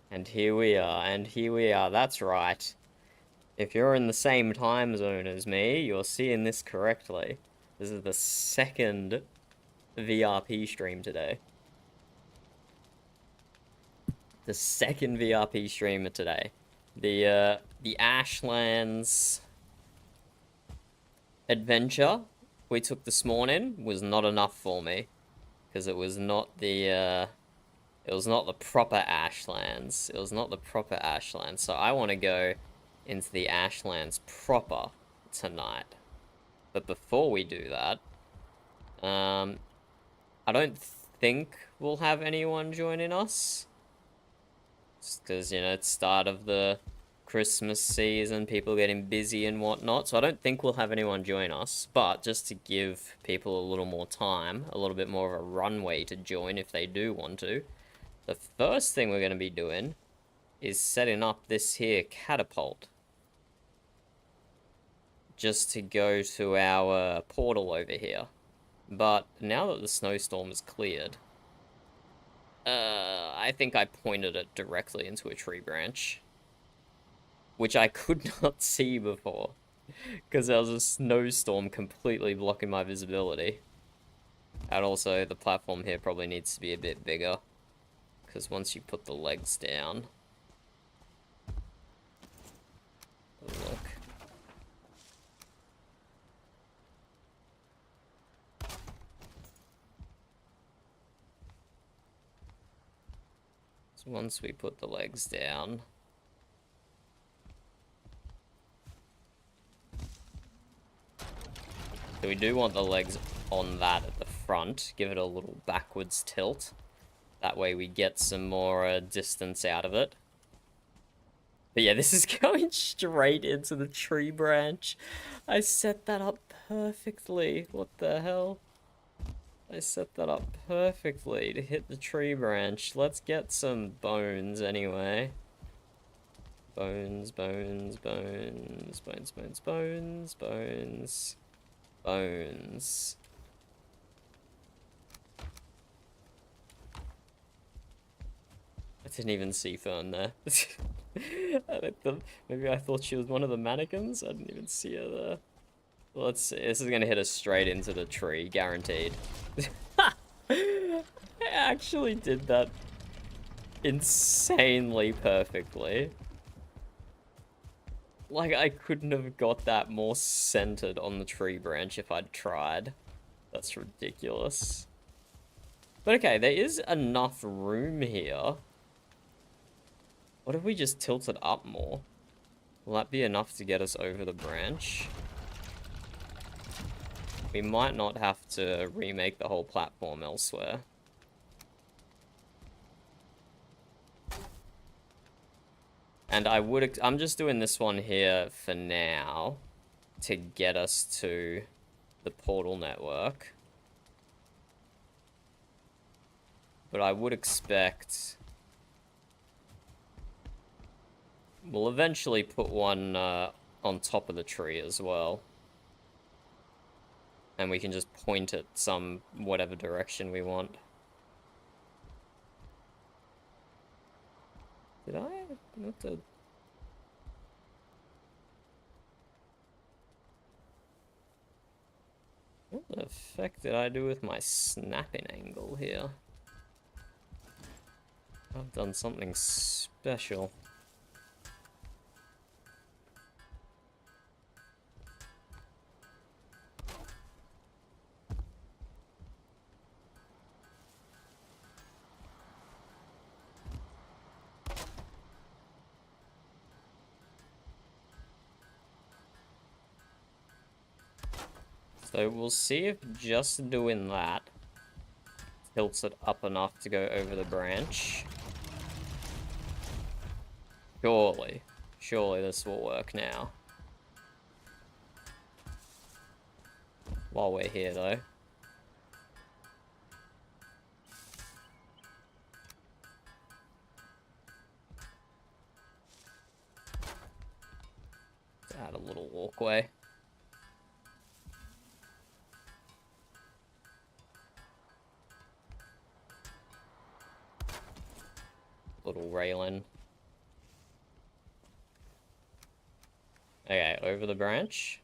And here we are, and here we are, that's right. If you're in the same time zone as me, you're seeing this correctly. This is the second VRP stream today. The second VRP stream today. The Ashlands adventure we took this morning was not enough for me. Because it was not the proper Ashlands. It was not the proper Ashlands. So I want to go into the Ashlands proper tonight. But before we do that, I don't think we'll have anyone joining us. Just because, you know, it's start of the Christmas season, people getting busy and whatnot. So I don't think we'll have anyone join us. But just to give people a little more time, a little bit more of a runway to join if they do want to, the first thing we're going to be doing is setting up this here catapult. Just to go to our portal over here. But now that the snowstorm is cleared, I think I pointed it directly into a tree branch. Which I could not see before. Because there was a snowstorm completely blocking my visibility. And also, the platform here probably needs to be a bit bigger. Because once you put the legs down... Look. So once we put the legs down... So we do want the legs on that at the front. Give it a little backwards tilt. That way we get some more distance out of it. But yeah, this is going straight into the tree branch. I set that up perfectly. What the hell? I set that up perfectly to hit the tree branch. Let's get some bones anyway. Bones, bones, bones, bones, bones, bones, bones, bones. I didn't even see Fern there. Maybe I thought she was one of the mannequins. I didn't even see her there. Well, let's see. This is gonna hit us straight into the tree, guaranteed. I actually did that insanely perfectly. Like, I couldn't have got that more centered on the tree branch if I'd tried. That's ridiculous. But okay, there is enough room here. What if we just tilt it up more? Will that be enough to get us over the branch? We might not have to remake the whole platform elsewhere. And I'm just doing this one here for now to get us to the portal network. But I would expect we'll eventually put one on top of the tree as well. And we can just point it some whatever direction we want. Did I? Not to... What the heck did I do with my snapping angle here? I've done something special. So we'll see if just doing that tilts it up enough to go over the branch. Surely this will work now. While we're here though. Add a little walkway. Little railing. Okay, over the branch.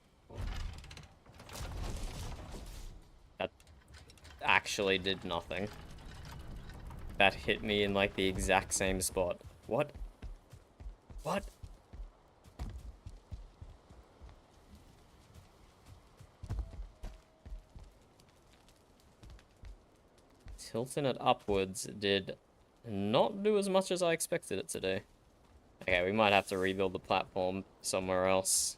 That actually did nothing. That hit me in like the exact same spot. What? What? Tilting it upwards did not do as much as I expected it to do. Okay, we might have to rebuild the platform somewhere else.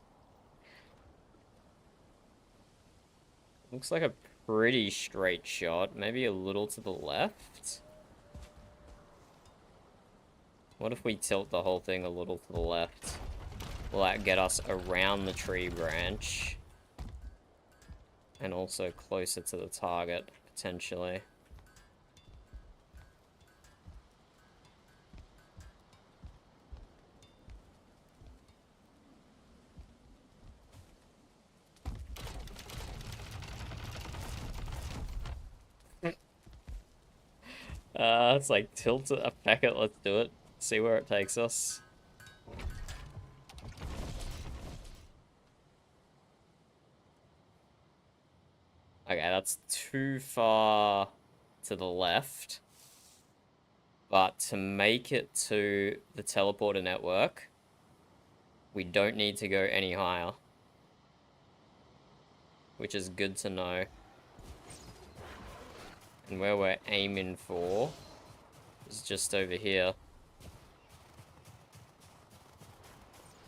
Looks like a pretty straight shot. Maybe a little to the left? What if we tilt the whole thing a little to the left? Will that get us around the tree branch? And also closer to the target, potentially. It's like tilt it, pack it, let's do it. See where it takes us. Okay, that's too far to the left. But to make it to the teleporter network, we don't need to go any higher. Which is good to know. And where we're aiming for is just over here.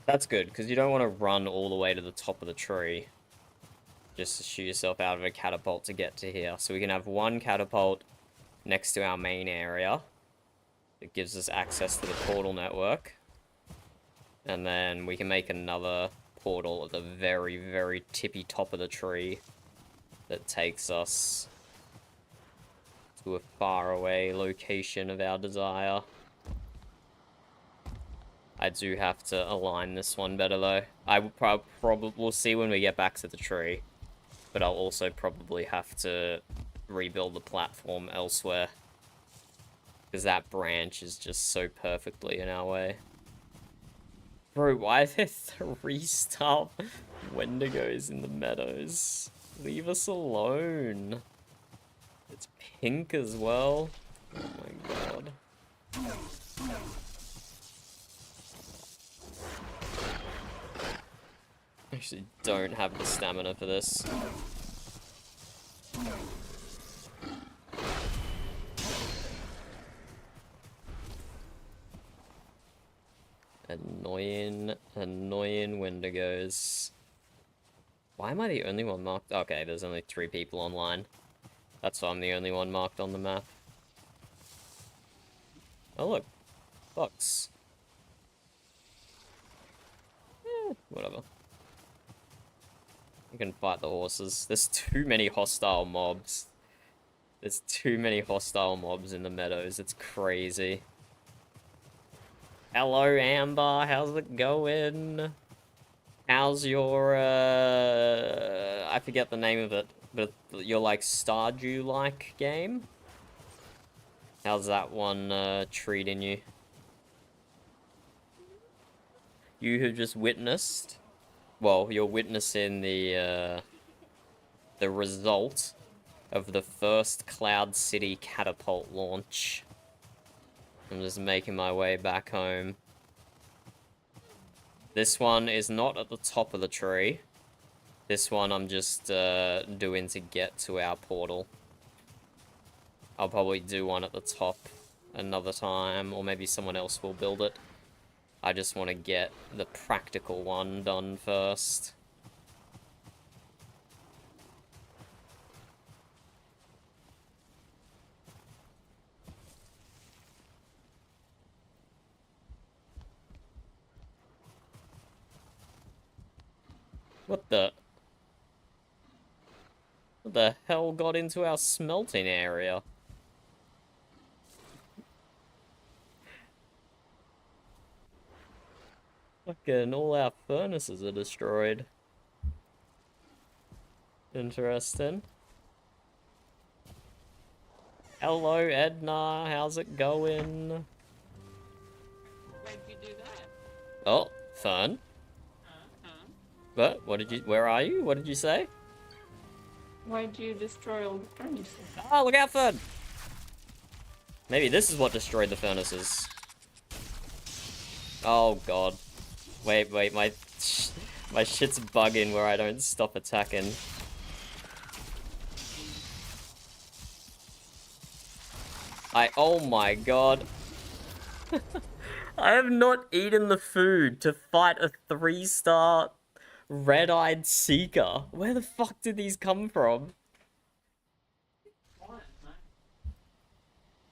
That's good, because you don't want to run all the way to the top of the tree. Just to shoot yourself out of a catapult to get to here. So we can have one catapult next to our main area. It gives us access to the portal network. And then we can make another portal at the very, very tippy top of the tree that takes us to a faraway location of our desire. I do have to align this one better though. I will probably we'll see when we get back to the tree, but I'll also probably have to rebuild the platform elsewhere because that branch is just so perfectly in our way. Bro, why are there 3-star Wendigos in the meadows? Leave us alone. It's pink as well. Oh my god. I actually don't have the stamina for this. Annoying Wendigos. Why am I the only one marked? Okay, there's only 3 people online. That's why I'm the only one marked on the map. Oh look, fox. Whatever. You can fight the horses. There's too many hostile mobs. There's too many hostile mobs in the meadows. It's crazy. Hello, Amber. How's it going? How's your, I forget the name of it, but your, like, Stardew-like game? How's that one, treating you? You have just witnessed, well, you're witnessing the result of the first Cloud City catapult launch. I'm just making my way back home. This one is not at the top of the tree. This one I'm just doing to get to our portal. I'll probably do one at the top another time, or maybe someone else will build it. I just want to get the practical one done first. What the hell got into our smelting area? Fucking all our furnaces are destroyed. Interesting. Hello, Edna. How's it going? Why'd you do that? Oh, fun. Huh? What? Where are you? What did you say? Why'd you destroy all the furnaces? Oh, look out, Fern! Maybe this is what destroyed the furnaces. Oh, God. Wait, my shit's bugging where I don't stop attacking. Oh my God. I have not eaten the food to fight a 3-star red-eyed seeker. Where the fuck did these come from?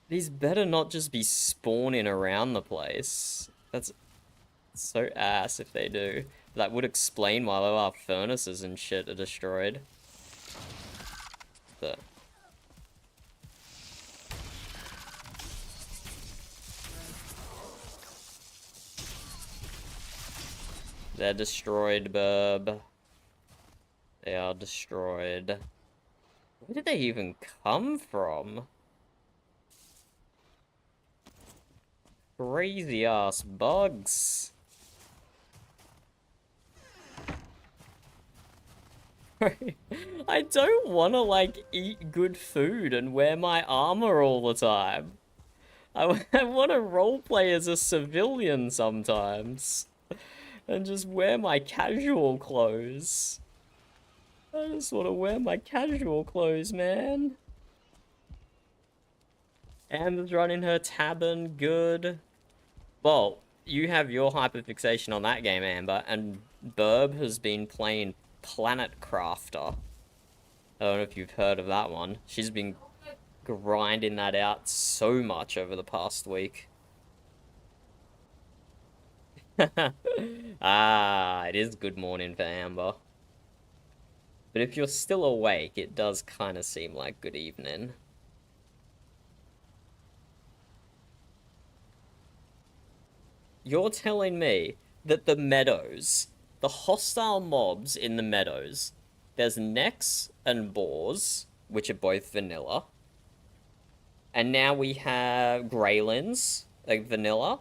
These better not just be spawning around the place. That's so ass if they do. That would explain why all our furnaces and shit are destroyed. But they're destroyed, bub. They are destroyed. Where did they even come from? Crazy ass bugs. I don't want to, like, eat good food and wear my armor all the time. I want to roleplay as a civilian sometimes. And just wear my casual clothes. I just want to wear my casual clothes, man. Amber's running her tavern, good. Well, you have your hyperfixation on that game, Amber, and Burb has been playing Planet Crafter. I don't know if you've heard of that one. She's been grinding that out so much over the past week. Ah, it is good morning for Amber. But if you're still awake, it does kind of seem like good evening. You're telling me that the meadows, the hostile mobs in the meadows, there's Nex and Boars, which are both vanilla. And now we have Greylands, like vanilla.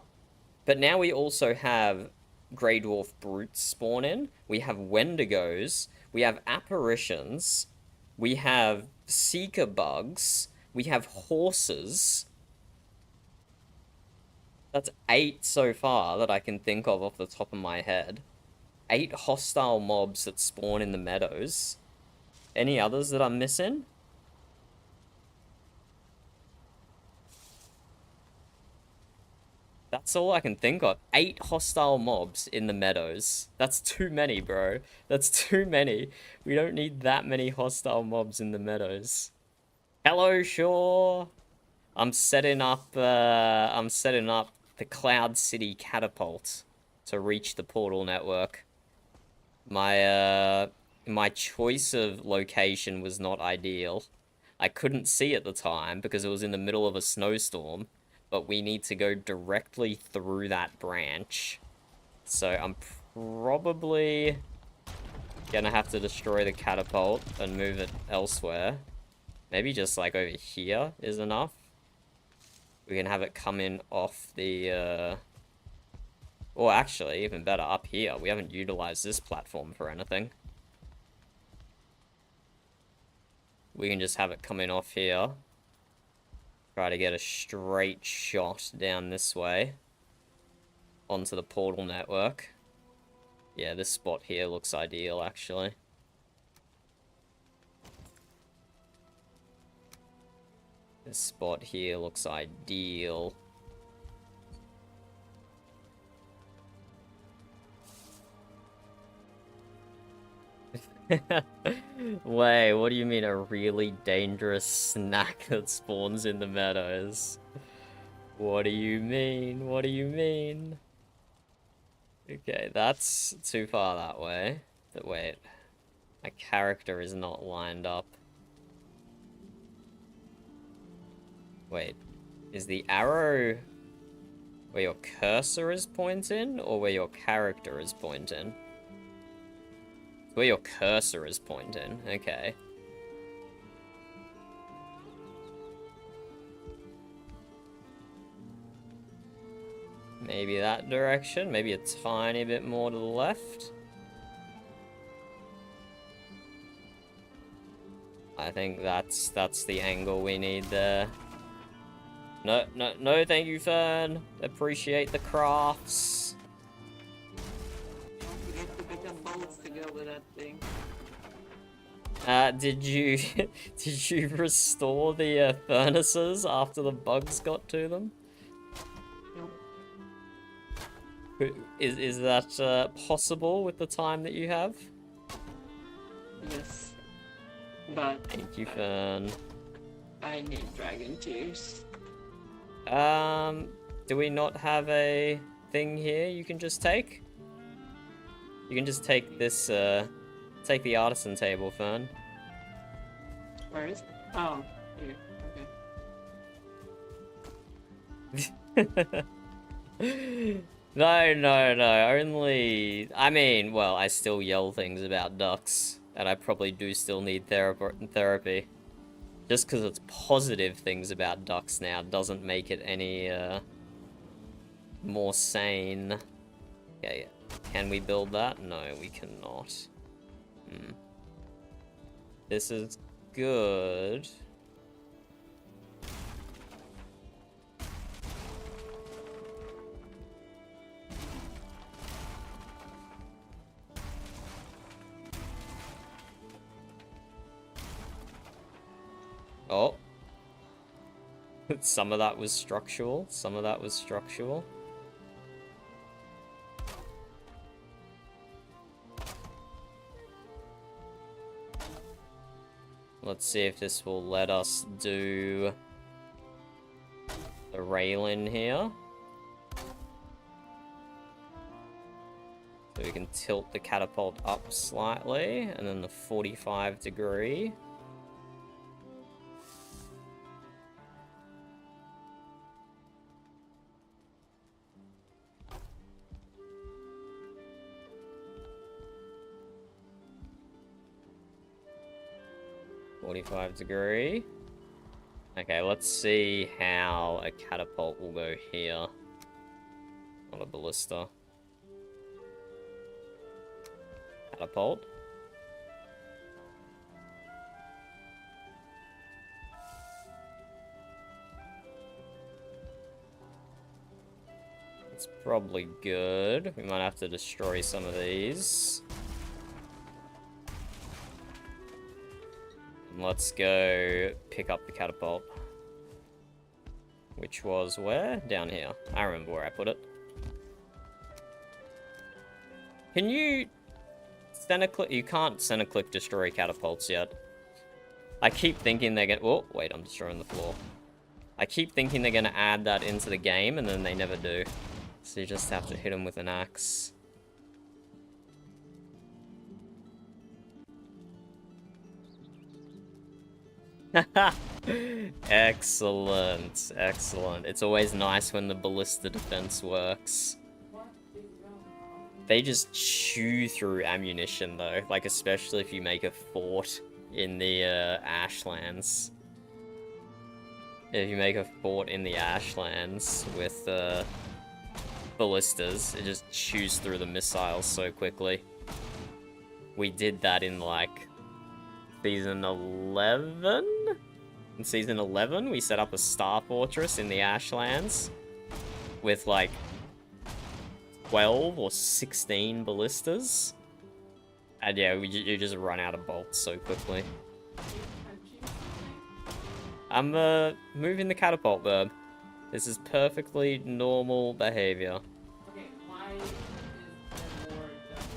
But now we also have Grey Dwarf Brutes spawn in. We have Wendigos. We have Apparitions. We have Seeker Bugs. We have Horses. That's 8 so far that I can think of off the top of my head. 8 hostile mobs that spawn in the meadows. Any others that I'm missing? That's all I can think of. 8 hostile mobs in the meadows. That's too many, bro. That's too many. We don't need that many hostile mobs in the meadows. Hello, Shaw. I'm setting up the Cloud City catapult to reach the portal network. My choice of location was not ideal. I couldn't see at the time because it was in the middle of a snowstorm, but we need to go directly through that branch. So I'm probably gonna have to destroy the catapult and move it elsewhere. Maybe just like over here is enough. We can have it come in off the, or actually, even better, up here. We haven't utilized this platform for anything. We can just have it come in off here. Try to get a straight shot down this way. Onto the portal network. Yeah, this spot here looks ideal, actually. This spot here looks ideal. Wait, what do you mean a really dangerous snack that spawns in the meadows? What do you mean? What do you mean? Okay, that's too far that way. But wait, my character is not lined up. Wait, is the arrow where your cursor is pointing or where your character is pointing? It's where your cursor is pointing, okay. Maybe that direction, maybe a tiny bit more to the left. I think that's the angle we need there. No, thank you, Fern. Appreciate the crafts. You have to become bolts to go with that thing. Did you did you restore the furnaces after the bugs got to them? Nope. Is that possible with the time that you have? Yes. But Thank you, Fern. I need dragon tears. Do we not have a thing here you can just take? You can just take this, take the artisan table, Fern. Where is it? Oh, here. No, only... I mean, well, I still yell things about ducks, and I probably do still need therapy. Just because it's positive things about ducks now doesn't make it any, more sane. Okay, can we build that? No, we cannot. This is good. Oh. Some of that was structural. Some of that was structural. Let's see if this will let us do the railing here. So we can tilt the catapult up slightly, and then the 45-degree. .45-degree. Okay, let's see how a catapult will go here. Not a ballista. Catapult. It's probably good. We might have to destroy some of these. Let's go pick up the catapult. Which was where? Down here. I remember where I put it. Can you center click? You can't center click destroy catapults yet. I keep thinking they're gonna... Oh, wait, I'm destroying the floor. I keep thinking they're gonna add that into the game, and then they never do. So you just have to hit them with an axe. Excellent, excellent. It's always nice when the ballista defense works. They just chew through ammunition though, like especially if you make a fort in the Ashlands. If you make a fort in the Ashlands with ballistas, it just chews through the missiles so quickly. We did that in like Season 11? In Season 11, we set up a Star Fortress in the Ashlands with like 12 or 16 ballistas. And yeah, you just run out of bolts so quickly. I'm moving the catapult verb. This is perfectly normal behavior. Okay, why is there more done?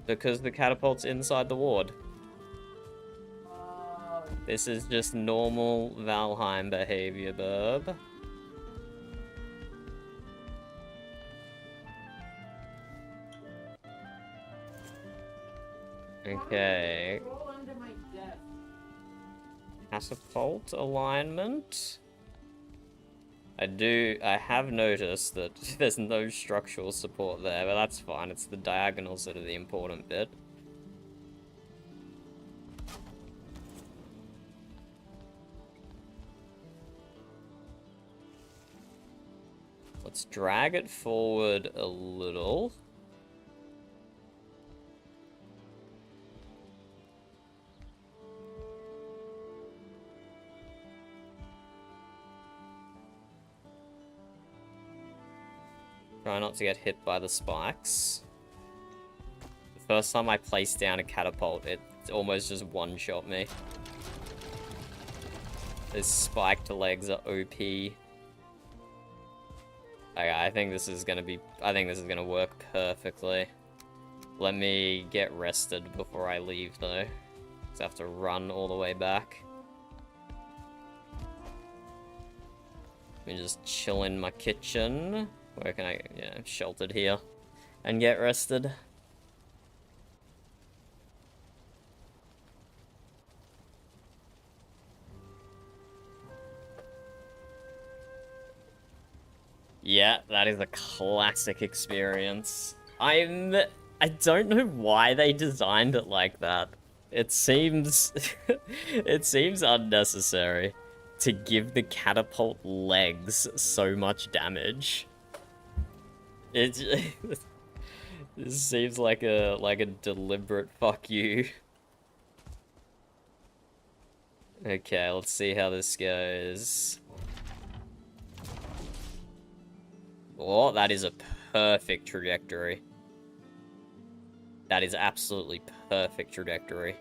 Because the catapult's inside the ward. Oh, This is just normal Valheim behavior, Burb. Okay. roll under my desk. Catapult alignment. I have noticed that there's no structural support there, but that's fine. It's the diagonals that are the important bit. Let's drag it forward a little. Try not to get hit by the spikes. The first time I placed down a catapult, it almost just one-shot me. Those spiked legs are OP. Okay, I think this is gonna work perfectly. Let me get rested before I leave though. So I have to run all the way back. Let me just chill in my kitchen. Where can I, yeah, I'm sheltered here. And get rested. Yeah, that is a classic experience. I don't know why they designed it like that. It seems it seems unnecessary to give the catapult legs so much damage. It this seems like a deliberate fuck you. Okay, let's see how this goes. Oh, that is a perfect trajectory. That is absolutely perfect trajectory.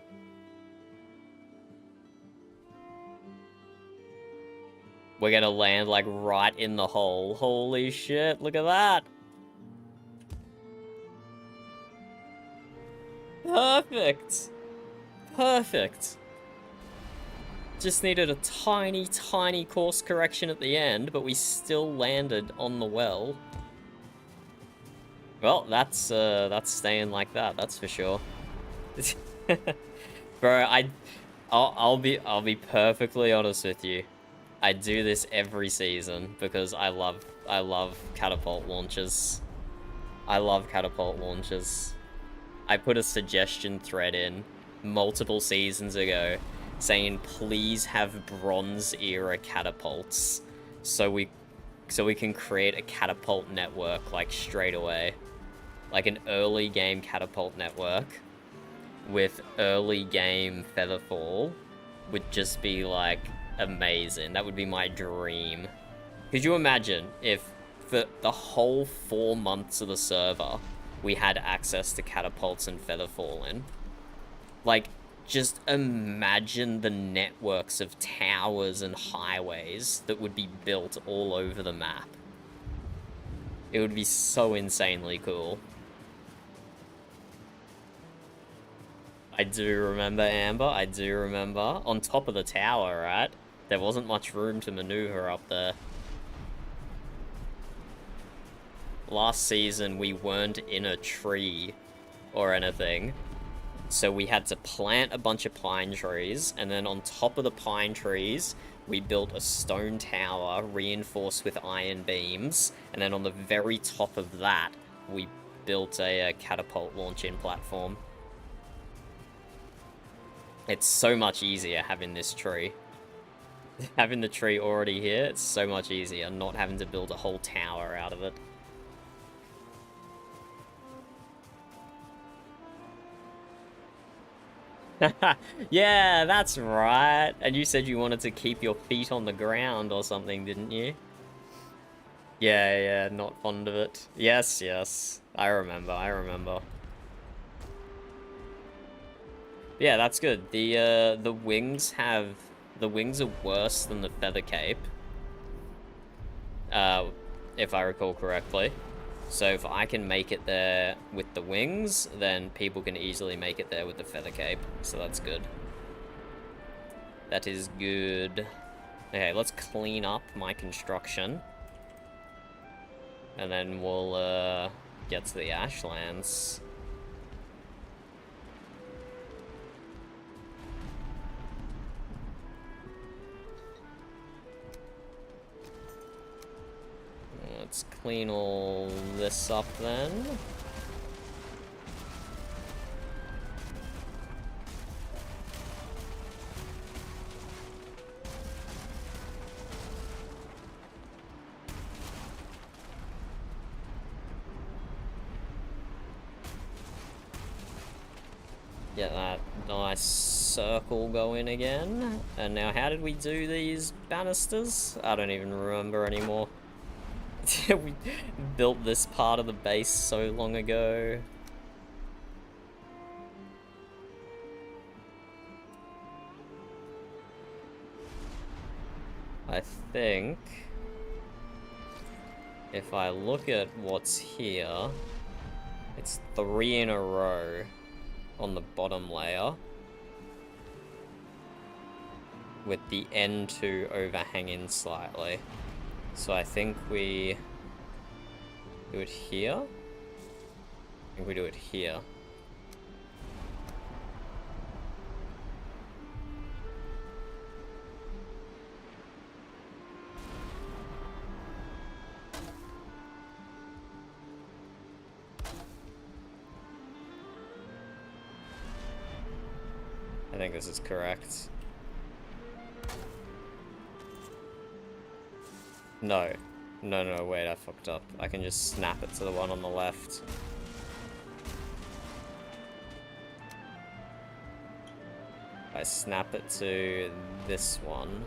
We're gonna land like right in the hole. Holy shit, look at that. Perfect. Perfect. Just needed a tiny, tiny course correction at the end, but we still landed on the well. Well, that's staying like that, that's for sure. Bro, I'll be perfectly honest with you. I do this every season because I love catapult launches. I love catapult launches. I put a suggestion thread in multiple seasons ago saying please have Bronze Era catapults so we can create a catapult network like straight away. Like an early game catapult network with early game Featherfall would just be like amazing. That would be my dream. Could you imagine if for the whole 4 months of the server we had access to catapults and Featherfall in? Like, just imagine the networks of towers and highways that would be built all over the map. It would be so insanely cool. I do remember, Amber, I do remember. On top of the tower, right? There wasn't much room to maneuver up there. Last season, we weren't in a tree or anything. So we had to plant a bunch of pine trees, and then on top of the pine trees, we built a stone tower reinforced with iron beams, and then on the very top of that, we built a catapult launch-in platform. It's so much easier having this tree. Having the tree already here, it's so much easier, not having to build a whole tower out of it. Yeah, that's right. And you said you wanted to keep your feet on the ground or something, didn't you? Yeah, not fond of it. Yes. I remember. Yeah, that's good. The wings are worse than the feather cape. If I recall correctly. So if I can make it there with the wings, then people can easily make it there with the feather cape. So that's good. That is good. Okay, let's clean up my construction. And then we'll get to the Ashlands. Let's clean all this up then. Get that nice circle going again. And now how did we do these banisters? I don't even remember anymore. We built this part of the base so long ago. I think if I look at what's here, it's 3 in a row on the bottom layer, with the N2 overhanging slightly. So I think we do it here. I think we do it here. I think this is correct. No. No, wait, I fucked up. I can just snap it to the one on the left. I snap it to this one.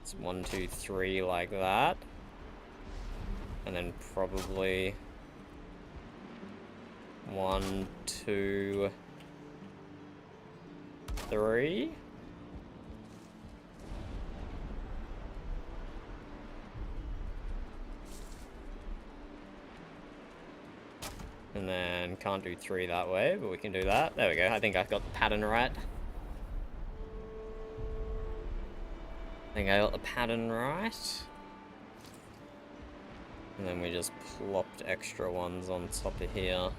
It's 1, 2, 3 like that. And then probably 1, 2, 3. And then can't do 3 that way, but we can do that. There we go. I think I got the pattern right. And then we just plopped extra ones on top of here.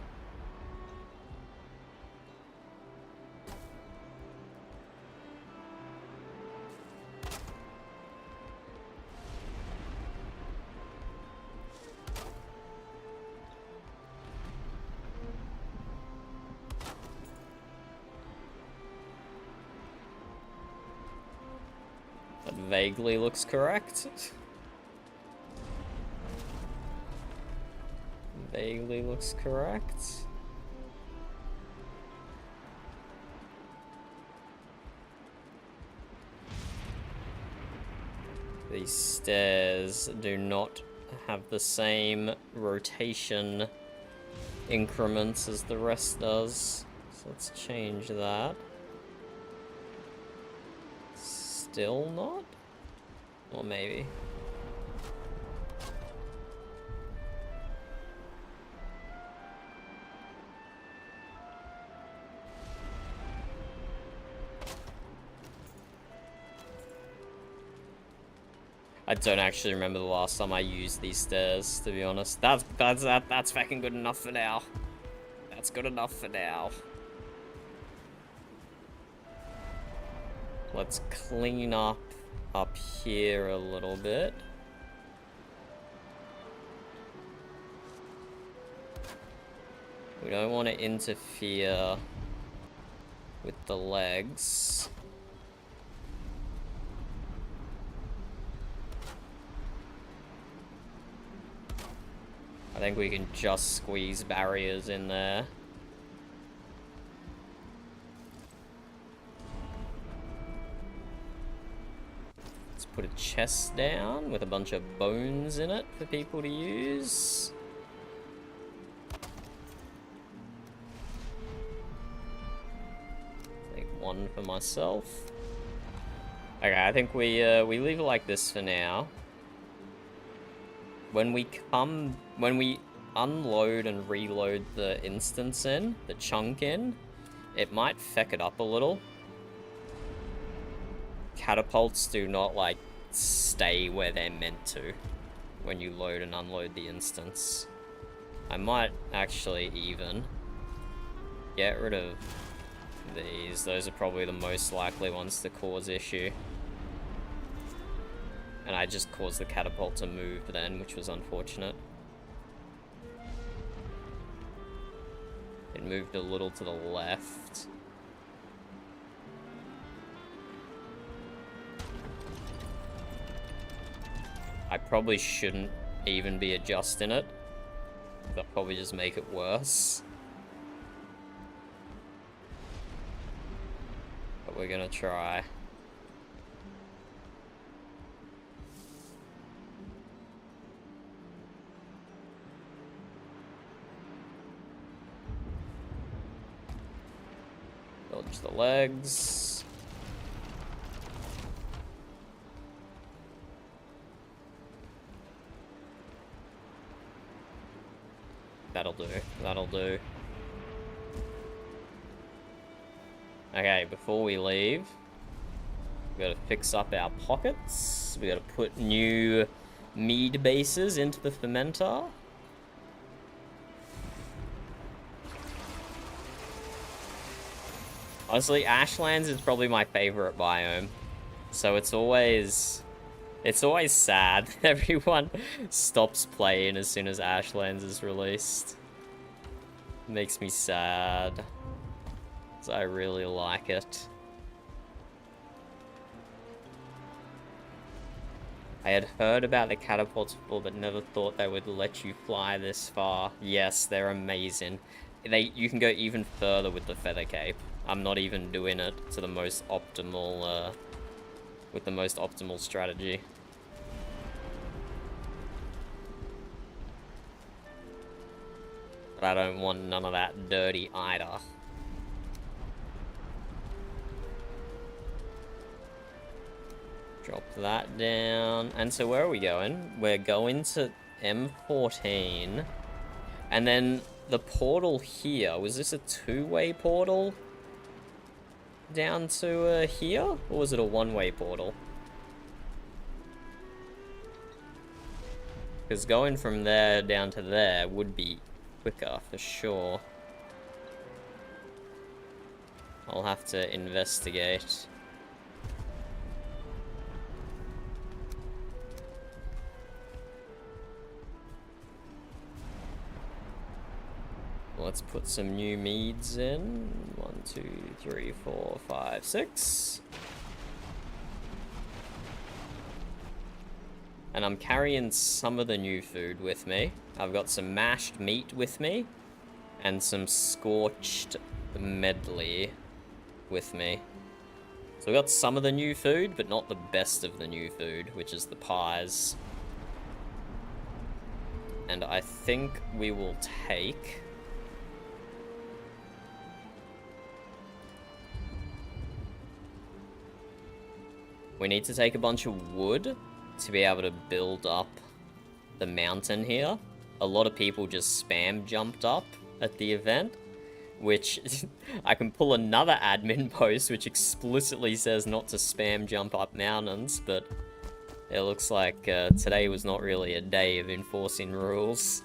That vaguely looks correct. Vaguely looks correct. These stairs do not have the same rotation increments as the rest does. So let's change that. Still not? Or maybe. I don't actually remember the last time I used these stairs, to be honest. That's fucking good enough for now. That's good enough for now. Let's clean up here a little bit. We don't want to interfere with the legs. I think we can just squeeze barriers in there. Let's put a chest down with a bunch of bones in it for people to use. Take one for myself. Okay, I think we leave it like this for now. When we unload and reload the instance in, the chunk in, it might feck it up a little. Catapults do not, like, stay where they're meant to when you load and unload the instance. I might actually even get rid of these. Those are probably the most likely ones to cause issue. And I just caused the catapult to move then, which was unfortunate. It moved a little to the left. I probably shouldn't even be adjusting it. That'll probably just make it worse. But we're gonna try. Just the legs. That'll do. That'll do. Okay, before we leave, we gotta fix up our pockets. We gotta put new mead bases into the fermenter. Honestly, Ashlands is probably my favorite biome. So it's always sad. Everyone stops playing as soon as Ashlands is released. It makes me sad. 'Cause I really like it. I had heard about the catapults before, but never thought they would let you fly this far. Yes, they're amazing. You can go even further with the feather cape. I'm not even doing it to the most optimal, with the most optimal strategy. But I don't want none of that dirty either. Drop that down. And so where are we going? We're going to M14. And then the portal here, was this a two-way portal? Down to here? Or was it a one-way portal? Because going from there down to there would be quicker for sure. I'll have to investigate. Let's put some new meads in. 1, 2, 3, 4, 5, 6. And I'm carrying some of the new food with me. I've got some mashed meat with me. And some scorched medley with me. So we got some of the new food, but not the best of the new food, which is the pies. And I think we will take... We need to take a bunch of wood to be able to build up the mountain here. A lot of people just spam jumped up at the event, which I can pull another admin post which explicitly says not to spam jump up mountains, but it looks like today was not really a day of enforcing rules.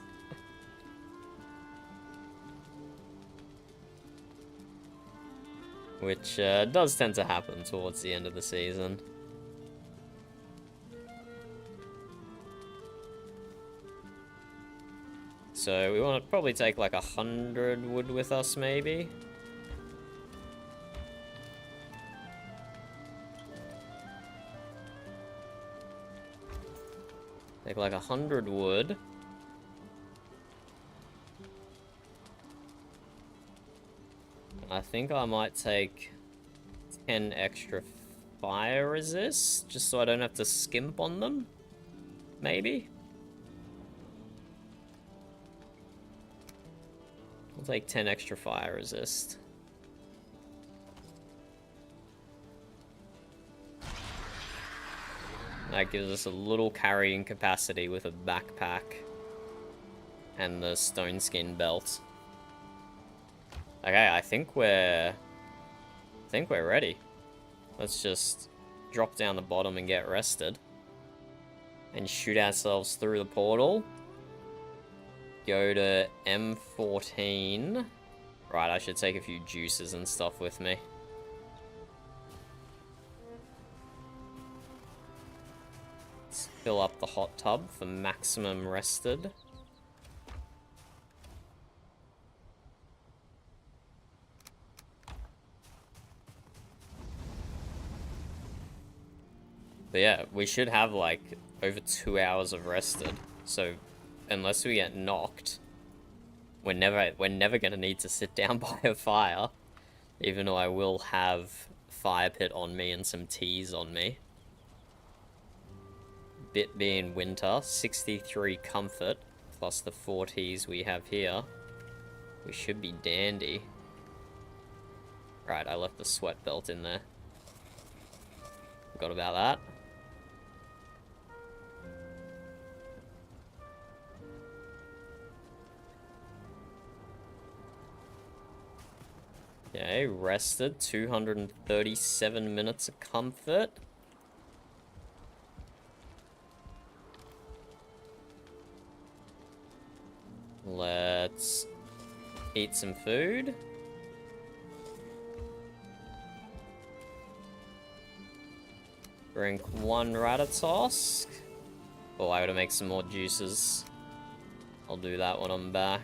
Which does tend to happen towards the end of the season. So we want to probably take like 100 wood with us, maybe. Take like 100 wood. I think I might take 10 extra fire resist, just so I don't have to skimp on them. Maybe. I'll take 10 extra fire resist. That gives us a little carrying capacity with a backpack and the stone skin belt. Okay, I think we're ready. Let's just drop down the bottom and get rested. And shoot ourselves through the portal. Go to M14. Right, I should take a few juices and stuff with me. Let's fill up the hot tub for maximum rested. But yeah, we should have like over 2 hours of rested. So unless we get knocked, we're never gonna need to sit down by a fire. Even though I will have fire pit on me and some teas on me. Bit being winter, 63 comfort, plus the 4 teas we have here. We should be dandy. Right, I left the sweat belt in there. Forgot about that. Okay, rested. 237 minutes of comfort. Let's eat some food. Drink 1 Ratatosk. Oh, I gotta make some more juices. I'll do that when I'm back.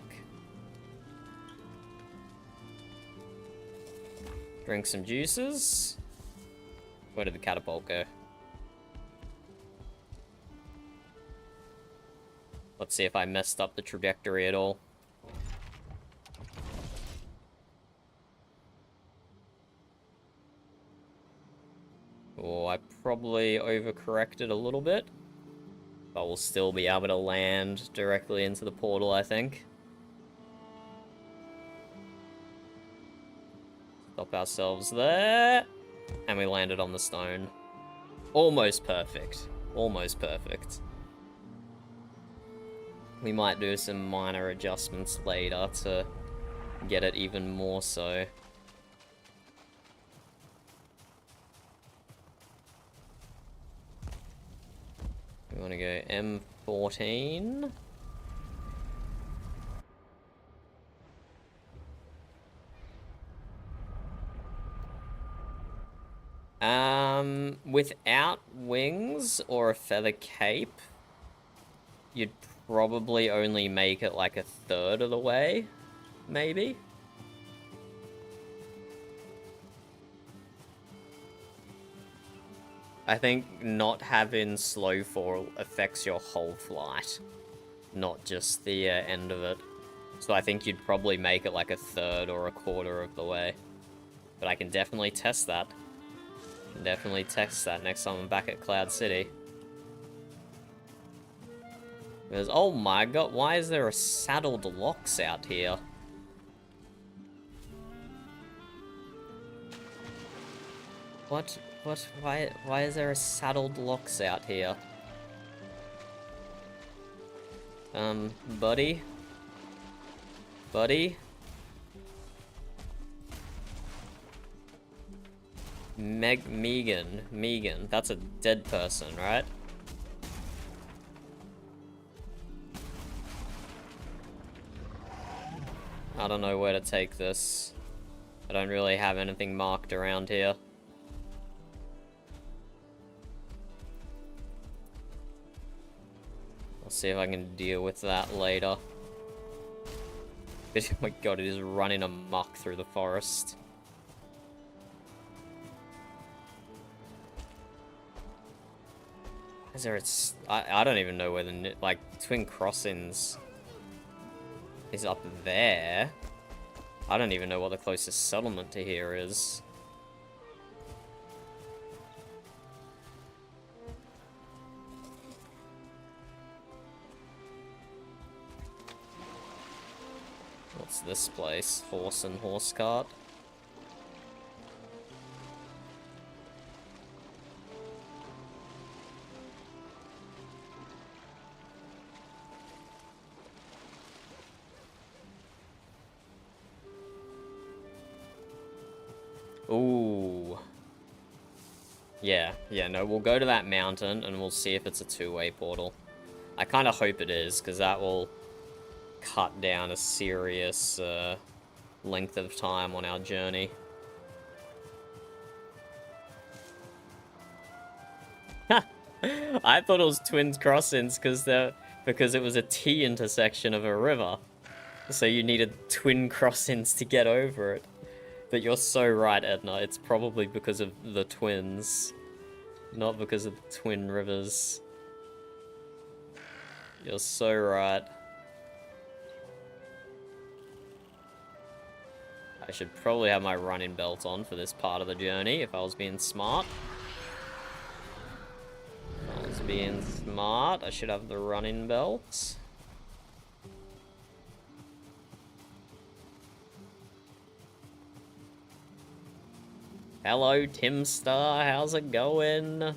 Drink some juices. Where did the catapult go? Let's see if I messed up the trajectory at all. Oh, I probably overcorrected a little bit. But we'll still be able to land directly into the portal, I think. Stop ourselves there. And we landed on the stone. Almost perfect. Almost perfect. We might do some minor adjustments later to get it even more so. We want to go M14. Without wings or a feather cape, you'd probably only make it like 1/3 of the way, maybe? I think not having slow fall affects your whole flight, not just the end of it. So I think you'd probably make it like 1/3 or 1/4 of the way. But I can definitely test that. Definitely test that next time I'm back at Cloud City. Because, oh my god, why is there a saddled Lox out here? What, why is there a saddled Lox out here? Buddy? Buddy? Megan. That's a dead person, right? I don't know where to take this. I don't really have anything marked around here. I'll see if I can deal with that later. Oh my god, it is running amok through the forest. Is there I don't even know where the, like, Twin Crossings is up there. I don't even know what the closest settlement to here is. What's this place? Horse and horse cart? Ooh. Yeah, no, we'll go to that mountain and we'll see if it's a two-way portal. I kind of hope it is, because that will cut down a serious length of time on our journey. I thought it was Twin Crossings because it was a T intersection of a river. So you needed twin crossings to get over it. But you're so right, Edna. It's probably because of the twins, not because of the twin rivers. You're so right. I should probably have my running belt on for this part of the journey if I was being smart. If I was being smart, I should have the running belt. Hello, Timstar. How's it going?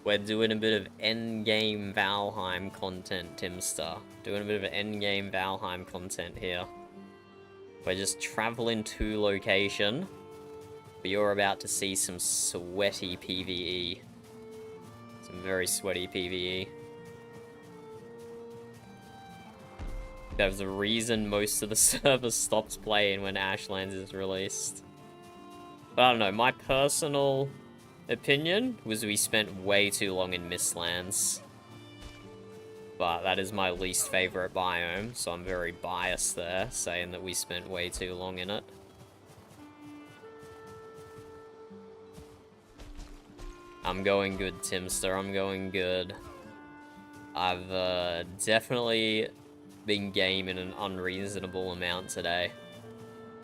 We're doing a bit of endgame Valheim content, Timstar. Doing a bit of endgame Valheim content here. We're just traveling to location. But you're about to see some sweaty PvE. Some very sweaty PvE. There's a reason most of the server stops playing when Ashlands is released. But I don't know, my personal opinion was we spent way too long in Mistlands. But that is my least favorite biome, so I'm very biased there, saying that we spent way too long in it. I'm going good, Timster, I'm going good. I've definitely been gaming an unreasonable amount today.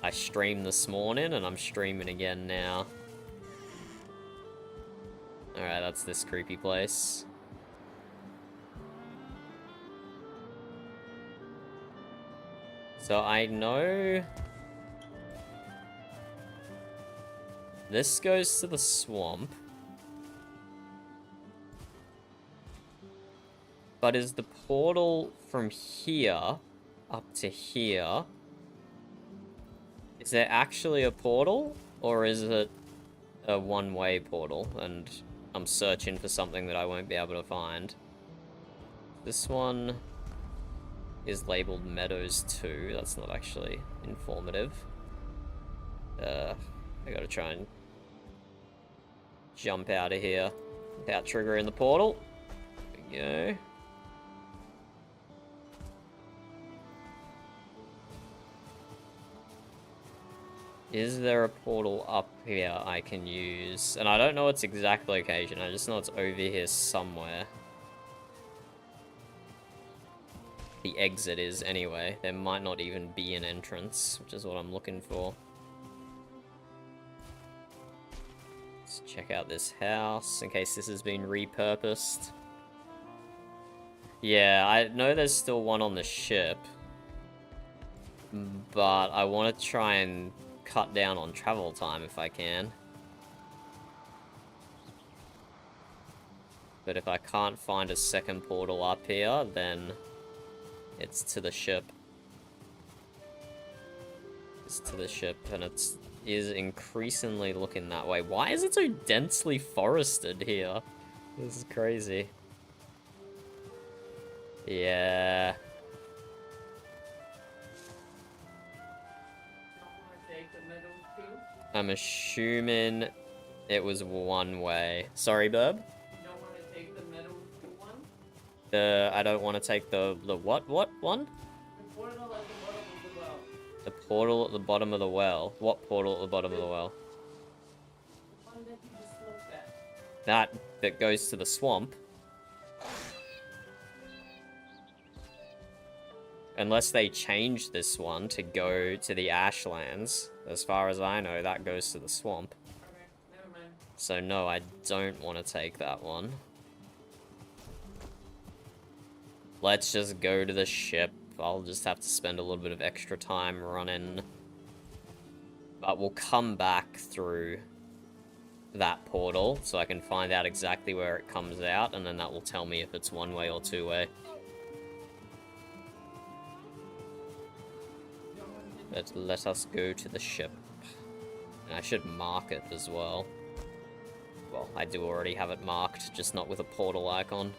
I streamed this morning, and I'm streaming again now. Alright, that's this creepy place. So I know this goes to the swamp. But is the portal from here up to here? Is there actually a portal? Or is it a one-way portal? And I'm searching for something that I won't be able to find. This one is labeled Meadows 2. That's not actually informative. I gotta try and jump out of here without triggering the portal. There we go. Is there a portal up here I can use? And I don't know its exact location, I just know it's over here somewhere. The exit is anyway. There might not even be an entrance, which is what I'm looking for. Let's check out this house, in case this has been repurposed. Yeah, I know there's still one on the ship. But I want to try and cut down on travel time if I can. But if I can't find a second portal up here, then it's to the ship. It's to the ship, and it is increasingly looking that way. Why is it so densely forested here? This is crazy. Yeah. I'm assuming it was one way. Sorry, Burb? You don't want to take the middle one? I don't want to take the what one? The portal at the bottom of the well. The portal at the bottom of the well. What portal at the bottom of the well? The one that you just looked at. That goes to the swamp. Unless they change this one to go to the Ashlands. As far as I know, that goes to the swamp. Okay, never mind. So no, I don't want to take that one. Let's just go to the ship. I'll just have to spend a little bit of extra time running. But we'll come back through that portal, so I can find out exactly where it comes out, and then that will tell me if it's one-way or two-way. But let us go to the ship. And I should mark it as well. Well, I do already have it marked, just not with a portal icon.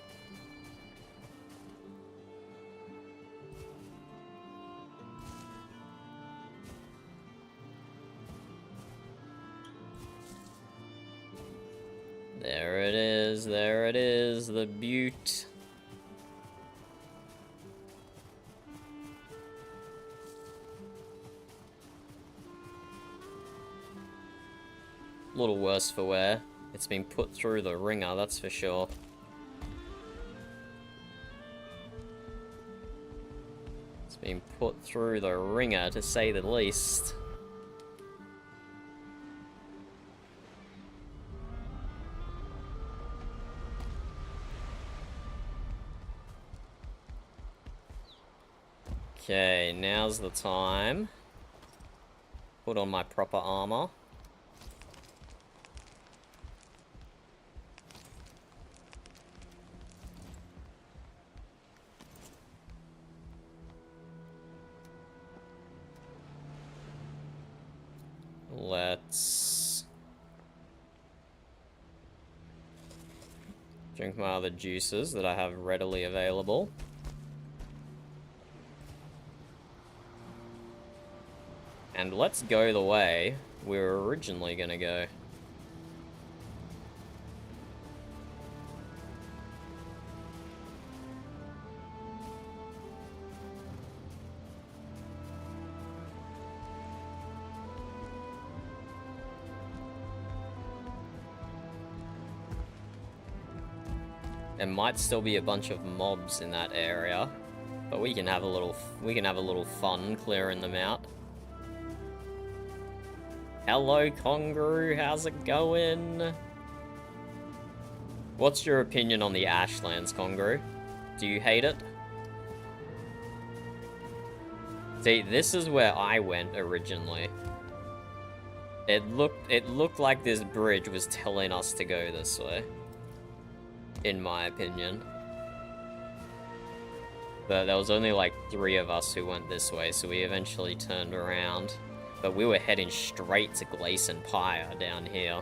There it is, the butte. A little worse for wear. It's been put through the ringer, that's for sure. It's been put through the ringer, to say the least. Okay, now's the time. put on my proper armor. Let's drink my other juices that I have readily available. And let's go the way we were originally gonna go. There might still be a bunch of mobs in that area, but we can have a little fun clearing them out. Hello, Congaroo, how's it going? What's your opinion on the Ashlands, Congaroo? Do you hate it? See, this is where I went originally. It looked like this bridge was telling us to go this way, in my opinion. But there was only like 3 of us who went this way, so we eventually turned around. But we were heading straight to Gleason Pyre down here.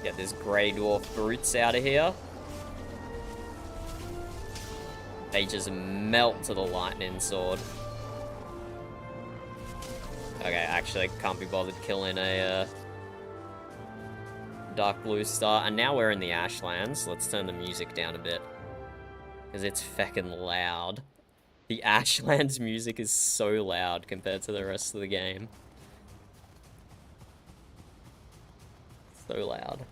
Get this grey dwarf brutes out of here. They just melt to the lightning sword. Okay, actually, I can't be bothered killing a dark blue star. And now we're in the Ashlands. Let's turn the music down a bit, because it's feckin' loud. The Ashlands music is so loud compared to the rest of the game. So loud.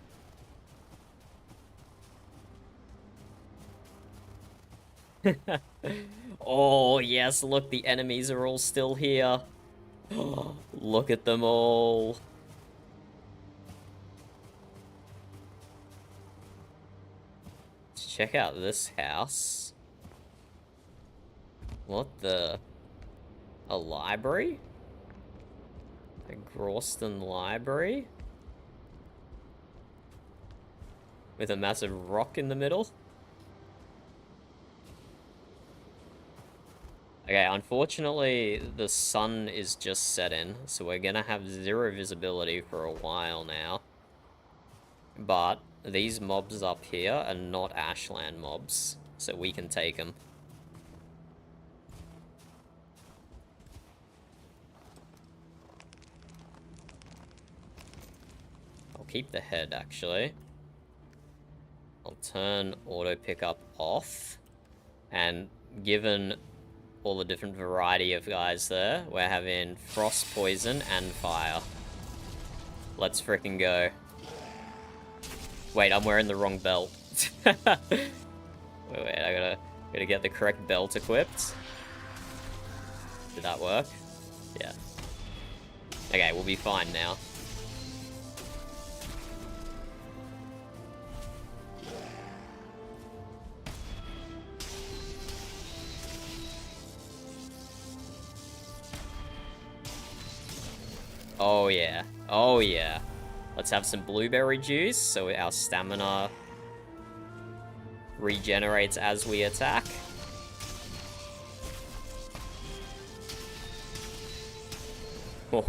Oh, yes, look, the enemies are all still here. Look at them all. Let's check out this house. What the? A library? A Groston library? With a massive rock in the middle? Okay, unfortunately, the sun is just setting, so we're gonna have 0 visibility for a while now. But these mobs up here are not Ashland mobs, so we can take them. I'll keep the head, actually. I'll turn auto pickup off, and given all the different variety of guys there, we're having frost, poison, and fire. Let's frickin' go. Wait, I'm wearing the wrong belt. wait, I gotta get the correct belt equipped. Did that work? Yeah. Okay, we'll be fine now. Oh yeah, oh yeah. Let's have some blueberry juice so our stamina regenerates as we attack. We're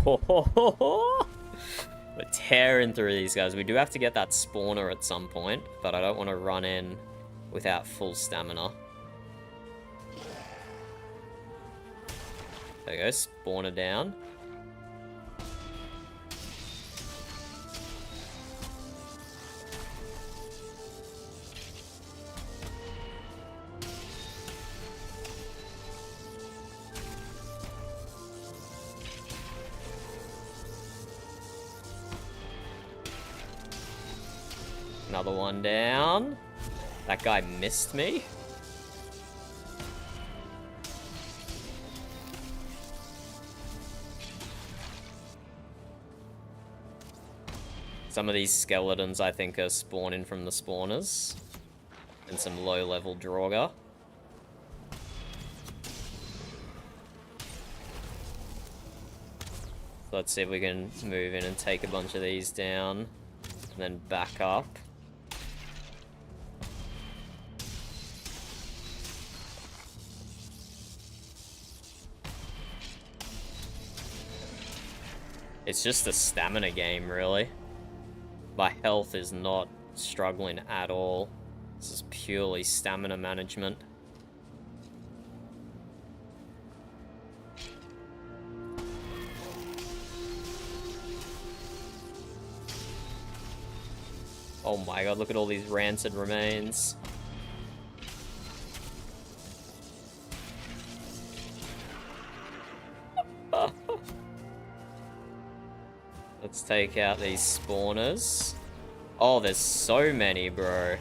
tearing through these guys. We do have to get that spawner at some point, but I don't want to run in without full stamina. There we go, spawner down. Another one down. That guy missed me. Some of these skeletons, I think, are spawning from the spawners. And some low-level Draugr. So let's see if we can move in and take a bunch of these down. And then back up. It's just a stamina game, really. My health is not struggling at all. This is purely stamina management. Oh my god, look at all these rancid remains. Let's take out these spawners. Oh, there's so many, bro.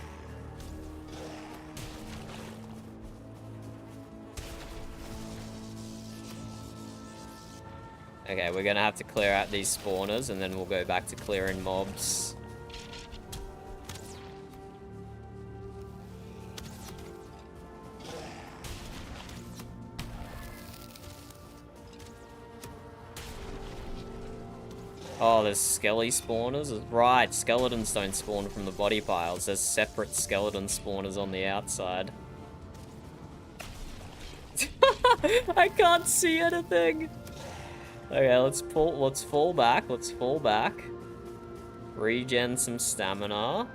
Okay, we're gonna have to clear out these spawners, and then we'll go back to clearing mobs. Oh, there's skelly spawners? Right, skeletons don't spawn from the body piles. There's separate skeleton spawners on the outside. I can't see anything! Okay, let's fall back, Regen some stamina.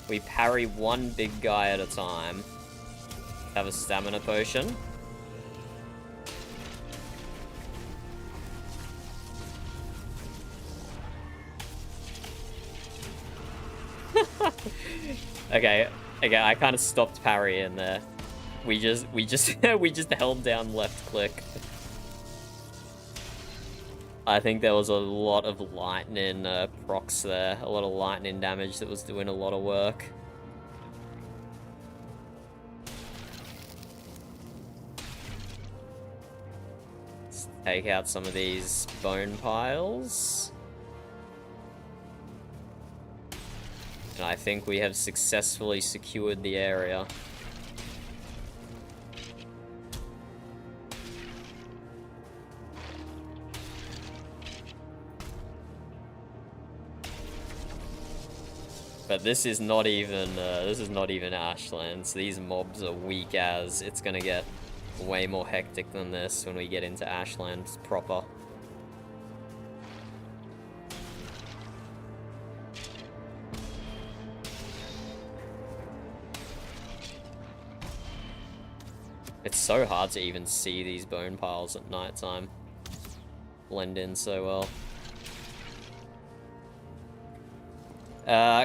We parry one big guy at a time. Have a stamina potion. Okay, I kind of stopped parrying there. We just we just held down left click. I think there was a lot of lightning procs there, a lot of lightning damage that was doing a lot of work. Let's take out some of these bone piles. And I think we have successfully secured the area. But this is not even Ashlands. These mobs are weak as. It's gonna get way more hectic than this when we get into Ashlands proper. It's so hard to even see these bone piles at nighttime. Blend in so well.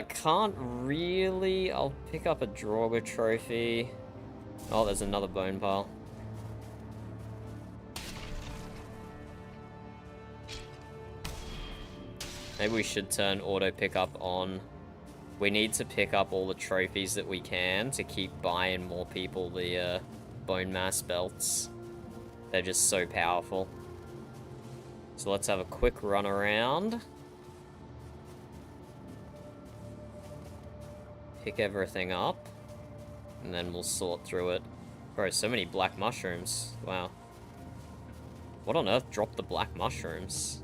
Can't really... I'll pick up a Draugr trophy. Oh, there's another bone pile. Maybe we should turn auto pickup on. We need to pick up all the trophies that we can to keep buying more people the bone mass belts. They're just so powerful. So let's have a quick run around. Pick everything up. And then we'll sort through it. Bro, so many black mushrooms. Wow. What on earth dropped the black mushrooms?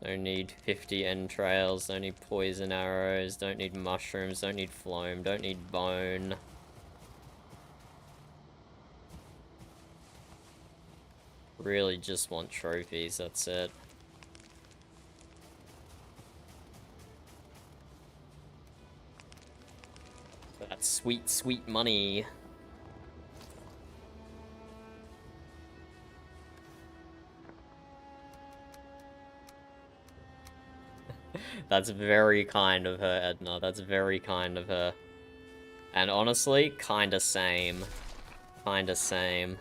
Don't need 50 entrails, don't need poison arrows, don't need mushrooms, don't need phloem, don't need bone. Really just want trophies, that's it. That sweet, sweet money. That's very kind of her, Edna. That's very kind of her. And honestly, kinda same. Kinda same.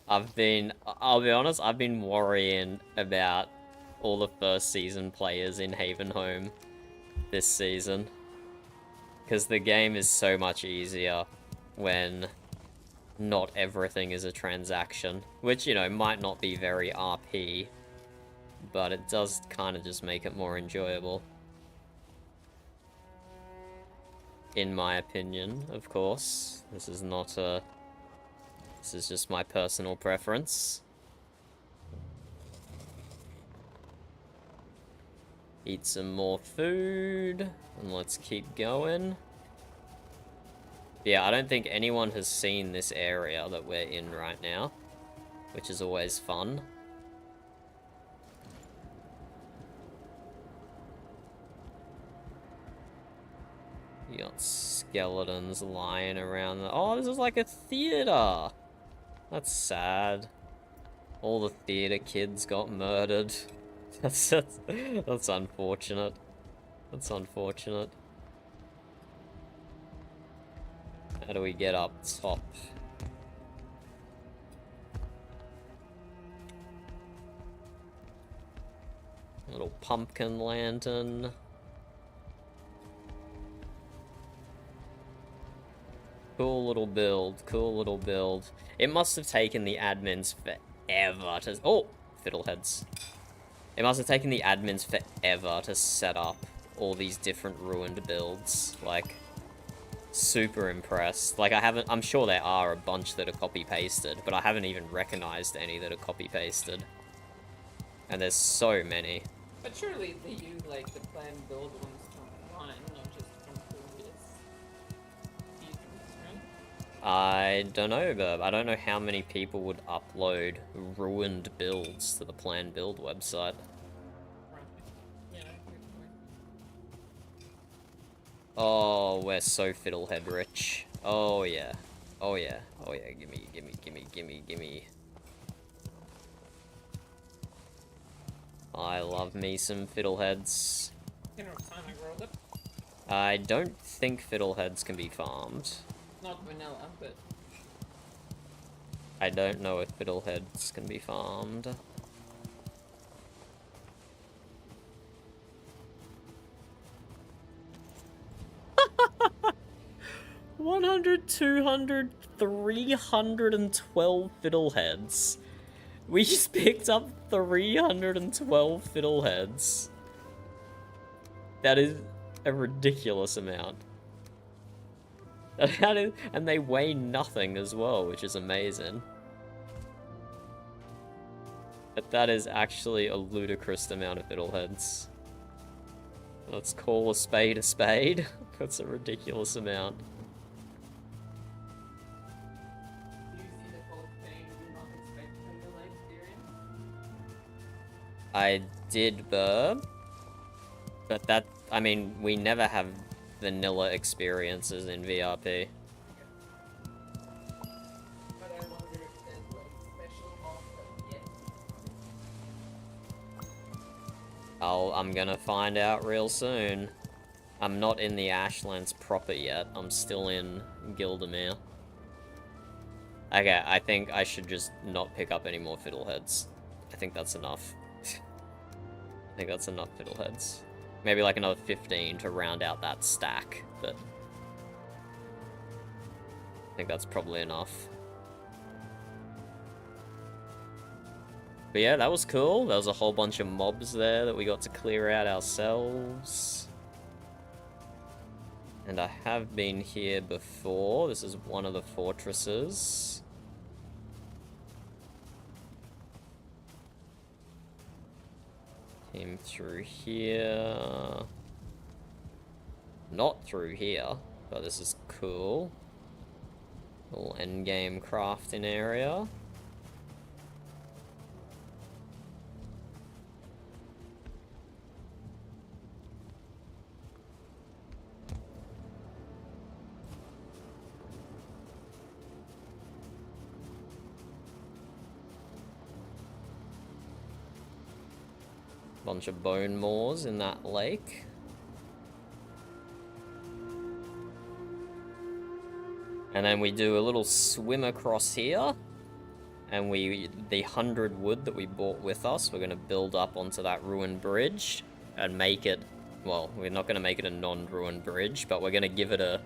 I'll be honest, I've been worrying about all the first season players in Haven Home this season. Because the game is so much easier when not everything is a transaction. Which, you know, might not be very RP, but it does kind of just make it more enjoyable. In my opinion, of course. This is not a... This is just my personal preference. Eat some more food, and let's keep going. Yeah, I don't think anyone has seen this area that we're in right now, which is always fun. You got skeletons lying around. Oh, this is like a theater. That's sad. All the theater kids got murdered. That's unfortunate. That's unfortunate. How do we get up top? Little pumpkin lantern. Cool little build, cool little build. It must have taken the admins forever to... Oh! Fiddleheads. It must have taken the admins forever to set up all these different ruined builds. Like, super impressed. Like, I'm sure there are a bunch that are copy-pasted, but I haven't even recognized any that are copy-pasted. And there's so many. But surely they use, like, the plan build ones from one, not just from previous seasons, right? I don't know, Burb. I don't know how many people would upload ruined builds to the plan build website. Right. Yeah, good point. Oh, we're so fiddlehead rich. Oh yeah. Oh yeah. Oh yeah. Gimme, gimme, gimme, gimme, gimme. I love me some fiddleheads. You know what time I rolled up? I don't think fiddleheads can be farmed. Not vanilla, but... I don't know if fiddleheads can be farmed. 100, 200, 312 fiddleheads. We just picked up 312 fiddleheads. That is a ridiculous amount. And they weigh nothing as well, which is amazing. But that is actually a ludicrous amount of fiddleheads. Let's call a spade a spade. That's a ridiculous amount. Do you see the whole thing do not expect vanilla experience? I did, Burb. But that, I mean, we never have vanilla experiences in VRP. But I wonder if there's like special offer yet. I'm gonna find out real soon. I'm not in the Ashlands proper yet. I'm still in Gildemere. Okay, I think I should just not pick up any more fiddleheads. I think that's enough. I think that's enough fiddleheads. Maybe like another 15 to round out that stack, but I think that's probably enough. But yeah, that was cool. There was a whole bunch of mobs there that we got to clear out ourselves. And I have been here before. This is one of the fortresses. Came through here. Not through here, but this is cool. Little endgame crafting area. Bunch of bone moors in that lake. And then we do a little swim across here. And the 100 wood that we brought with us, we're going to build up onto that ruined bridge and make it well, we're not gonna make it a non-ruined bridge, but we're gonna give it a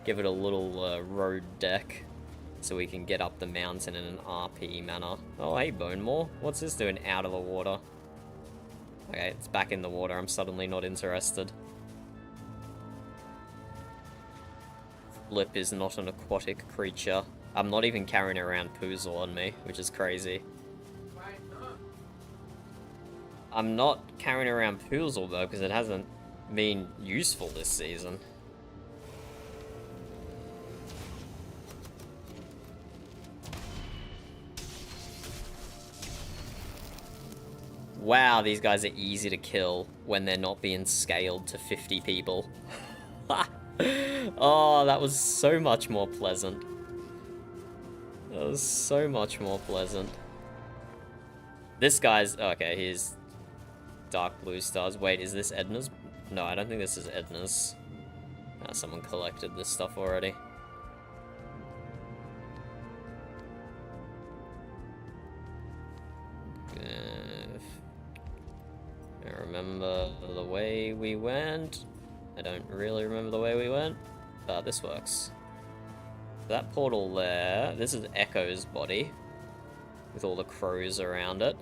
little road deck so we can get up the mountain in an RP manner. Oh, hey, Bonemore. What's this doing out of the water? Okay, it's back in the water. I'm suddenly not interested. Flip is not an aquatic creature. I'm not even carrying around Poozle on me, which is crazy. Why not? I'm not carrying around Poozle though, because it hasn't been useful this season. Wow, these guys are easy to kill when they're not being scaled to 50 people. Oh, that was so much more pleasant. That was so much more pleasant. This guy's... okay, here's dark blue stars. Wait, is this Edna's? No, I don't think this is Edna's. Someone collected this stuff already. I remember the way we went. I don't really remember the way we went, but this works. That portal there, this is Echo's body, with all the crows around it.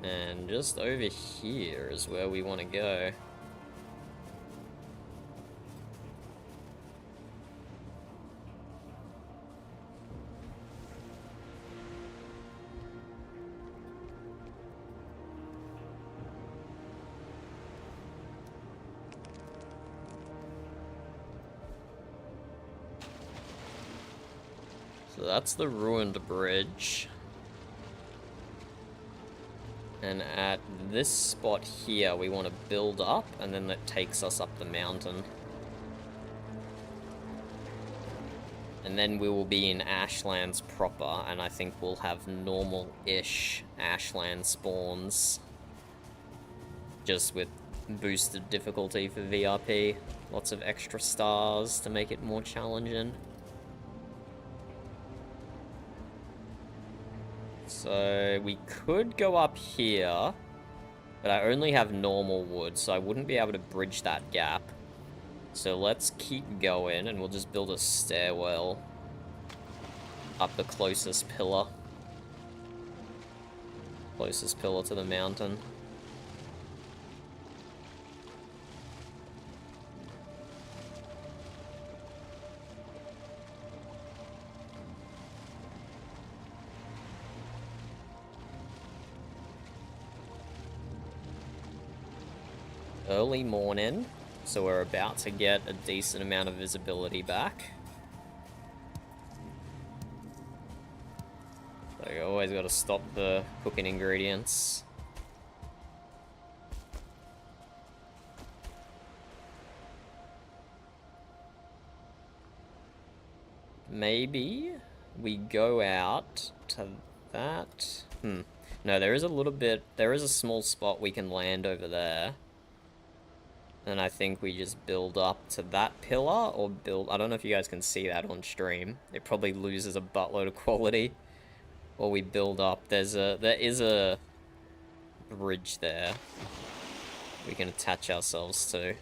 And just over here is where we want to go. So that's the ruined bridge. And at this spot here, we want to build up, and then that takes us up the mountain. And then we will be in Ashlands proper, and I think we'll have normal-ish Ashland spawns. Just with boosted difficulty for VRP. Lots of extra stars to make it more challenging. So we could go up here, but I only have normal wood, so I wouldn't be able to bridge that gap. So let's keep going, and we'll just build a stairwell up the closest pillar. Closest pillar to the mountain. Early morning, so we're about to get a decent amount of visibility back. So you always got to stop the cooking ingredients. Maybe we go out to that. No, there is a little bit, there is a small spot we can land over there. And I think we just build up to that pillar, or build... I don't know if you guys can see that on stream. It probably loses a buttload of quality. Or we build up. There is a bridge there we can attach ourselves to.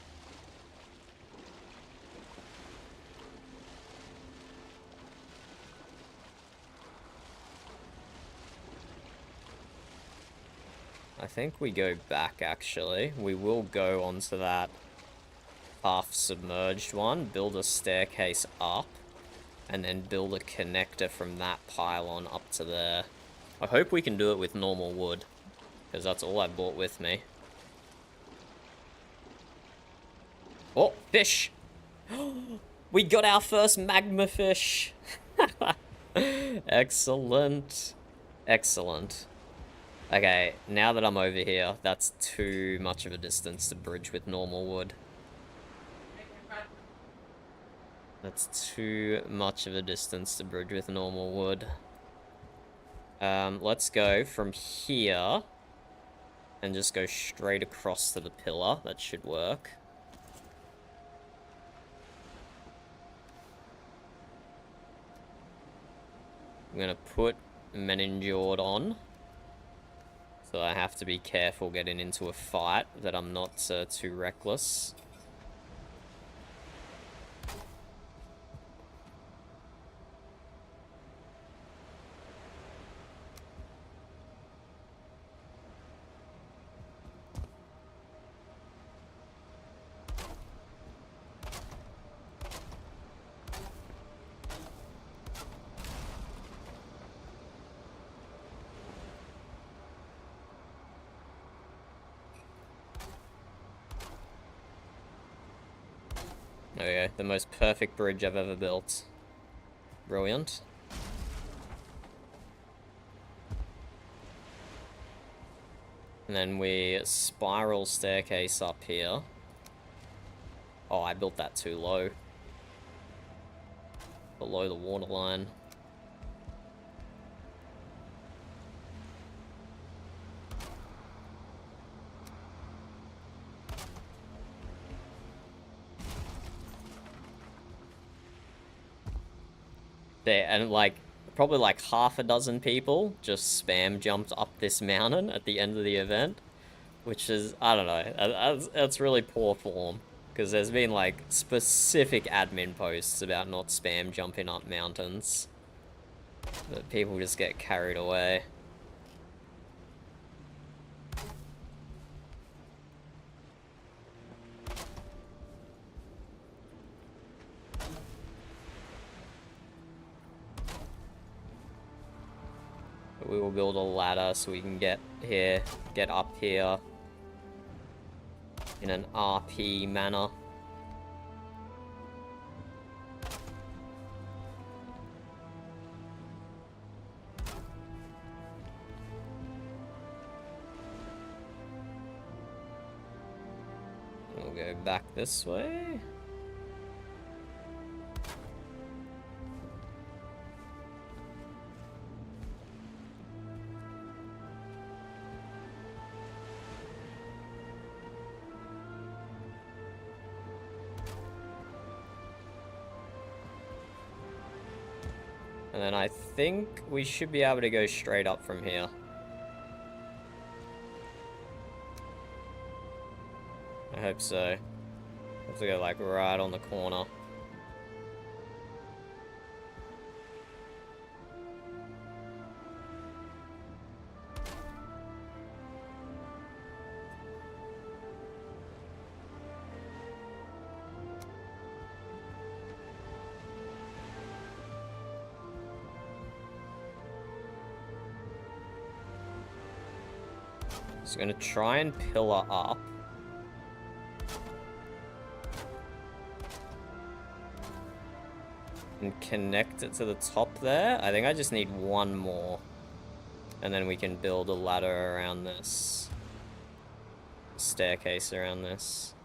I think we go back, actually. We will go onto that half-submerged one, build a staircase up, and then build a connector from that pylon up to there. I hope we can do it with normal wood, because that's all I brought with me. Oh, fish! We got our first magma fish! Excellent. Excellent. Okay, now that I'm over here, that's too much of a distance to bridge with normal wood. That's too much of a distance to bridge with normal wood. Let's go from here and just go straight across to the pillar. That should work. I'm gonna put Menenjord on. So I have to be careful getting into a fight, that I'm not too reckless. There we go, the most perfect bridge I've ever built. Brilliant. And then we spiral staircase up here. Oh, I built that too low. Below the waterline. There, and like, probably like half a dozen people just spam jumped up this mountain at the end of the event. Which is, I don't know, that's really poor form. Because there's been like specific admin posts about not spam jumping up mountains. But people just get carried away. But we will build a ladder so we can get up here in an RP manner. We'll go back this way. And then I think we should be able to go straight up from here. I hope so. Have to go like right on the corner. So I'm gonna try and pillar up. And connect it to the top there. I think I just need one more. And then we can build a ladder around this. Staircase around this.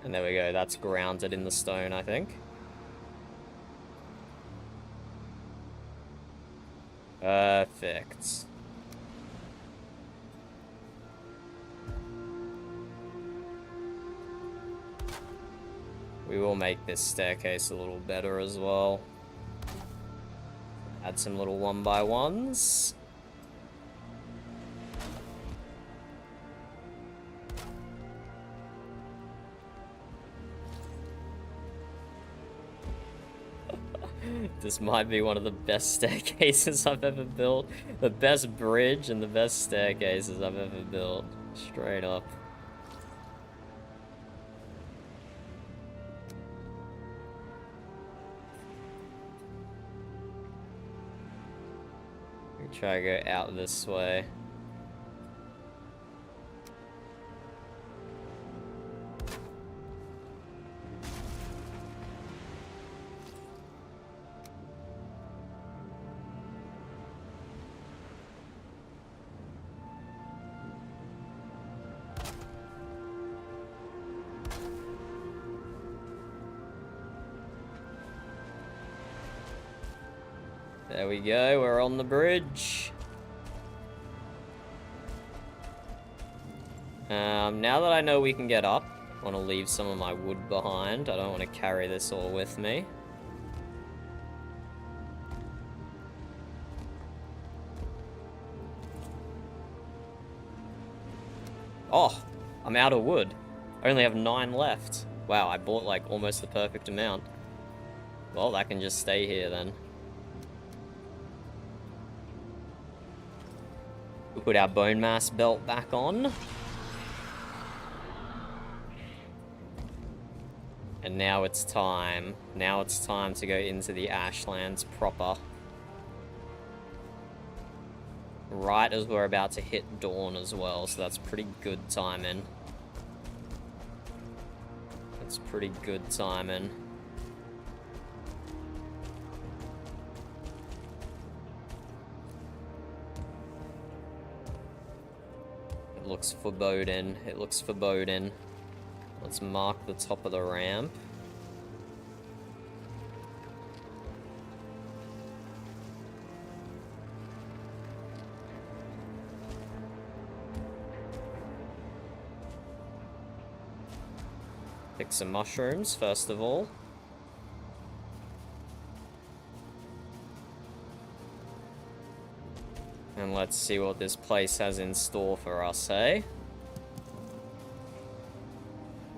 And there we go, that's grounded in the stone, I think. Perfect. We will make this staircase a little better as well. Add some little 1x1s. This might be one of the best staircases I've ever built. The best bridge and the best staircases I've ever built. Straight up. Try to go out this way. There we go, we're on the bridge. Now that I know we can get up, I want to leave some of my wood behind. I don't want to carry this all with me. Oh, I'm out of wood. I only have 9 left. Wow, I bought like almost the perfect amount. Well, that can just stay here then. We'll put our bone mass belt back on. And now it's time. Now it's time to go into the Ashlands proper. Right as we're about to hit dawn as well, so that's pretty good timing. That's pretty good timing. It looks foreboding. It looks foreboding. Let's mark the top of the ramp. Pick some mushrooms, first of all. And let's see what this place has in store for us, eh?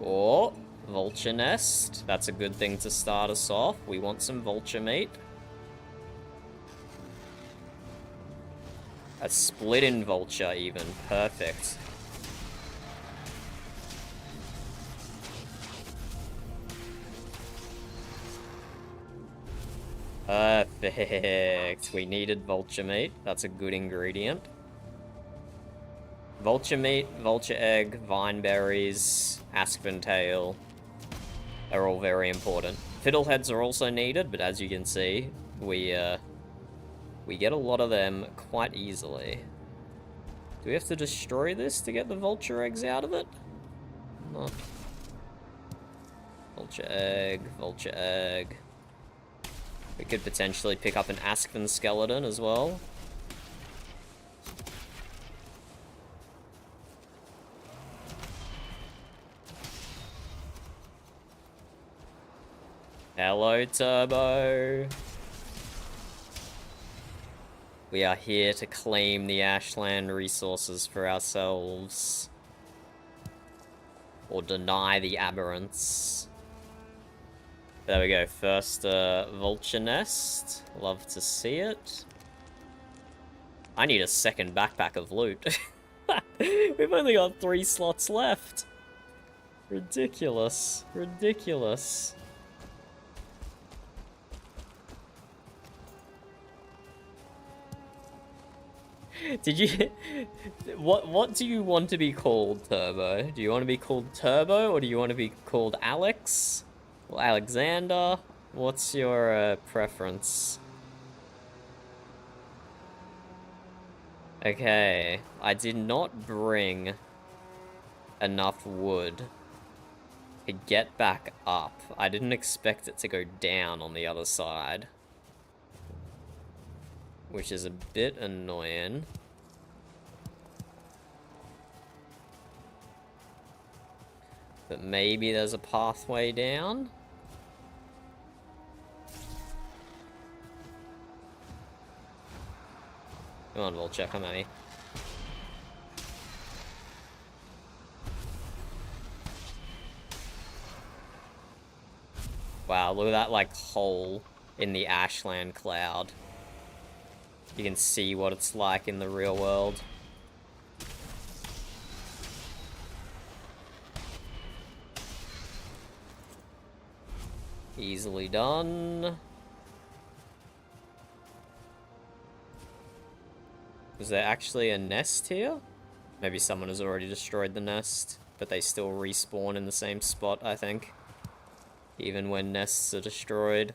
Oh, vulture nest. That's a good thing to start us off. We want some vulture meat. A split-in vulture, even. Perfect. Perfect. We needed vulture meat. That's a good ingredient. Vulture meat, vulture egg, vine berries, aspen tail. They're all very important. Fiddleheads are also needed, but as you can see, we get a lot of them quite easily. Do we have to destroy this to get the vulture eggs out of it? No. Vulture egg, vulture egg. We could potentially pick up an aspen skeleton as well. Hello, Turbo. We are here to claim the Ashland resources for ourselves. Or deny the aberrants. There we go, first vulture nest. Love to see it. I need a second backpack of loot. We've only got 3 slots left. Ridiculous. Ridiculous. Did you... What do you want to be called, Turbo? Do you want to be called Turbo, or do you want to be called Alex? Or Alexander? What's your preference? Okay, I did not bring enough wood to get back up. I didn't expect it to go down on the other side. Which is a bit annoying. But maybe there's a pathway down? Come on, Vulture, come at me. Wow, look at that, like, hole in the Ashland cloud. You can see what it's like in the real world. Easily done. Is there actually a nest here? Maybe someone has already destroyed the nest, but they still respawn in the same spot, I think. Even when nests are destroyed.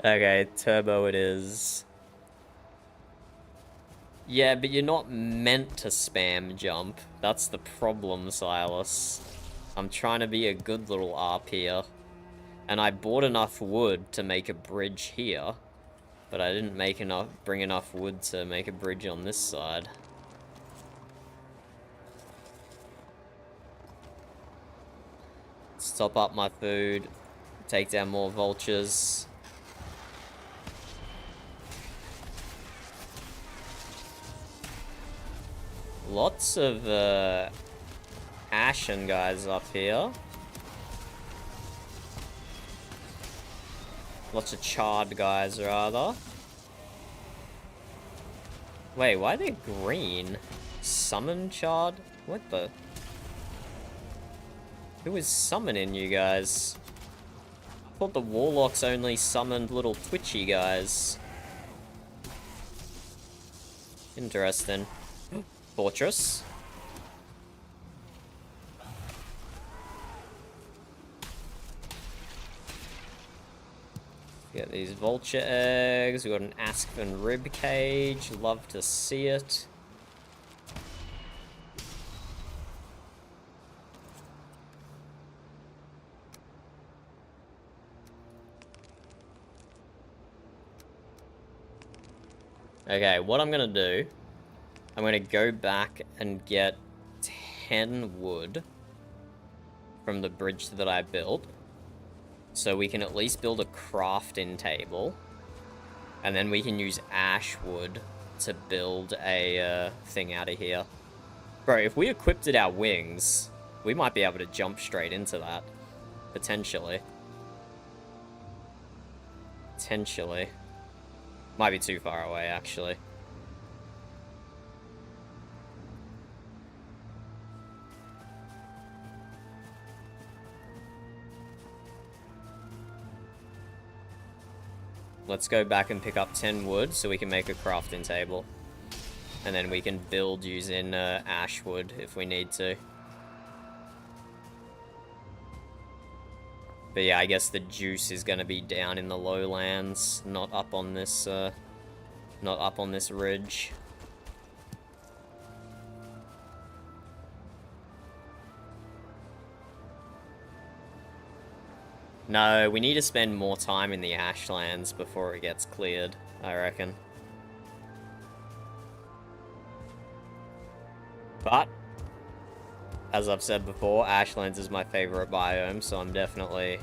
Okay, Turbo it is. Yeah, but you're not meant to spam jump. That's the problem, Silas. I'm trying to be a good little ARP here. And I bought enough wood to make a bridge here. But I didn't bring enough wood to make a bridge on this side. Let's top up my food. Take down more vultures. Lots of Ashen guys up here. Lots of charred guys, rather. Wait, why are they green? Summon charred? What the? Who is summoning you guys? I thought the warlocks only summoned little twitchy guys. Interesting. Fortress. Get these vulture eggs. We got an aspen rib cage. Love to see it. Okay, what I'm gonna do, I'm gonna go back and get 10 wood from the bridge that I built. So we can at least build a crafting table. And then we can use ash wood to build a thing out of here. Bro, if we equipped it our wings, we might be able to jump straight into that. Potentially. Potentially. Might be too far away, actually. Let's go back and pick up 10 wood so we can make a crafting table. And then we can build using ash wood if we need to. But yeah, I guess the juice is going to be down in the lowlands, not up on this ridge. No, we need to spend more time in the Ashlands before it gets cleared, I reckon. But, as I've said before, Ashlands is my favorite biome, so I'm definitely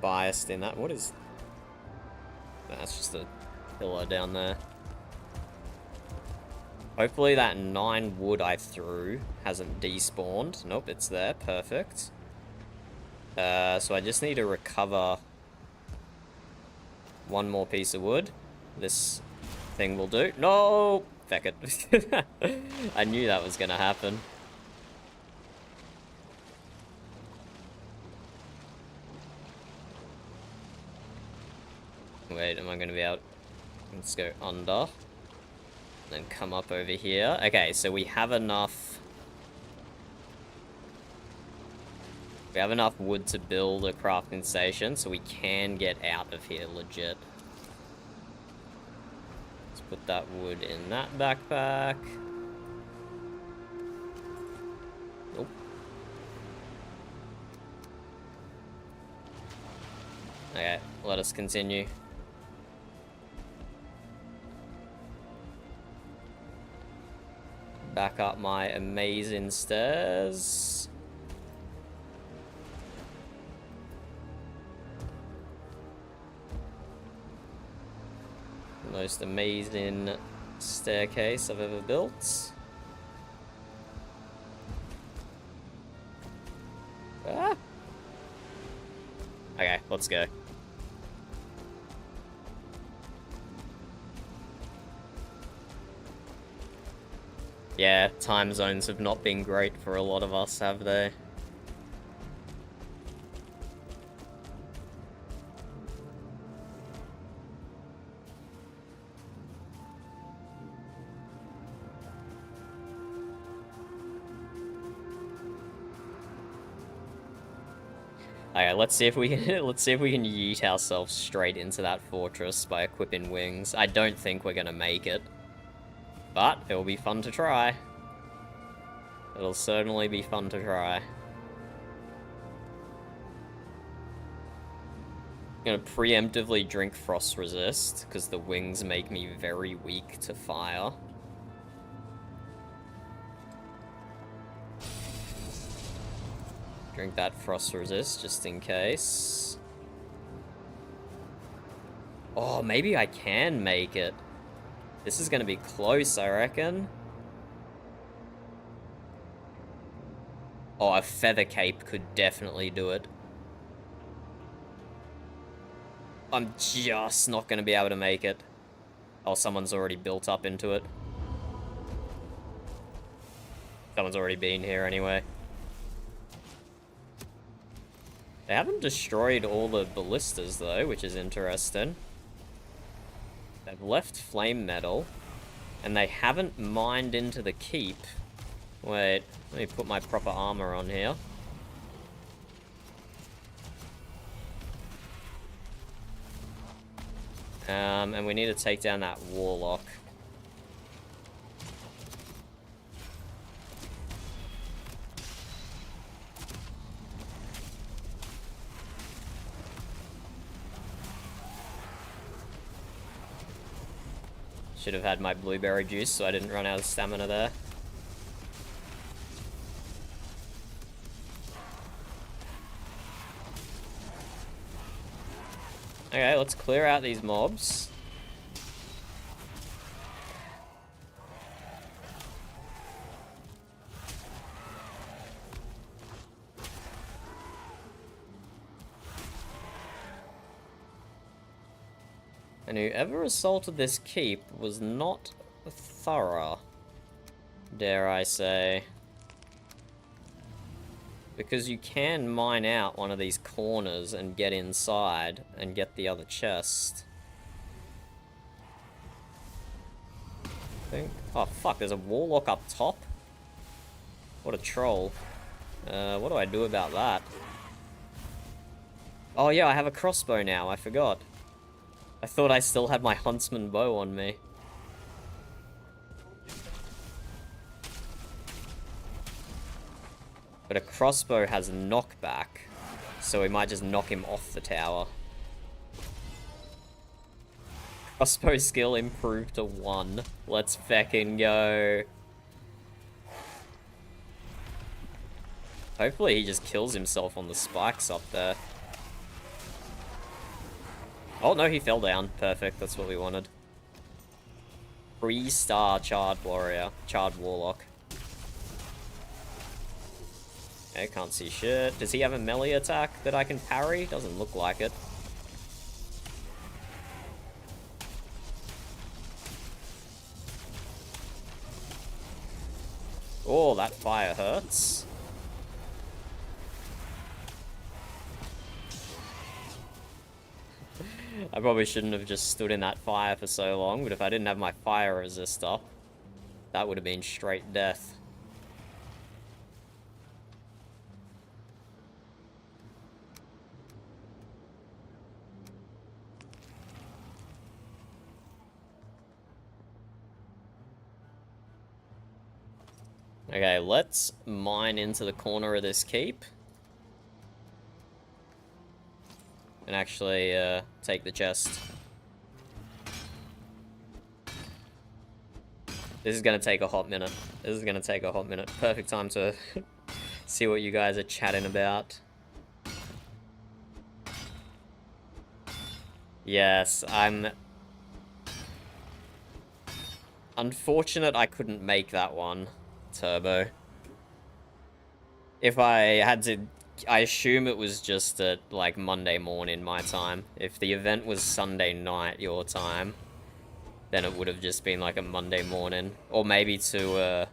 biased in that. What is... That's just a pillar down there. Hopefully that 9 wood I threw hasn't despawned. Nope, it's there. Perfect. So I just need to recover 1 more piece of wood. This thing will do. No! Feck it. I knew that was gonna happen. Wait, am I gonna be out? Let's go under. Then come up over here. Okay, so we have enough... We have enough wood to build a crafting station, so we can get out of here legit. Let's put that wood in that backpack. Nope. Okay, let us continue. Back up my amazing stairs. Most amazing staircase I've ever built. Ah. Okay, let's go. Yeah, time zones have not been great for a lot of us, have they? Okay, let's see if we can yeet ourselves straight into that fortress by equipping wings. I don't think we're gonna make it, but it will be fun to try. It'll certainly be fun to try. Gonna preemptively drink Frost Resist, because the wings make me very weak to fire. Drink that Frost Resist, just in case. Oh, maybe I can make it. This is gonna be close, I reckon. Oh, a Feather Cape could definitely do it. I'm just not going to be able to make it. Oh, someone's already built up into it. Someone's already been here anyway. They haven't destroyed all the ballistas, though, which is interesting. They've left flame metal. And they haven't mined into the keep. Wait, let me put my proper armor on here. And we need to take down that warlock. Should have had my blueberry juice so I didn't run out of stamina there. Okay, let's clear out these mobs. And whoever assaulted this keep was not thorough, dare I say. Because you can mine out one of these corners and get inside and get the other chest. Oh fuck, there's a warlock up top? What a troll. What do I do about that? Oh yeah, I have a crossbow now, I forgot. I thought I still had my huntsman bow on me. But a crossbow has knockback, so we might just knock him off the tower. Crossbow skill improved to 1. Let's feckin' go. Hopefully he just kills himself on the spikes up there. Oh no, he fell down. Perfect, that's what we wanted. 3-star charred warrior, charred warlock. Okay, can't see shit. Does he have a melee attack that I can parry? Doesn't look like it. Oh, that fire hurts. I probably shouldn't have just stood in that fire for so long, but if I didn't have my fire resist up, that would have been straight death. Okay, let's mine into the corner of this keep. And actually, take the chest. This is gonna take a hot minute. This is gonna take a hot minute. Perfect time to see what you guys are chatting about. Yes, I'm... Unfortunate I couldn't make that one, Turbo. If I had to... I assume it was just at, like, Monday morning my time. If the event was Sunday night your time, then it would have just been, like, a Monday morning. Or maybe to,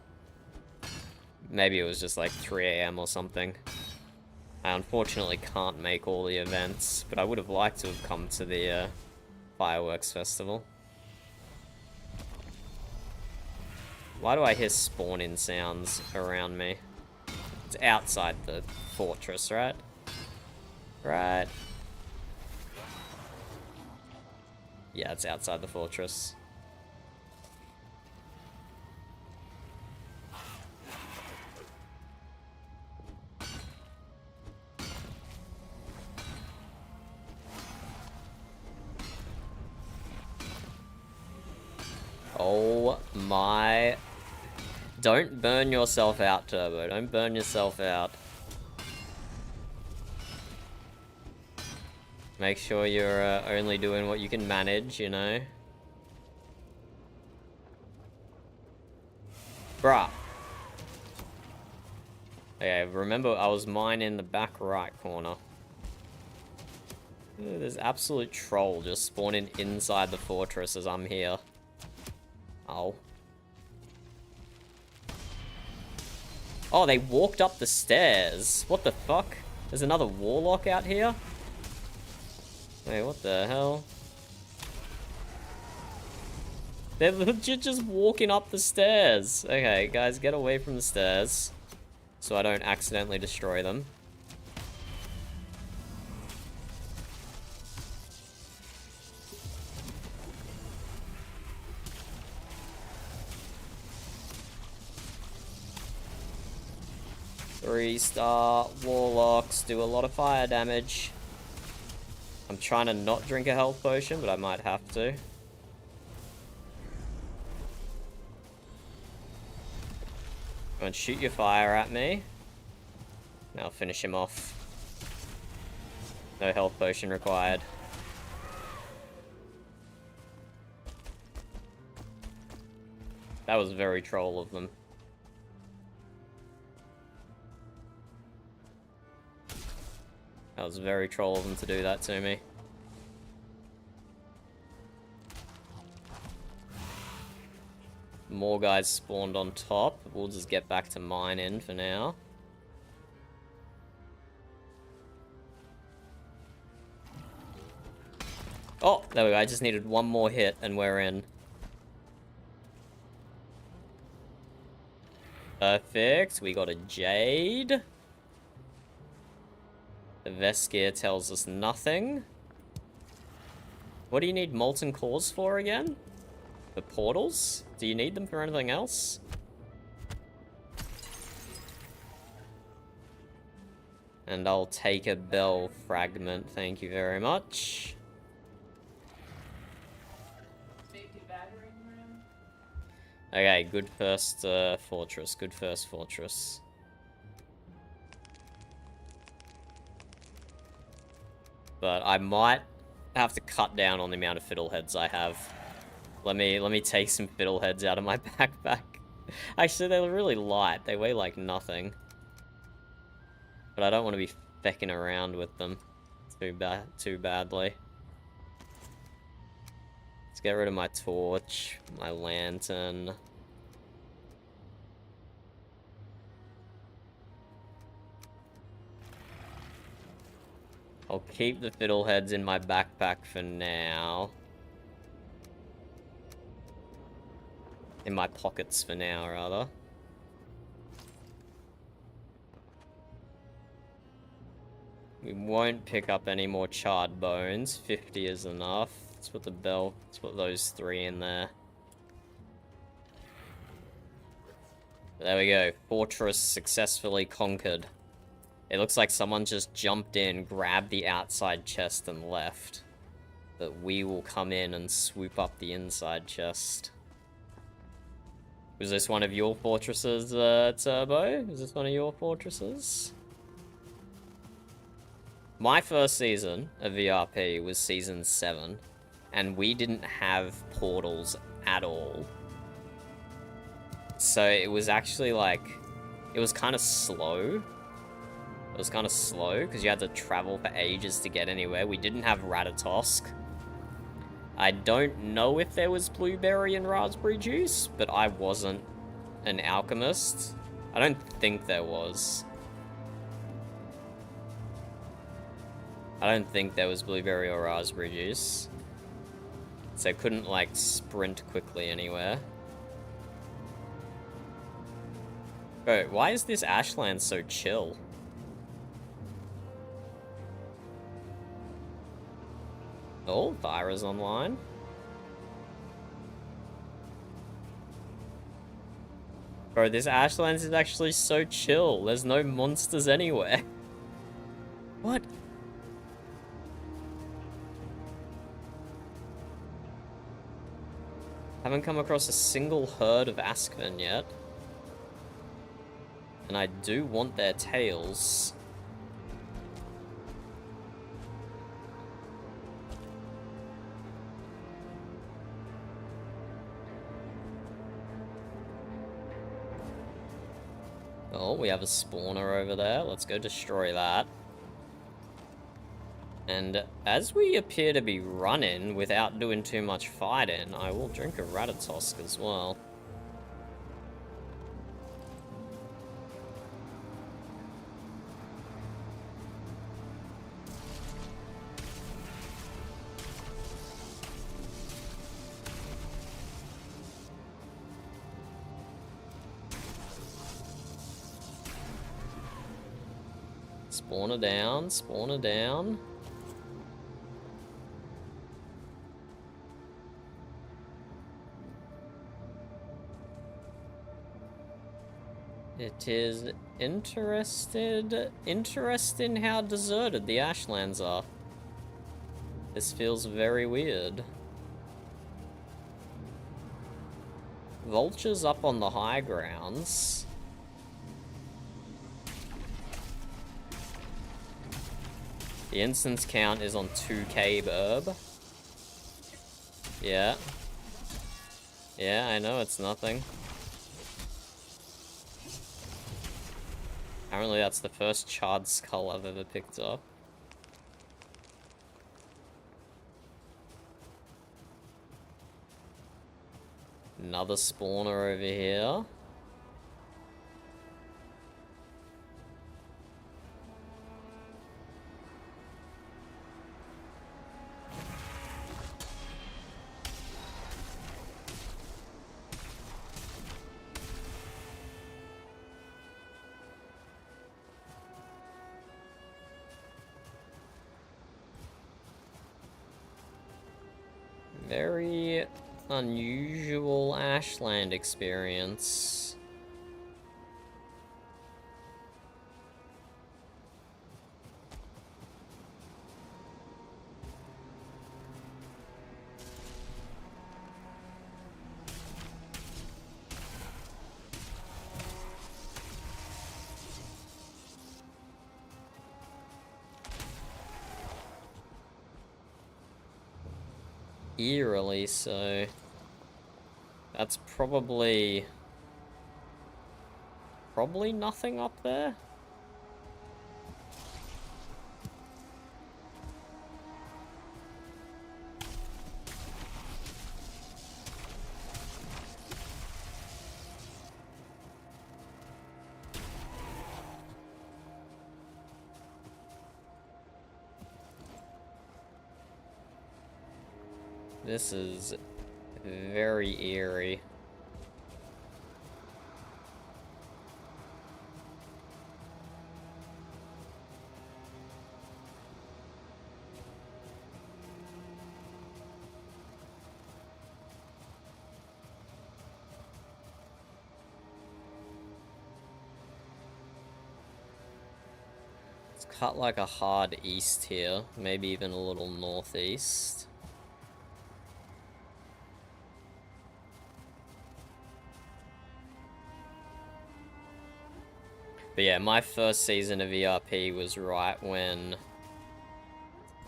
maybe it was just, like, 3 AM or something. I unfortunately can't make all the events, but I would have liked to have come to the, fireworks festival. Why do I hear spawn-in sounds around me? It's outside the fortress, right? Right. Yeah, it's outside the fortress. Oh my... Don't burn yourself out, Turbo. Don't burn yourself out. Make sure you're only doing what you can manage, you know? Bruh. Okay, remember I was mine in the back right corner. Ooh, there's absolute troll just spawning inside the fortress as I'm here. Oh. Oh, they walked up the stairs. What the fuck? There's another warlock out here? Wait, what the hell? They're legit just walking up the stairs. Okay, guys, get away from the stairs so I don't accidentally destroy them. Three-star warlocks do a lot of fire damage. I'm trying to not drink a health potion, but I might have to. Go and shoot your fire at me. And I'll finish him off. No health potion required. That was very troll of them. That was very troll of them to do that to me. More guys spawned on top. We'll just get back to mine in for now. Oh, there we go. I just needed one more hit and we're in. Perfect. We got a Jade. The Veskir tells us nothing. What do you need molten cores for again? The portals? Do you need them for anything else? And I'll take a bell fragment, thank you very much. Okay, good first fortress, good first fortress. But I might have to cut down on the amount of fiddleheads I have. Let me take some fiddleheads out of my backpack. Actually, they're really light. They weigh like nothing. But I don't want to be fecking around with them too badly. Let's get rid of my torch, my lantern. I'll keep the fiddleheads in my backpack for now. In my pockets for now, rather. We won't pick up any more charred bones. 50 is enough. Let's put the bell, let's put those 3 in there. There we go. Fortress successfully conquered. It looks like someone just jumped in, grabbed the outside chest and left. But we will come in and swoop up the inside chest. Was this one of your fortresses, Turbo? Is this one of your fortresses? My first season of VRP was season 7, and we didn't have portals at all. So it was actually like, it was kind of slow. It was kind of slow, because you had to travel for ages to get anywhere. We didn't have Ratatosk. I don't know if there was blueberry and raspberry juice, but I wasn't an alchemist. I don't think there was. I don't think there was blueberry or raspberry juice. So I couldn't, like, sprint quickly anywhere. Bro, why is this Ashlands so chill? Oh, Thyra's online. Bro, this Ashlands is actually so chill. There's no monsters anywhere. What? Haven't come across a single herd of Askven yet. And I do want their tails. Oh, we have a spawner over there. Let's go destroy that. And as we appear to be running without doing too much fighting, I will drink a Ratatosk as well. Spawner down, spawner down. It is interesting how deserted the Ashlands are. This feels very weird. Vultures up on the high grounds. The instance count is on 2k burb. Yeah. Yeah, I know it's nothing. Apparently that's the first charred skull I've ever picked up. Another spawner over here. Very unusual Ashland experience. Eerily so. That's probably nothing up there. This is very eerie. It's cut like a hard east here, maybe even a little northeast. But yeah, my first season of VRP was right when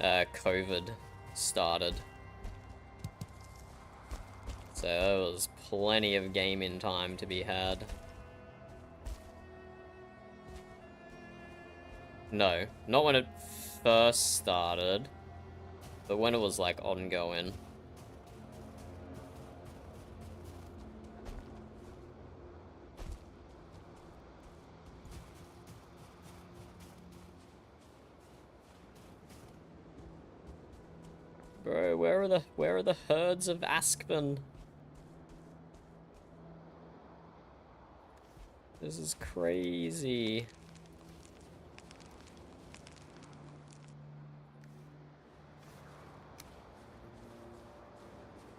COVID started. So there was plenty of gaming time to be had. No, not when it first started, but when it was like ongoing. Bro, where are the herds of Askven? This is crazy.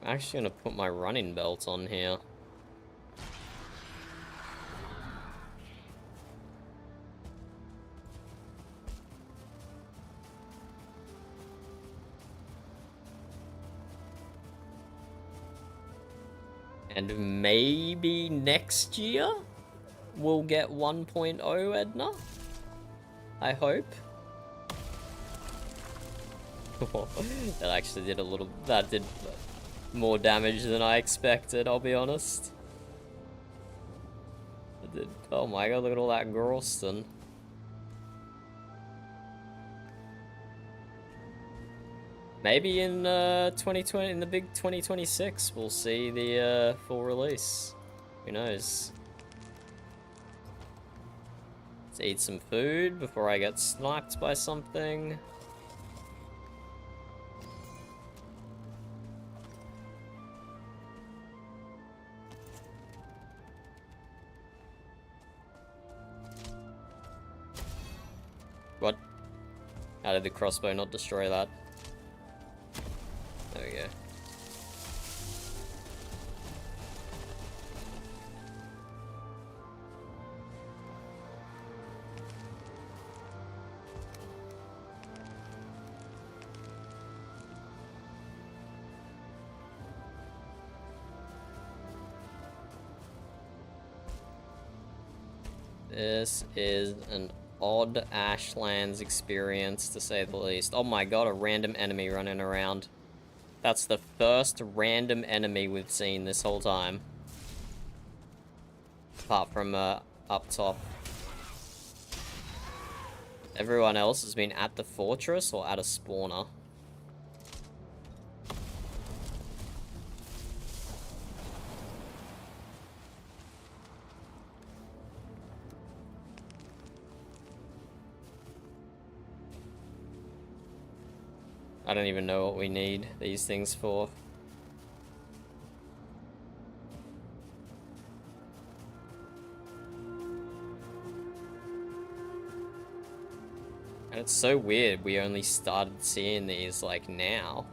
I'm actually gonna put my running belt on here. And maybe next year we'll get 1.0, Edna? I hope. That actually did that did more damage than I expected, I'll be honest. It did, oh my god, look at all that Groston. Maybe in 2020, in the big 2026, we'll see the full release. Who knows? Let's eat some food before I get sniped by something. What? How did the crossbow not destroy that? There we go. This is an odd Ashlands experience, to say the least. Oh my god, a random enemy running around. That's the first random enemy we've seen this whole time. Apart from up top. Everyone else has been at the fortress or at a spawner. I don't even know what we need these things for. And it's so weird we only started seeing these like now.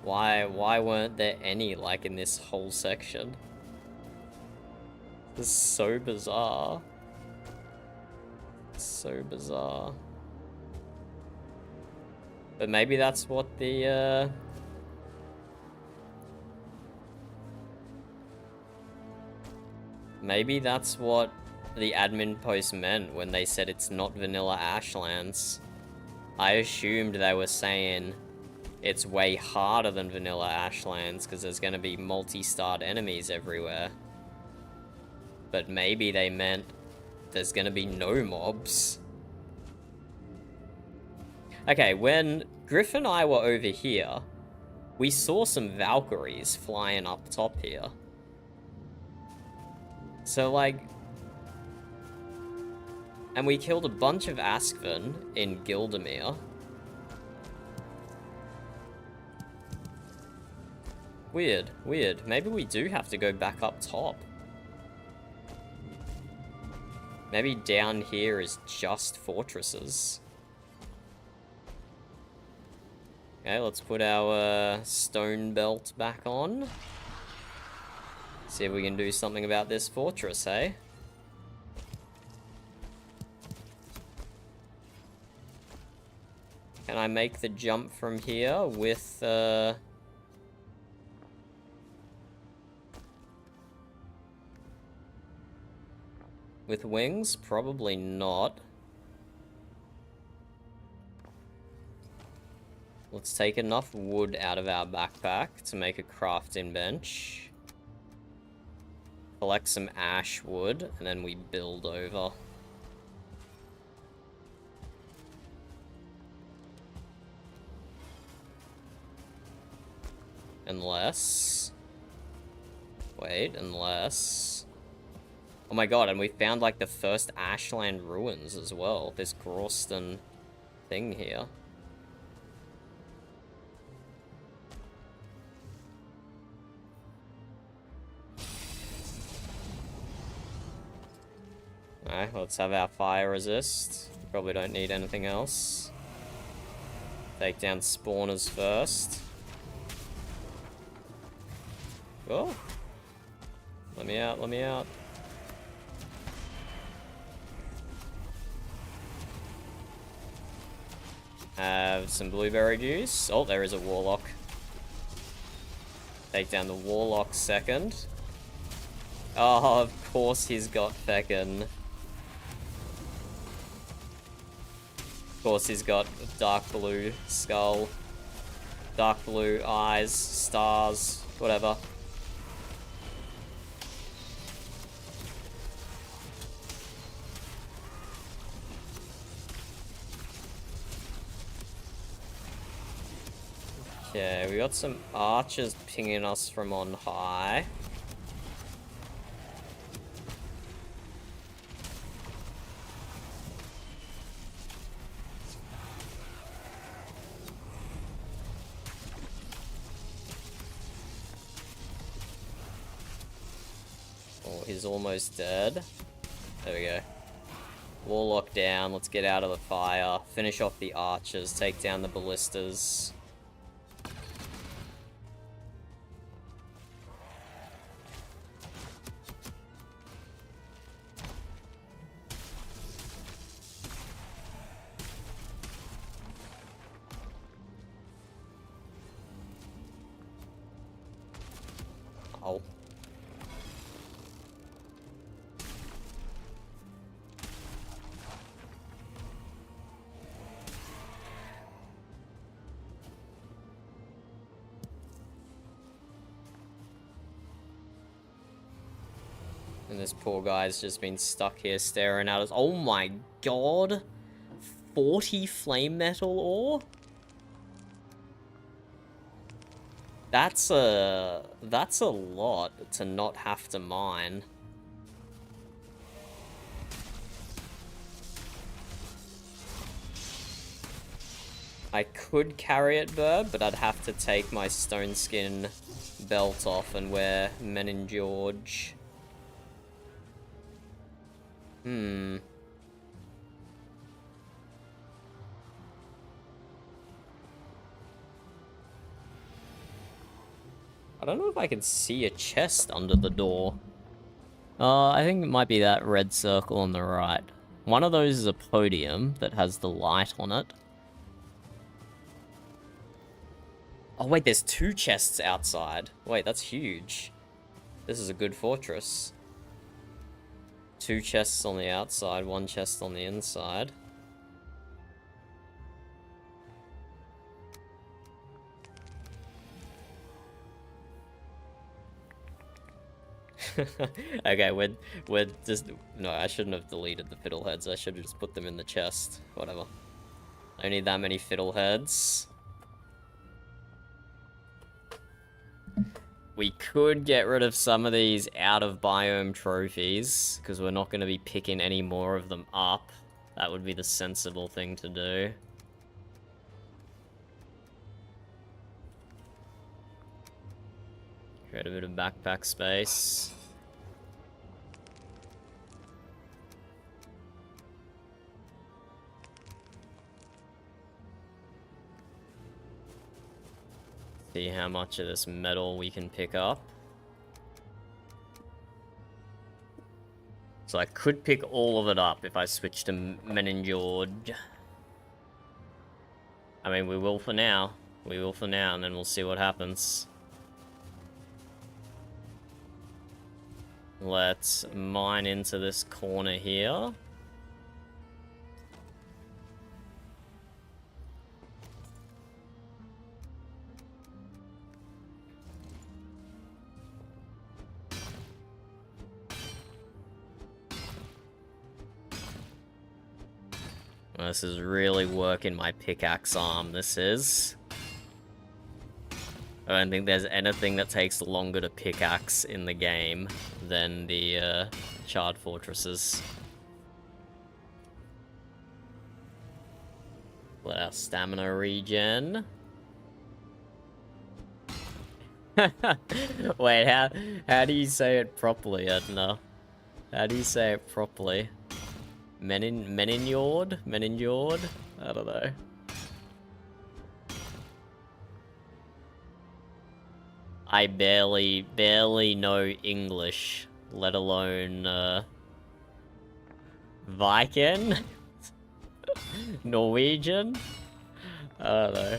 Why weren't there any like in this whole section? This is so bizarre. It's so bizarre. But maybe that's what the, maybe that's what the admin post meant when they said it's not vanilla Ashlands. I assumed they were saying it's way harder than vanilla Ashlands because there's going to be multi-starred enemies everywhere. But maybe they meant there's going to be no mobs. Okay, when Griff and I were over here, we saw some Valkyries flying up top here. So, like... And we killed a bunch of Askven in Gildemir. Weird, weird. Maybe we do have to go back up top. Maybe down here is just fortresses. Okay, let's put our stone belt back on. See if we can do something about this fortress, hey? Can I make the jump from here with wings? Probably not. Let's take enough wood out of our backpack to make a crafting bench. Collect some ash wood, and then we build over. Unless... Wait, unless... Oh my god, and we found like the first Ashland ruins as well. This Groston thing here. Alright, let's have our fire resist. Probably don't need anything else. Take down spawners first. Oh! Let me out, let me out. Have some blueberry juice. Oh, there is a warlock. Take down the warlock second. Oh, of course he's got feckin'. Of course he's got dark blue skull. Dark blue eyes, stars, whatever. Okay, we got some archers pinging us from on high. Oh, he's almost dead. There we go. Warlock down, let's get out of the fire. Finish off the archers, take down the ballistas. Oh. And this poor guy's just been stuck here staring at us. Oh my god! 40 flame metal ore? That's a lot to not have to mine. I could carry it, Bird, but I'd have to take my stone skin belt off and wear Menin George. I don't know if I can see a chest under the door. I think it might be that red circle on the right. One of those is a podium that has the light on it. Oh wait, there's 2 chests outside. Wait, that's huge. This is a good fortress. 2 chests on the outside, 1 chest on the inside. Okay, we're just... No, I shouldn't have deleted the fiddleheads. I should have just put them in the chest. Whatever. I don't need that many fiddleheads. We could get rid of some of these out of biome trophies, because we're not going to be picking any more of them up. That would be the sensible thing to do. Create a bit of backpack space. See how much of this metal we can pick up. So I could pick all of it up if I switch to Menin George. I mean, we will for now. We will for now, and then we'll see what happens. Let's mine into this corner here. This is really working my pickaxe arm, this is. I don't think there's anything that takes longer to pickaxe in the game than the charred fortresses. Let our stamina regen. Wait, how do you say it properly, Edna? How do you say it properly? Meninjord? Meninjord? I don't know. I barely know English, let alone, Viking? Norwegian? I don't know.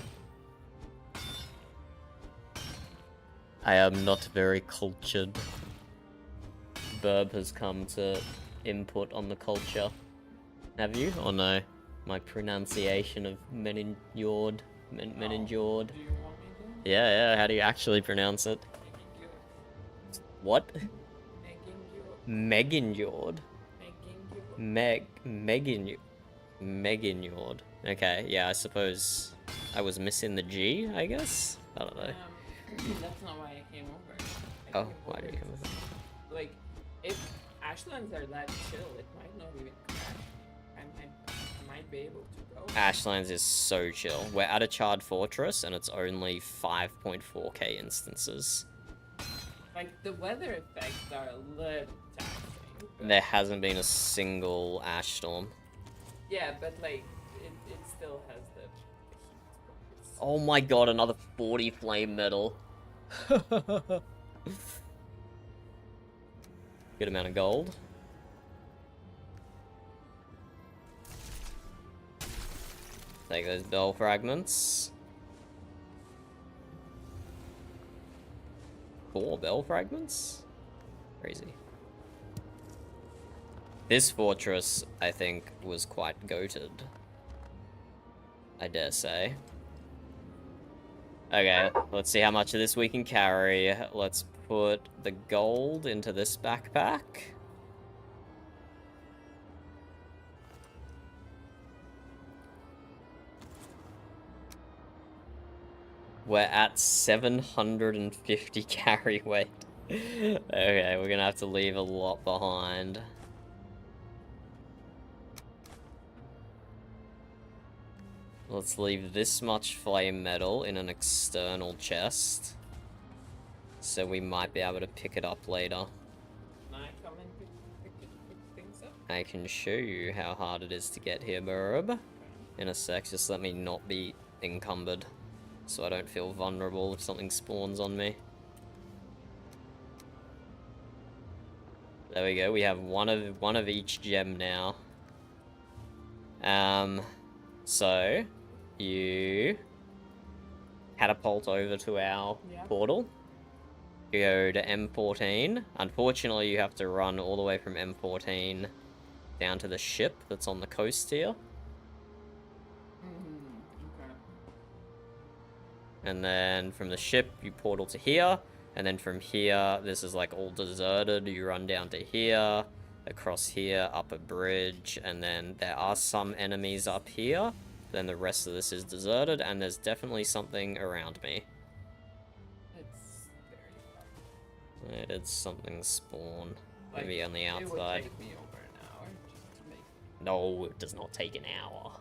I am not very cultured. Burb has come to input on the culture. Have you? Or no? My pronunciation of Meningord. Meningord. Do you want me to? Yeah, how do you actually pronounce it? What? Meginjord. Meginjord. Okay, yeah, I suppose I was missing the G, I guess? I don't know. That's not why I came over. Oh, why did you come over? Like, if Ashlands are that chill, it might not even crash. I might be able to go. Ashlands is so chill. We're at a charred fortress and it's only 5.4k instances. Like, the weather effects are a little taxing. There hasn't been a single ash storm. Yeah, but like, it still has the heat. Oh my god, another 40 flame metal. Good amount of gold. Take those bell fragments. 4 bell fragments? Crazy. This fortress, I think, was quite goated. I dare say. Okay, let's see how much of this we can carry. Let's put the gold into this backpack. We're at 750 carry weight. Okay, we're gonna have to leave a lot behind. Let's leave this much flame metal in an external chest. So we might be able to pick it up later. Can I come and pick things up? I can show you how hard it is to get here, Burb. In a sec, just let me not be encumbered. So I don't feel vulnerable if something spawns on me. There we go, we have one of each gem now. So you catapult over to our portal. You go to M14. Unfortunately, you have to run all the way from M14 down to the ship that's on the coast here. Okay. And then from the ship, you portal to here. And then from here, this is like all deserted. You run down to here, across here, up a bridge. And then there are some enemies up here. Then the rest of this is deserted. And there's definitely something around me. It's very far. Where did something spawn? Like, Maybe on the it would outside. take me over an hour just to make No, it does not take an hour.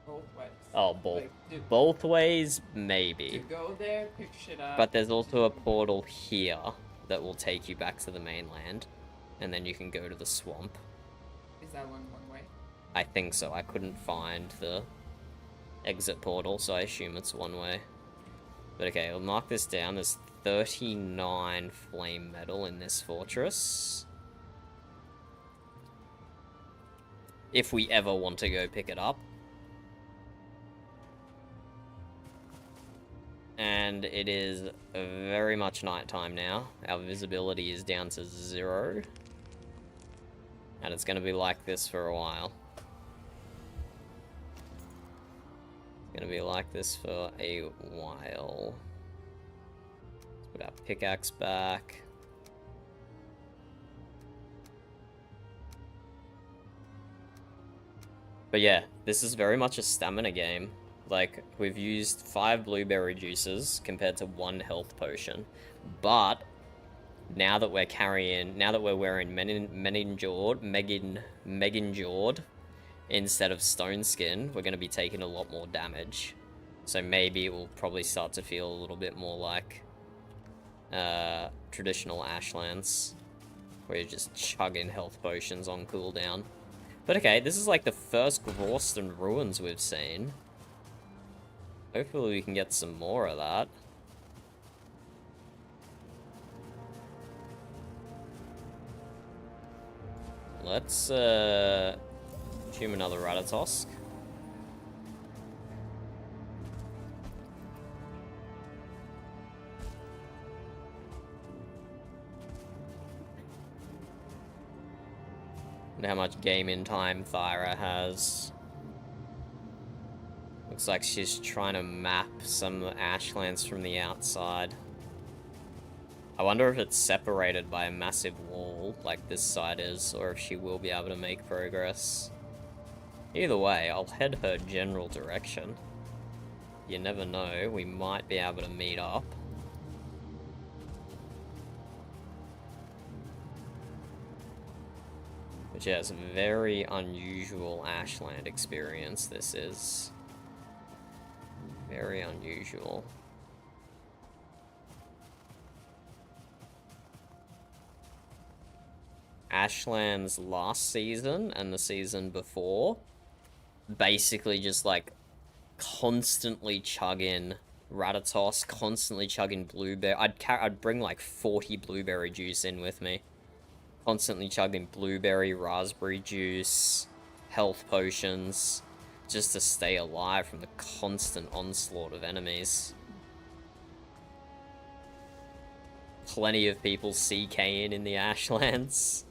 both ways. Oh, both. Like, Both ways, to maybe. go there, pick shit up. But there's also a portal here that will take you back to the mainland. And then you can go to the swamp. Is that one way? I think so. I couldn't find the exit portal, so I assume it's one way. But okay, I'll mark this down. There's 39 flame metal in this fortress. If we ever want to go pick it up. And it is very much nighttime now. Our visibility is down to 0. And it's going to be like this for a while. It's going to be like this for a while. Let's put our pickaxe back. But yeah, this is very much a stamina game. Like, we've used 5 blueberry juices compared to 1 health potion. But now that we're wearing Meginjord instead of stone skin, we're going to be taking a lot more damage. So maybe it will probably start to feel a little bit more like traditional Ashlands, where you're just chugging health potions on cooldown. But okay, this is like the first Grawston ruins we've seen. Hopefully we can get some more of that. Let's consume another Ratatosk. And how much game in time Thyra has. Looks like she's trying to map some Ashlands from the outside. I wonder if it's separated by a massive wall, like this side is, or if she will be able to make progress. Either way, I'll head her general direction. You never know, we might be able to meet up. Which, yeah, it's a very unusual Ashland experience, this is. Very unusual. Ashlands last season and the season before, basically just like constantly chugging Ratatos, constantly chugging blueberry. I'd bring like 40 blueberry juice in with me. Constantly chugging blueberry, raspberry juice, health potions, just to stay alive from the constant onslaught of enemies. Plenty of people CKing in the Ashlands.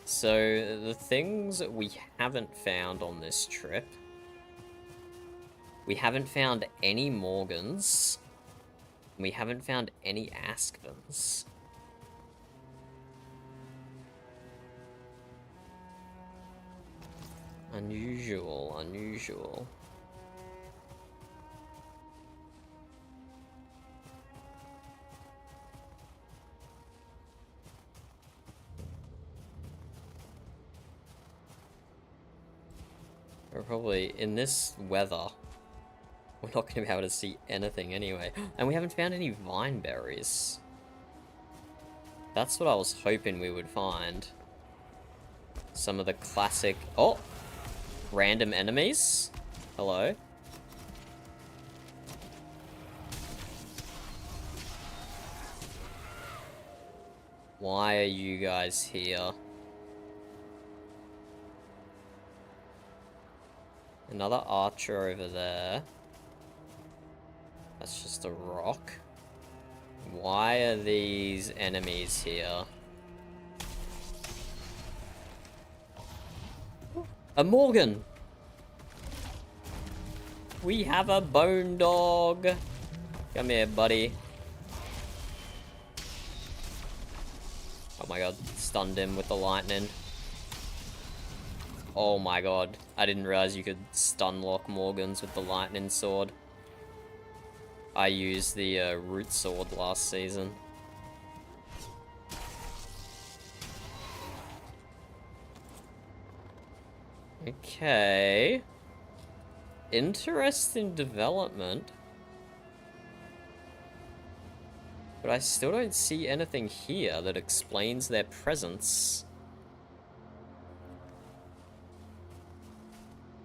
So, the things we haven't found on this trip. We haven't found any Morgans. We haven't found any Askvens. Unusual, unusual. We're probably, in this weather, we're not going to be able to see anything anyway. And we haven't found any vine berries. That's what I was hoping we would find. Some of the classic... Oh! Random enemies? Hello? Why are you guys here? Another archer over there. That's just a rock. Why are these enemies here? A Morgan! We have a bone dog! Come here, buddy. Oh my god, stunned him with the lightning. Oh my god, I didn't realize you could stun lock Morgans with the lightning sword. I used the root sword last season. Okay. Interesting development. But I still don't see anything here that explains their presence.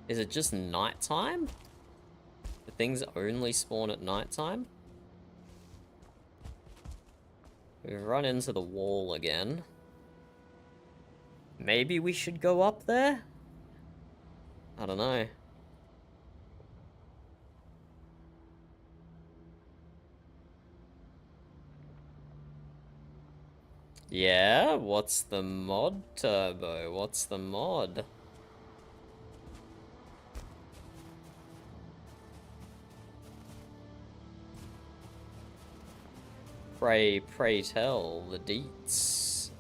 Is it just nighttime? The things only spawn at nighttime? We've run into the wall again. Maybe we should go up there? I don't know. Yeah, what's the mod, Turbo? What's the mod? Pray tell the deets.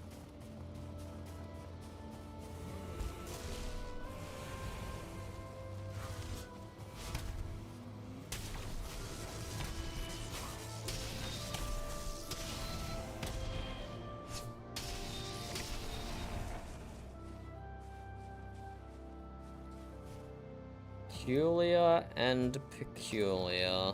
Peculiar and peculiar.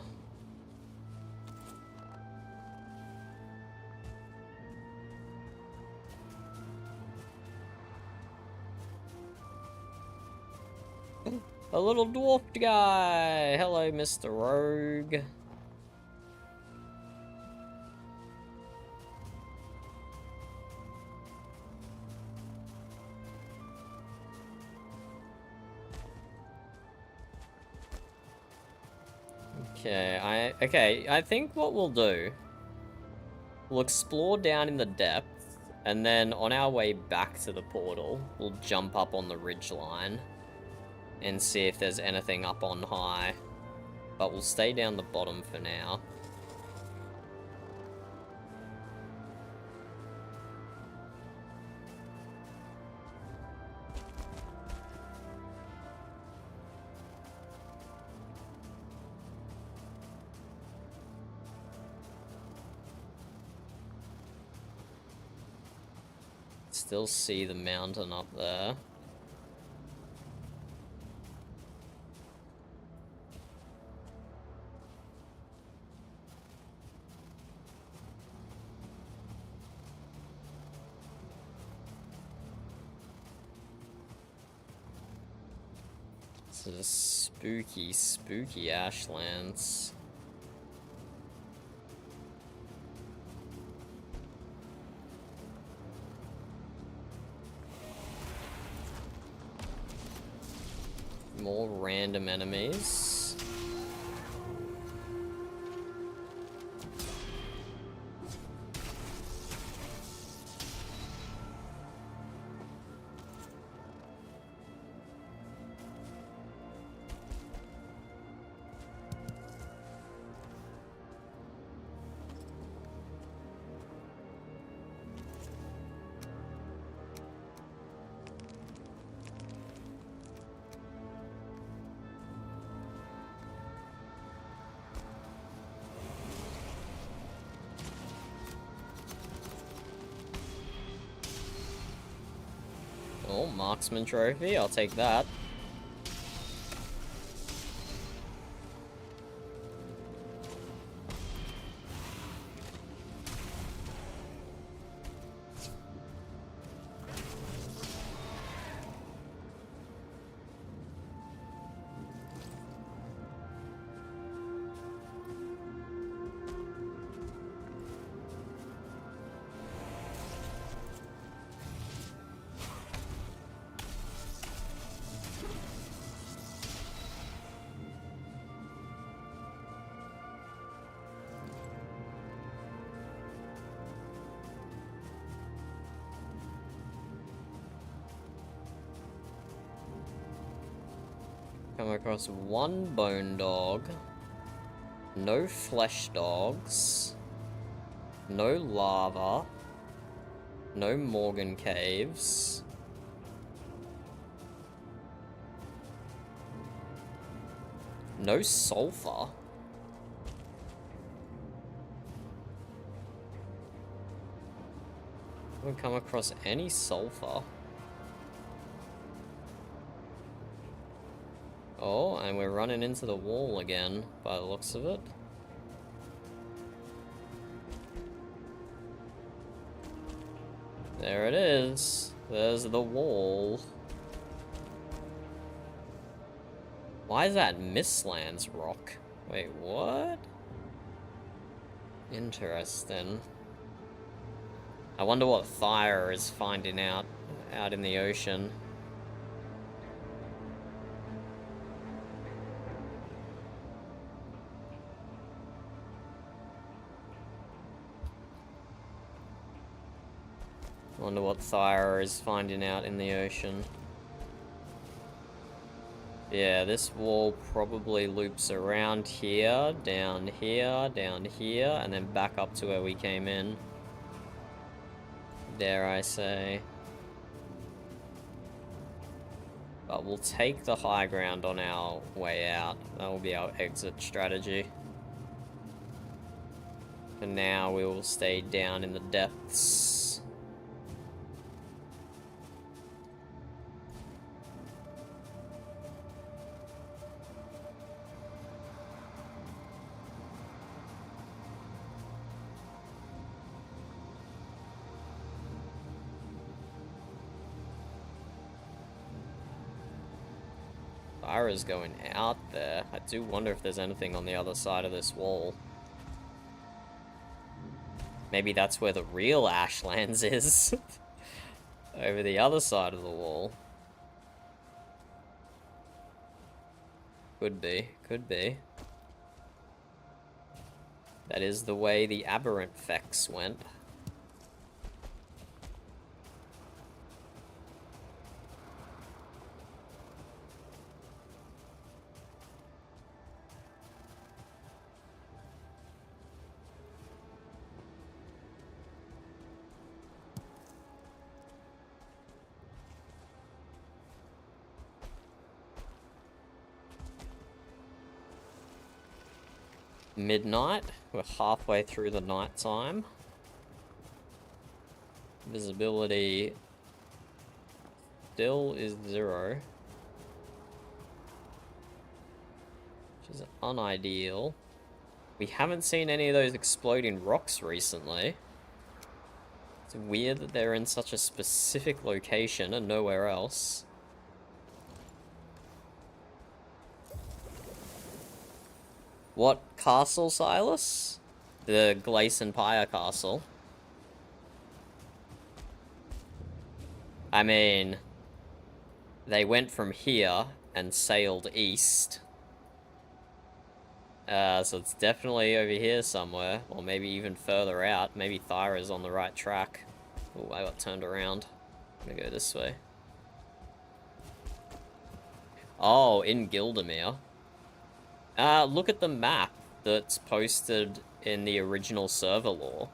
A little dwarfed guy! Hello, Mr. Rogue. Okay, I think what we'll do, we'll explore down in the depths, and then on our way back to the portal, we'll jump up on the ridgeline and see if there's anything up on high. But we'll stay down the bottom for now. Still see the mountain up there. This is spooky, spooky Ashlands. More random enemies. Oh, marksman trophy, I'll take that. Come across one bone dog, no flesh dogs, no lava, no Morgan caves, no sulfur. Haven't come across any sulfur. Oh, and we're running into the wall again, by the looks of it. There it is. There's the wall. Why is that Mistlands rock? Wait, what? Interesting. I wonder what Thyre is finding out in the ocean. Wonder what Thyre is finding out in the ocean. Yeah, this wall probably loops around here, down here, and then back up to where we came in. Dare I say. But we'll take the high ground on our way out. That will be our exit strategy. For now, we will stay down in the depths. Thyra's going out there. I do wonder if there's anything on the other side of this wall. Maybe that's where the real Ashlands is. Over the other side of the wall. Could be, could be. That is the way the aberrant fex went. Midnight. We're halfway through the night time. Visibility still is 0. Which is unideal. We haven't seen any of those exploding rocks recently. It's weird that they're in such a specific location and nowhere else. What castle, Silas? The Gleason Pyre Castle. I mean, they went from here and sailed east. So it's definitely over here somewhere, or maybe even further out. Maybe Thyra's on the right track. Oh, I got turned around. I'm gonna go this way. Oh, in Gildemere. Look at the map that's posted in the original server lore.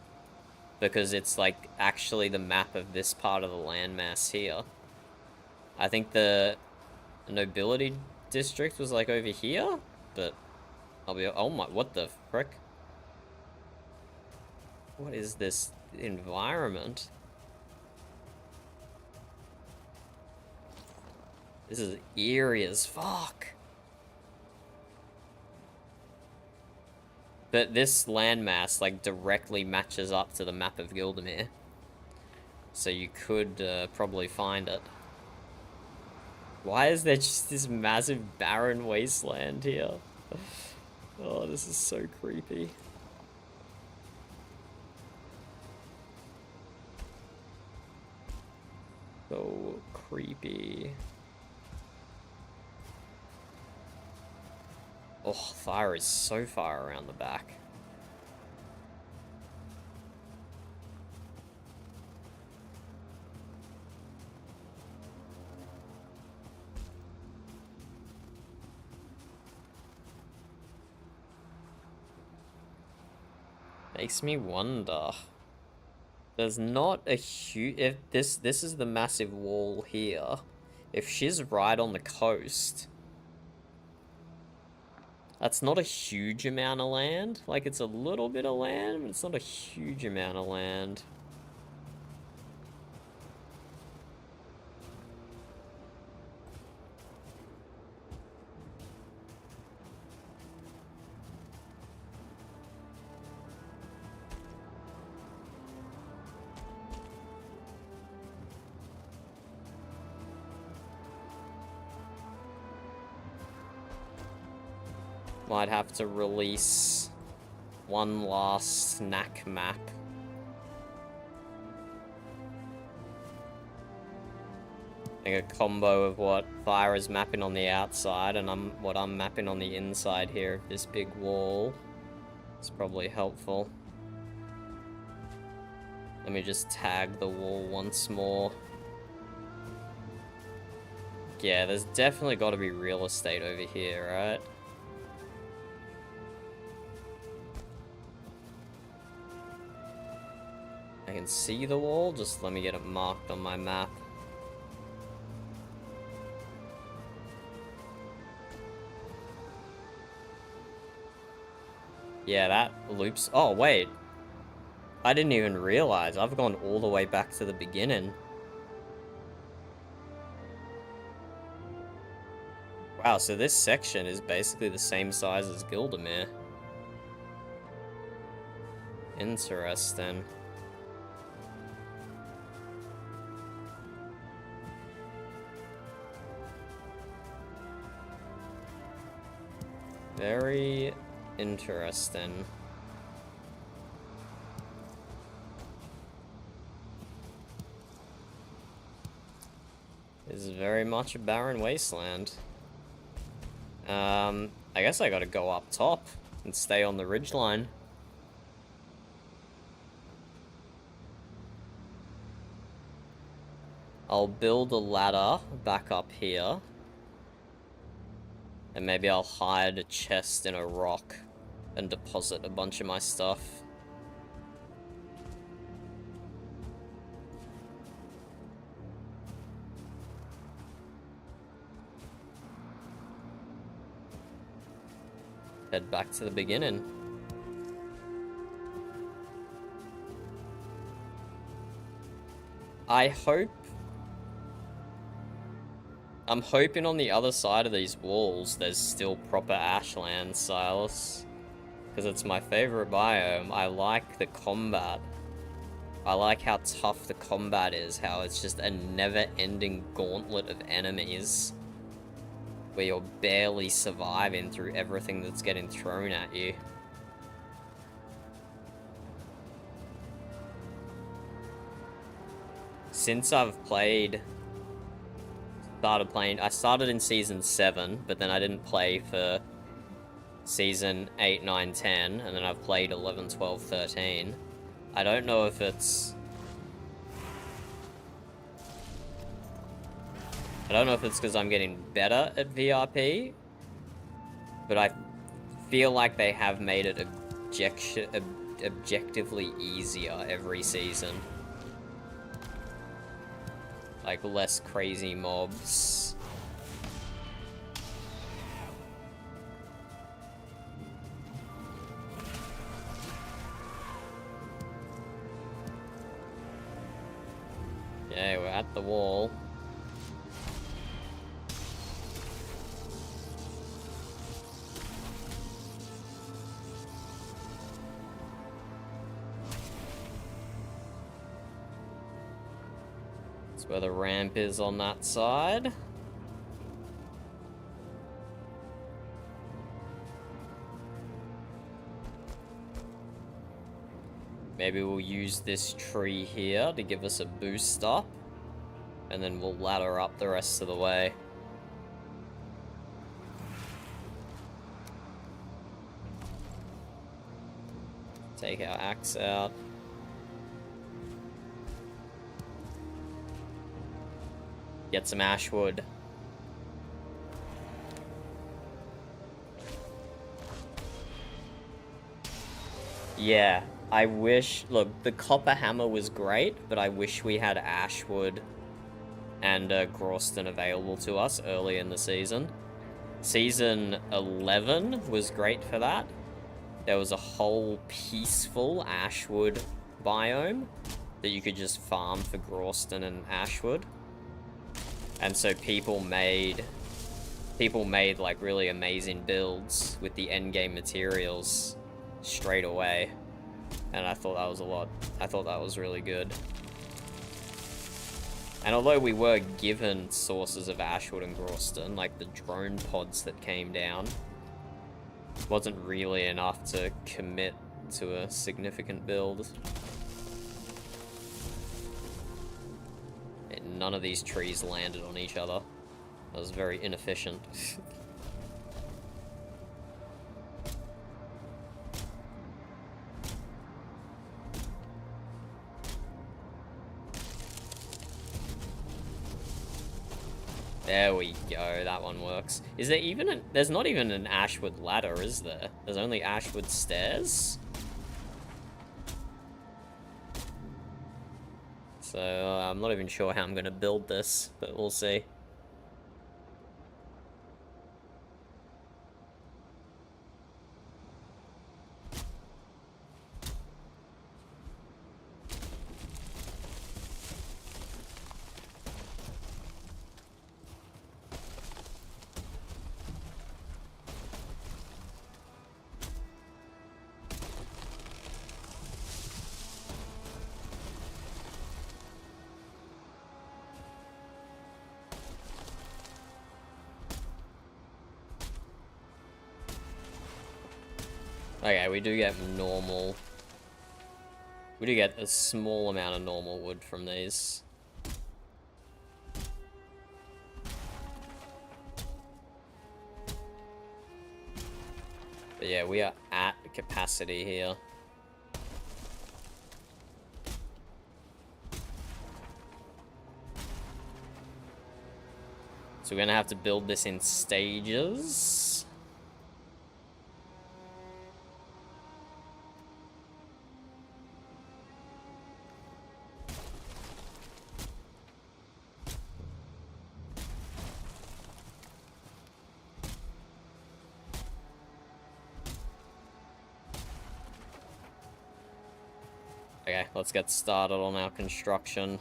Because it's, like, actually the map of this part of the landmass here. I think the nobility district was, like, over here? But, I'll be... Oh my... What the frick? What is this environment? This is eerie as fuck. But this landmass, like, directly matches up to the map of Gildemere. So you could probably find it. Why is there just this massive barren wasteland here? Oh, this is so creepy. So creepy. Oh, fire is so far around the back. Makes me wonder. There's not a huge... If this is the massive wall here. If she's right on the coast... That's not a huge amount of land. Like, it's a little bit of land, but it's not a huge amount of land. Might have to release one last snack map. I think a combo of what Fire is mapping on the outside and what I'm mapping on the inside here of this big wall. It's probably helpful. Let me just tag the wall once more. Yeah, there's definitely got to be real estate over here, right? I can see the wall, just let me get it marked on my map. Yeah, that loops... Oh, wait. I didn't even realize. I've gone all the way back to the beginning. Wow, so this section is basically the same size as Gildemere. Interesting. Very interesting. This is very much a barren wasteland. I guess I gotta go up top and stay on the ridgeline. I'll build a ladder back up here. And maybe I'll hide a chest in a rock and deposit a bunch of my stuff. Head back to the beginning. I'm hoping on the other side of these walls there's still proper Ashlands, Silas. Because it's my favorite biome. I like the combat. I like how tough the combat is, how it's just a never-ending gauntlet of enemies. Where you're barely surviving through everything that's getting thrown at you. Since I've I started in Season 7, but then I didn't play for Season 8, 9, 10, and then I've played 11, 12, 13. I don't know if it's... because I'm getting better at VRP, but I feel like they have made it objectively easier every season. Like, less crazy mobs. Yeah, we're at the wall. Where the ramp is on that side. Maybe we'll use this tree here to give us a boost up. And then we'll ladder up the rest of the way. Take our axe out. Get some ashwood. Yeah, I wish... Look, the copper hammer was great, but I wish we had ashwood and Groston available to us early in the season. Season 11 was great for that. There was a whole peaceful ashwood biome that you could just farm for Groston and ashwood. And so people made like really amazing builds with the endgame materials straight away. And I thought that was really good. And although we were given sources of ashwood and Groston, like the drone pods that came down, wasn't really enough to commit to a significant build. None of these trees landed on each other. That was very inefficient. There we go, that one works. Is there even there's not even an ashwood ladder, is there? There's only ashwood stairs? So, I'm not even sure how I'm gonna build this, but we'll see. Okay, we do get normal. We do get a small amount of normal wood from these. But yeah, we are at capacity here. So we're gonna have to build this in stages. Okay, let's get started on our construction.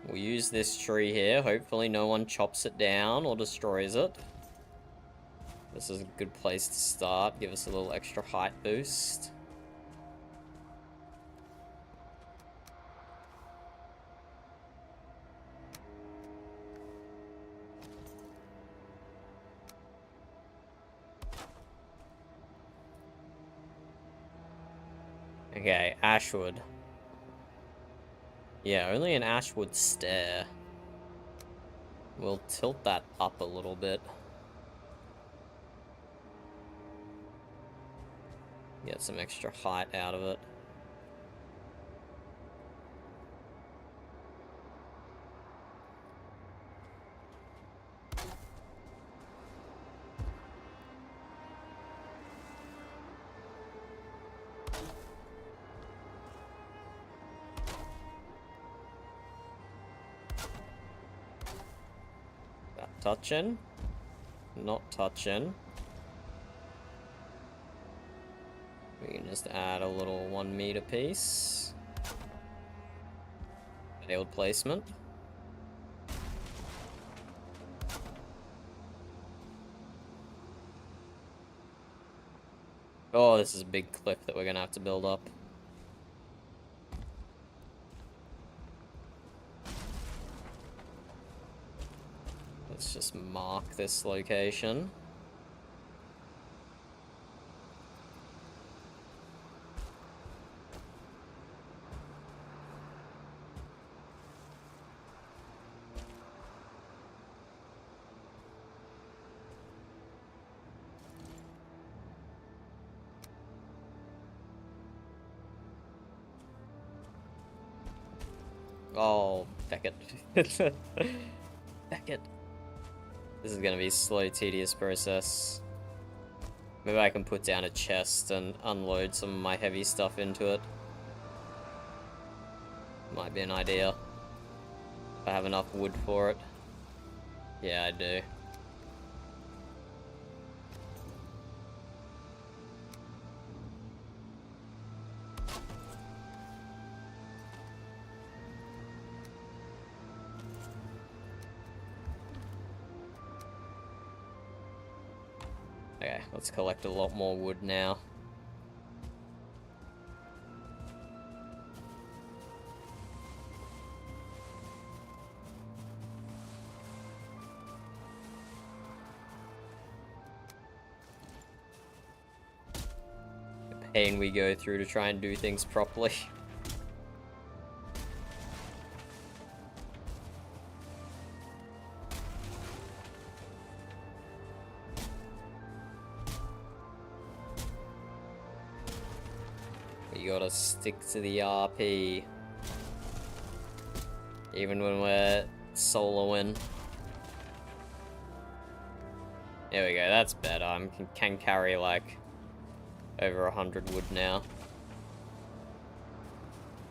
We'll use this tree here. Hopefully no one chops it down or destroys it. This is a good place to start. Give us a little extra height boost. Okay, ashwood. Yeah, only an ashwood stair. We'll tilt that up a little bit. Get some extra height out of it. That touching. Not touching. We can just add a little 1 meter piece. Failed placement. Oh, this is a big cliff that we're gonna have to build up. Let's just mark this location. Oh, feck it. Feck it. This is gonna be a slow, tedious process. Maybe I can put down a chest and unload some of my heavy stuff into it. Might be an idea. If I have enough wood for it. Yeah, I do. Okay, let's collect a lot more wood now. The pain we go through to try and do things properly. You gotta stick to the RP. Even when we're soloing. There we go, that's better. I can carry like over 100 wood now.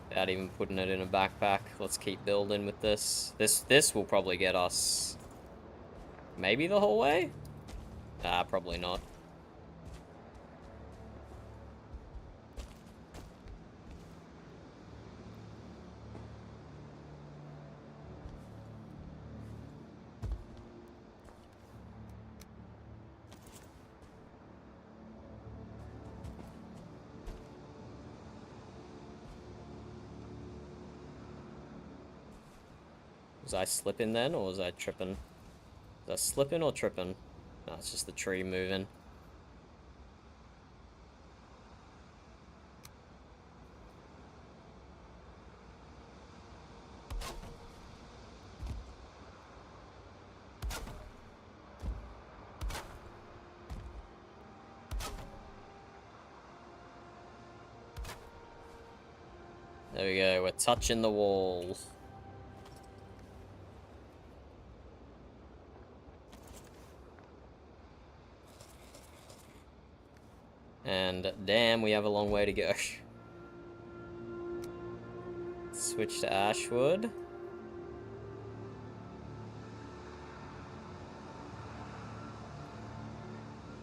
Without even putting it in a backpack. Let's keep building with this. This will probably get us maybe the whole way? Ah, probably not. Was I slipping then, or was I tripping? Was I slipping or tripping? No, it's just the tree moving. There we go, we're touching the wall. And damn, we have a long way to go. Switch to Ashwood.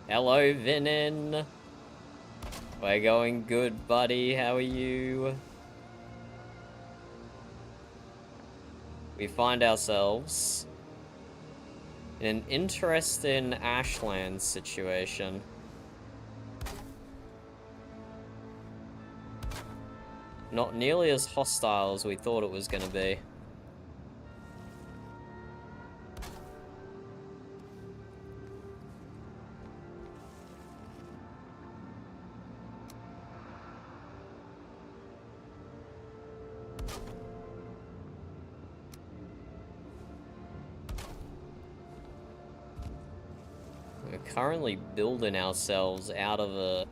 Hello, Vinin. We're going good, buddy. How are you? We find ourselves in an interesting Ashlands situation. Not nearly as hostile as we thought it was going to be. We're currently building ourselves out of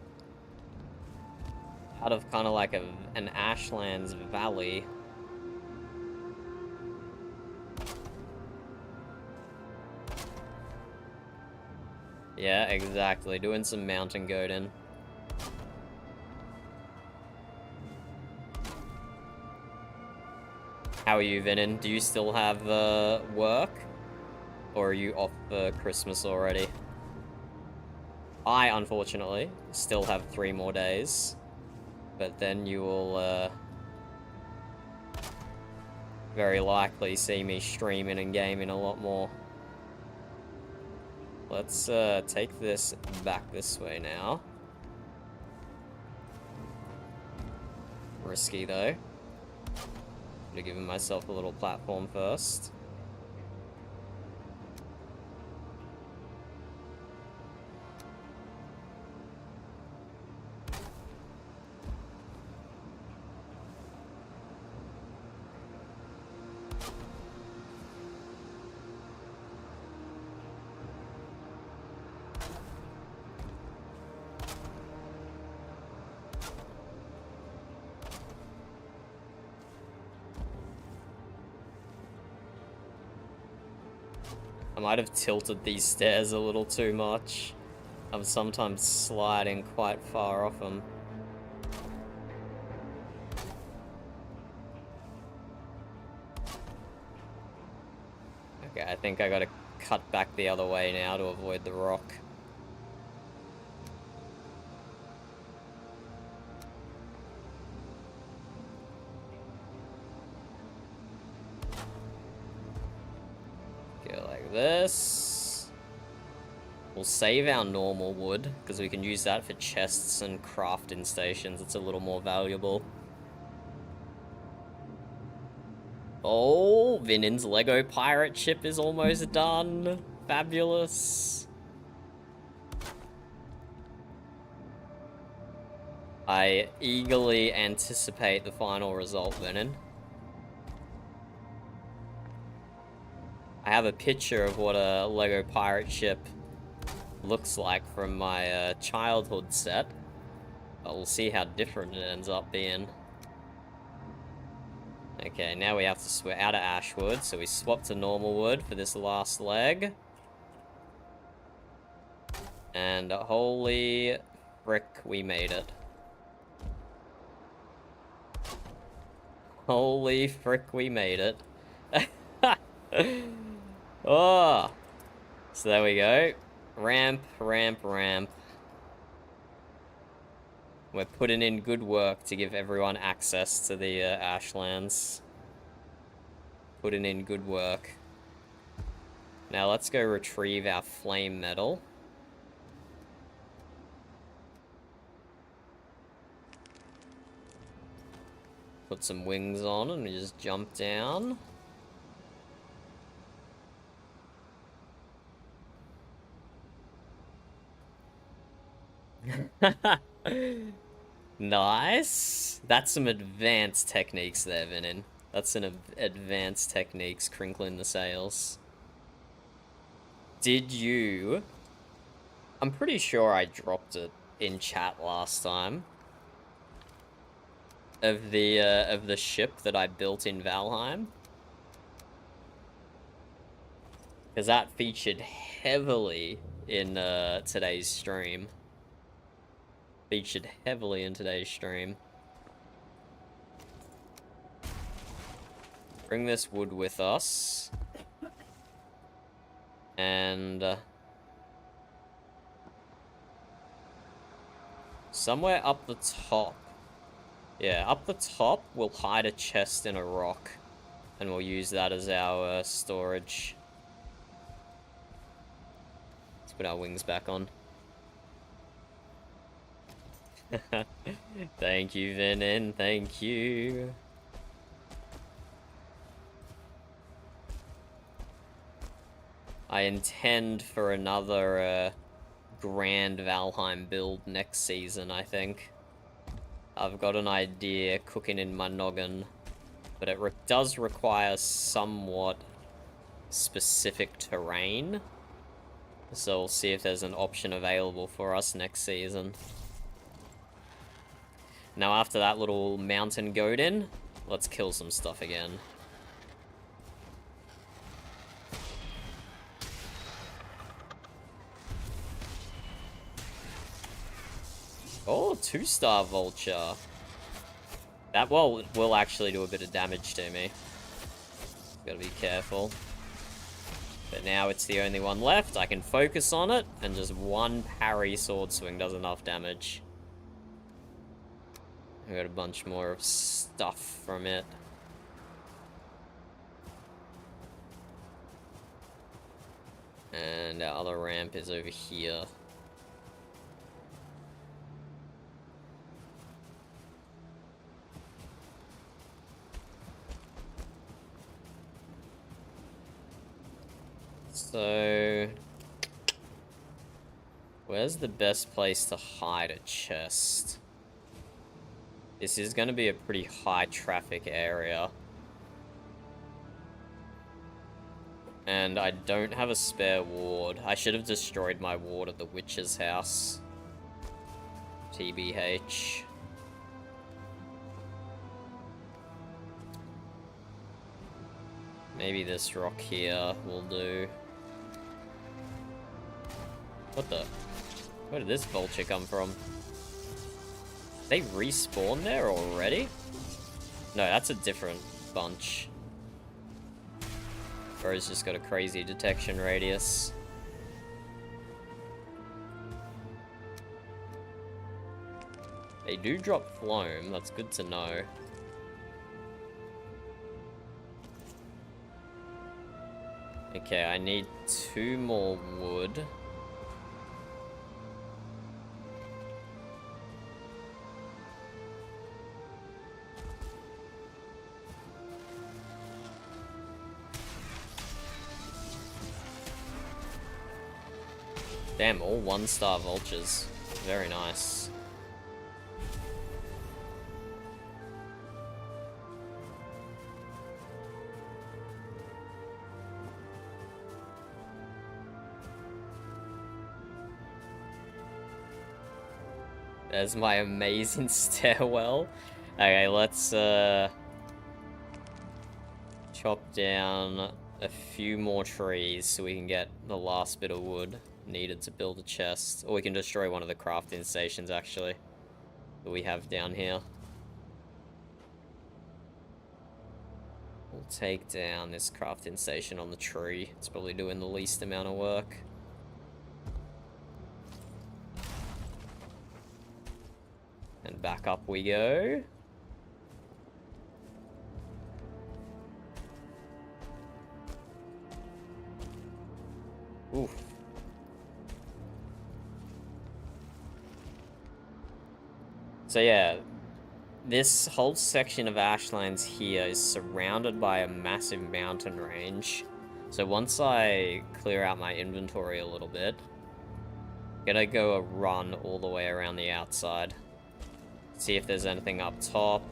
kind of like an Ashlands valley. Yeah, exactly. Doing some mountain goating. How are you, Vinin? Do you still have work? Or are you off for Christmas already? I, unfortunately, still have 3 more days. But then you will very likely see me streaming and gaming a lot more. Let's take this back this way now. Risky though. I'm giving myself a little platform first. I might have tilted these stairs a little too much. I'm sometimes sliding quite far off them. Okay, I think I gotta cut back the other way now to avoid the rock. Go like this. We'll save our normal wood, because we can use that for chests and crafting stations. It's a little more valuable. Oh, Vinin's Lego pirate ship is almost done. Fabulous. I eagerly anticipate the final result, Vinin. I have a picture of what a Lego pirate ship looks like from my childhood set, but we'll see how different it ends up being. Okay, now we have to switch out of Ashwood, so we swap to normal wood for this last leg. And holy frick, we made it. Holy frick, we made it. Oh! So there we go. Ramp, ramp, ramp. We're putting in good work to give everyone access to the Ashlands. Putting in good work. Now let's go retrieve our flame metal. Put some wings on and we just jump down. Nice. That's some advanced techniques there, Vinin. That's some advanced techniques, crinkling the sails. Did you... I'm pretty sure I dropped it in chat last time. Of the ship that I built in Valheim. Because that featured heavily in today's stream. featured heavily in today's stream. Bring this wood with us. And somewhere up the top. Yeah, up the top, we'll hide a chest in a rock. And we'll use that as our storage. Let's put our wings back on. Thank you, Venin. Thank you. I intend for another grand Valheim build next season, I think. I've got an idea cooking in my noggin, but it does require somewhat specific terrain. So we'll see if there's an option available for us next season. Now after that little mountain goat in, let's kill some stuff again. Oh, 2-star vulture. That will actually do a bit of damage to me. Gotta be careful. But now it's the only one left. I can focus on it, and just one parry sword swing does enough damage. I got a bunch more of stuff from it. And our other ramp is over here. So, where's the best place to hide a chest? This is going to be a pretty high traffic area. And I don't have a spare ward. I should have destroyed my ward at the witch's house. TBH. Maybe this rock here will do. What the? Where did this vulture come from? They respawn there already? No, that's a different bunch. Bro's just got a crazy detection radius. They do drop Phloem, that's good to know. Okay, I need 2 more wood. Damn, all 1-star vultures. Very nice. There's my amazing stairwell. Okay, let's chop down a few more trees so we can get the last bit of wood needed to build a chest. Or we can destroy one of the crafting stations, actually, that we have down here. We'll take down this crafting station on the tree. It's probably doing the least amount of work. And back up we go. Oof. So yeah, this whole section of Ashlands here is surrounded by a massive mountain range. So once I clear out my inventory a little bit, I'm gonna go a run all the way around the outside. See if there's anything up top.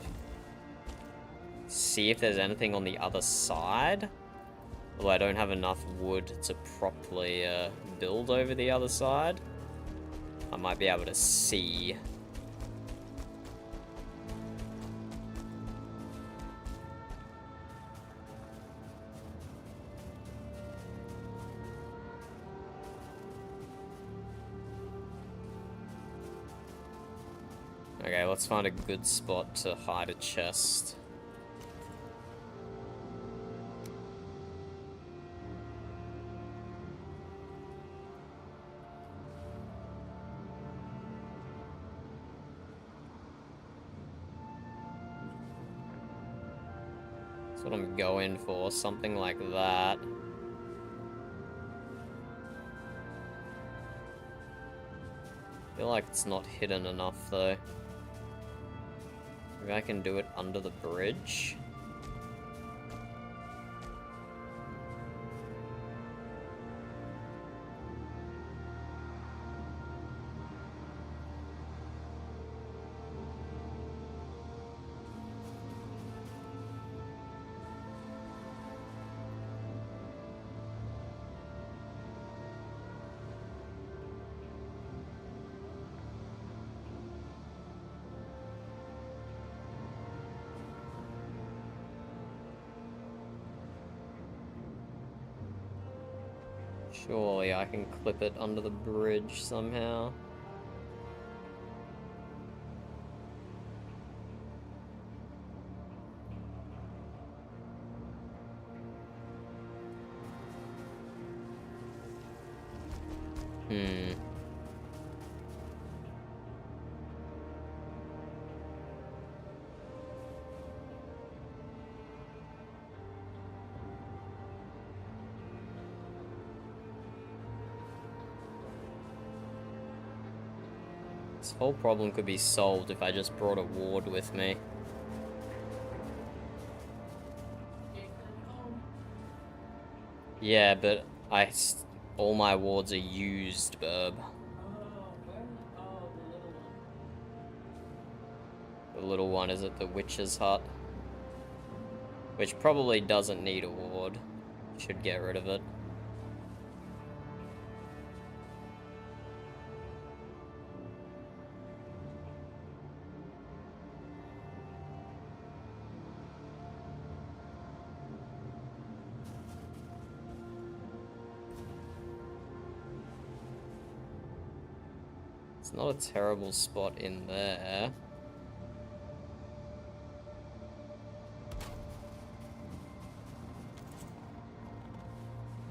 See if there's anything on the other side. Although I don't have enough wood to properly build over the other side. I might be able to see. Okay, let's find a good spot to hide a chest. That's what I'm going for, something like that. I feel like it's not hidden enough though. Maybe I can do it under the bridge? Surely I can clip it under the bridge somehow. Hmm. This whole problem could be solved if I just brought a ward with me. Yeah, but all my wards are used, Burb. The little one is at the witch's hut. Which probably doesn't need a ward. Should get rid of it. It's not a terrible spot in there.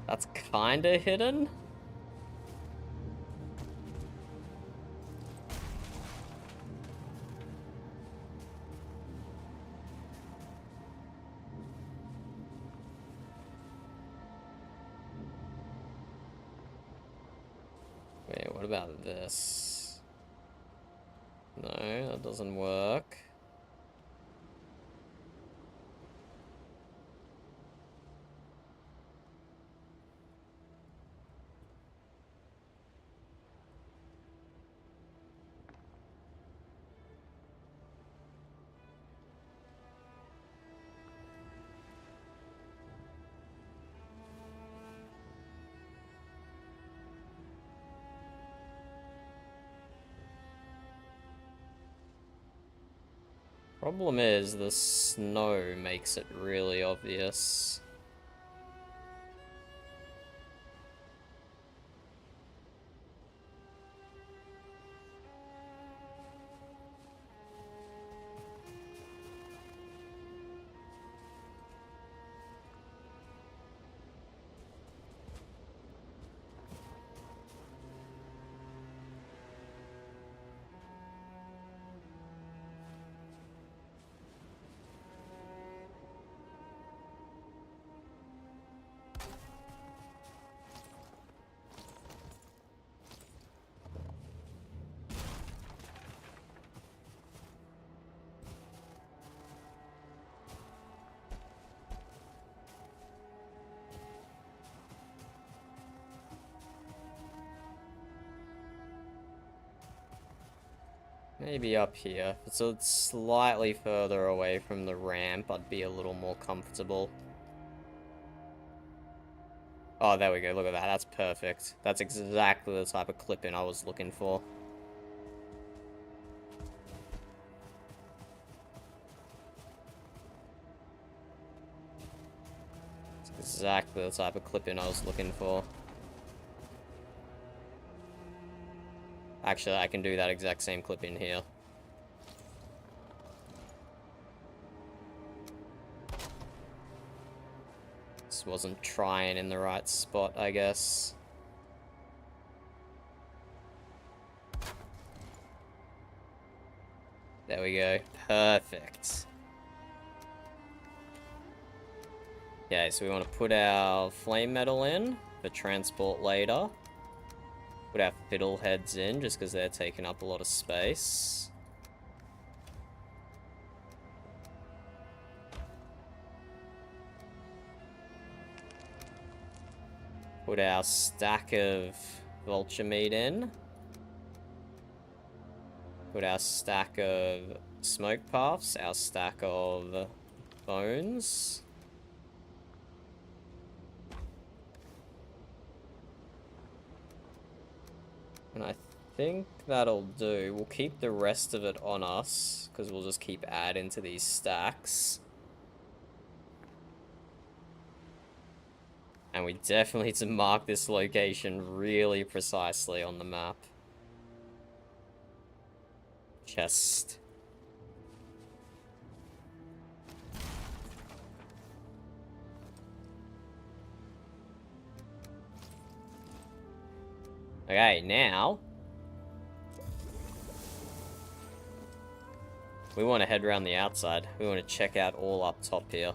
That's kinda hidden. Wait, what about this? No, that doesn't work. Problem is, the snow makes it really obvious. Maybe up here. If it's slightly further away from the ramp, I'd be a little more comfortable. Oh, there we go. Look at that. That's perfect. That's exactly the type of clip-in I was looking for. It's exactly the type of clip-in I was looking for. Actually, I can do that exact same clip in here. Just wasn't trying in the right spot, I guess. There we go. Perfect. Okay, so we want to put our flame metal in for transport later. Put our fiddleheads in just because they're taking up a lot of space. Put our stack of vulture meat in. Put our stack of smoke puffs, our stack of bones. And I think that'll do. We'll keep the rest of it on us, because we'll just keep adding to these stacks. And we definitely need to mark this location really precisely on the map. Chest. Okay, now we want to head around the outside. We want to check out all up top here.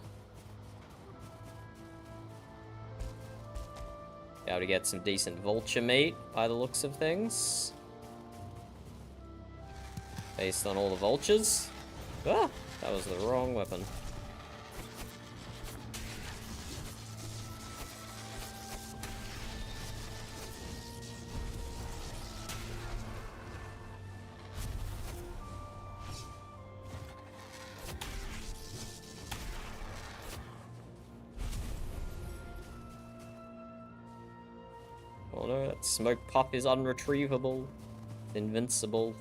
Be able to get some decent vulture meat by the looks of things. Based on all the vultures. Ah, that was the wrong weapon. Oh no, that smoke puff is unretrievable. It's invincible.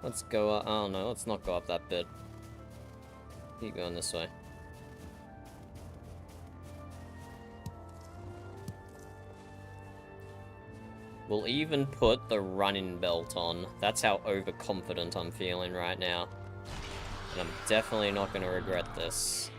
Let's go up. Oh no, let's not go up that bit. Keep going this way. We'll even put the running belt on. That's how overconfident I'm feeling right now. And I'm definitely not going to regret this.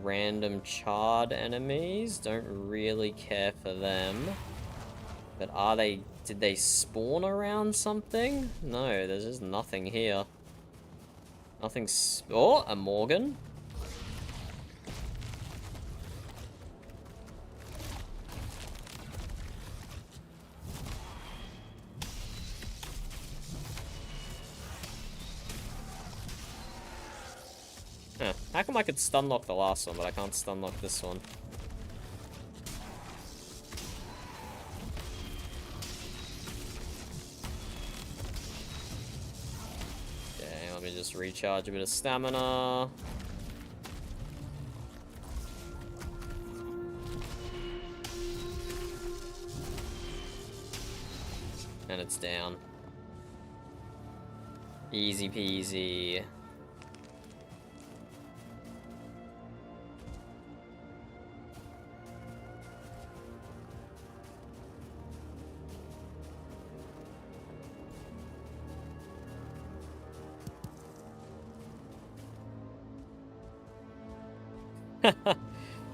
Random charred enemies. Don't really care for them. But are they... Did they spawn around something? No, there's just nothing here. Nothing... Oh, a Morgan. Huh. How come I could stun lock the last one, but I can't stun lock this one? Okay, let me just recharge a bit of stamina. And it's down. Easy peasy.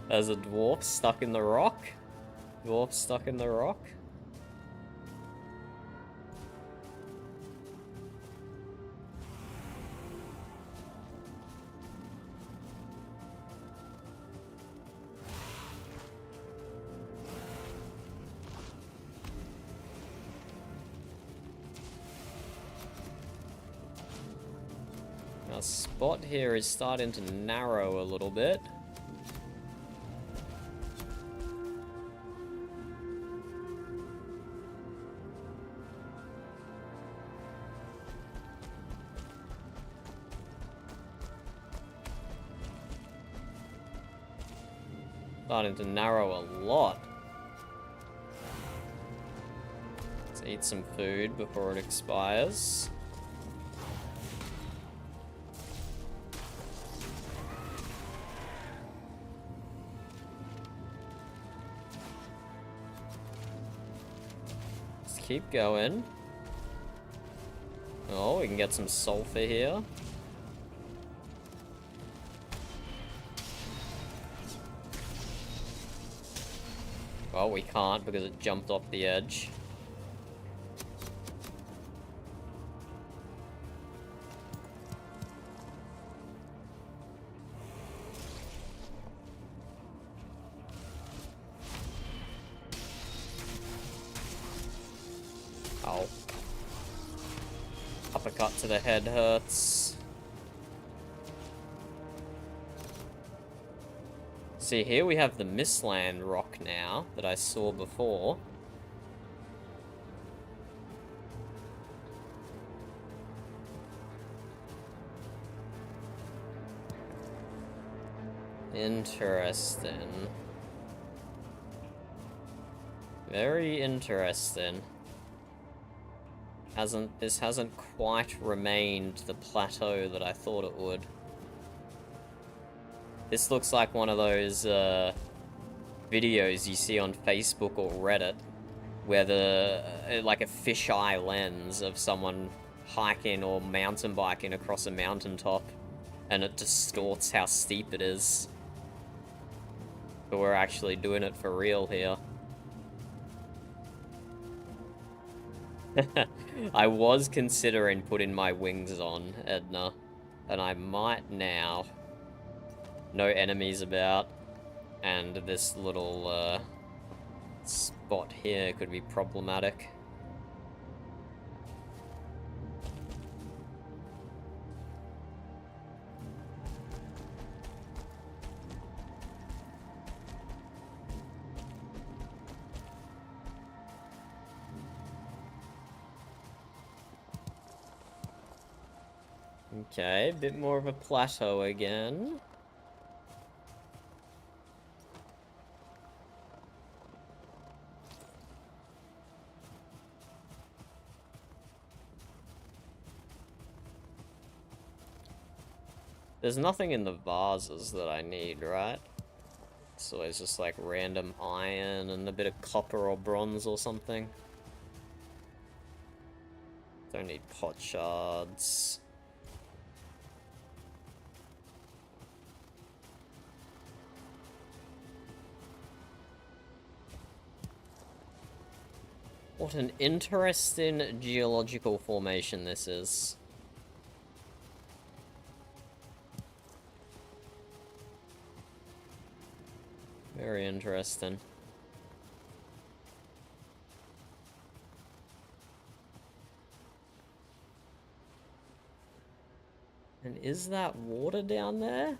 There's a dwarf stuck in the rock. Dwarf stuck in the rock. Our spot here is starting to narrow a little bit. Starting to narrow a lot. Let's eat some food before it expires. keep going. Oh, we can get some sulfur here. Well, we can't because it jumped off the edge. Oh. Uppercut to the head hurts. See, here we have the Mistland rock now that I saw before. Interesting. Very interesting. This hasn't quite remained the plateau that I thought it would. This looks like one of those videos you see on Facebook or Reddit, where like a fisheye lens of someone hiking or mountain biking across a mountaintop, and it distorts how steep it is. But we're actually doing it for real here. I was considering putting my wings on, Edna, and I might now. No enemies about, and this little spot here could be problematic. Okay, a bit more of a plateau again. There's nothing in the vases that I need, right? So it's just like random iron and a bit of copper or bronze or something. Don't need pot shards. What an interesting geological formation this is. Very interesting. And is that water down there?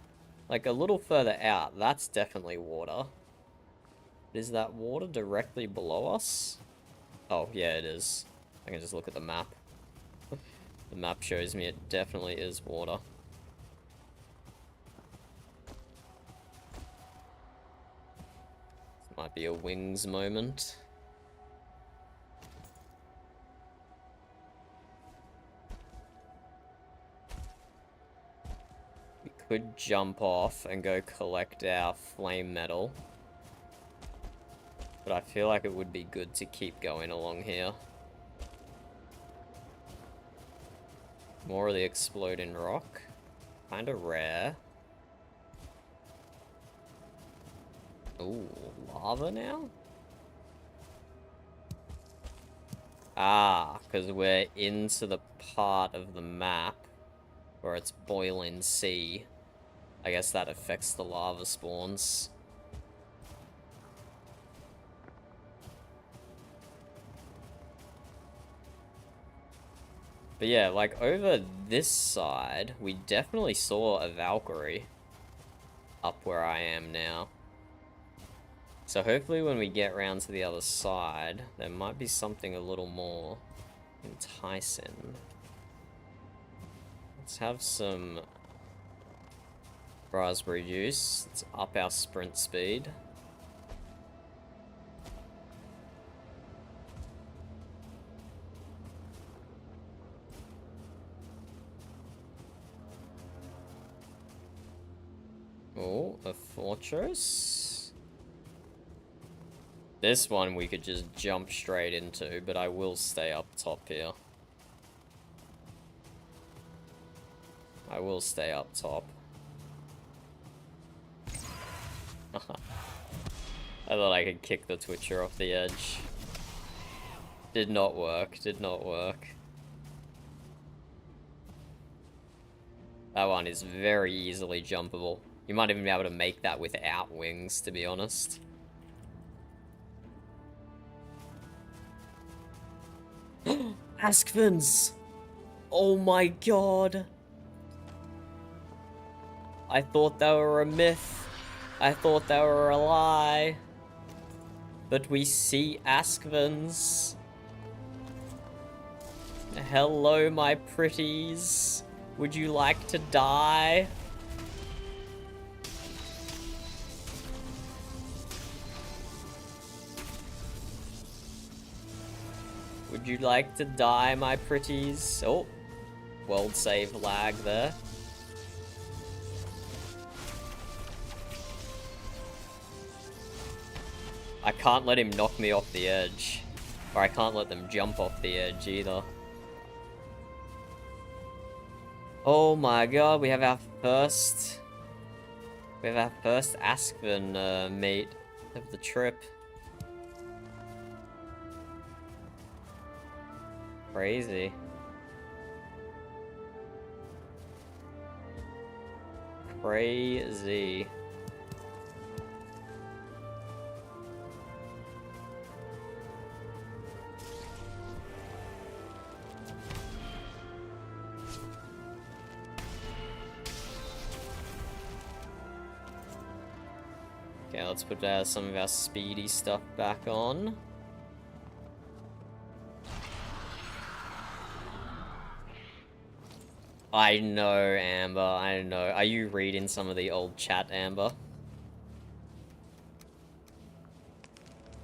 Like a little further out, that's definitely water. Is that water directly below us? Oh, yeah, it is. I can just look at the map. The map shows me it definitely is water. This might be a wings moment. We could jump off and go collect our flame metal. But I feel like it would be good to keep going along here. More of the exploding rock. Kinda rare. Ooh, lava now? Ah, because we're into the part of the map where it's boiling sea. I guess that affects the lava spawns. But yeah, like over this side, we definitely saw a Valkyrie up where I am now. So hopefully when we get round to the other side, there might be something a little more enticing. Let's have some raspberry juice. Let's up our sprint speed. Oh, a fortress. This one we could just jump straight into, but I will stay up top here. I will stay up top. I thought I could kick the Twitcher off the edge. Did not work, did not work. That one is very easily jumpable. You might even be able to make that without wings, to be honest. Askvins! Oh my god! I thought they were a myth. I thought they were a lie. But we see Askvins. Hello, my pretties. Would you like to die? Would you like to die, my pretties? Oh, world save lag there. I can't let him knock me off the edge. Or I can't let them jump off the edge either. Oh my god, we have our first Askven mate of the trip. Crazy. Crazy. Okay, let's put some of our speedy stuff back on. I know, Amber, I know. Are you reading some of the old chat, Amber?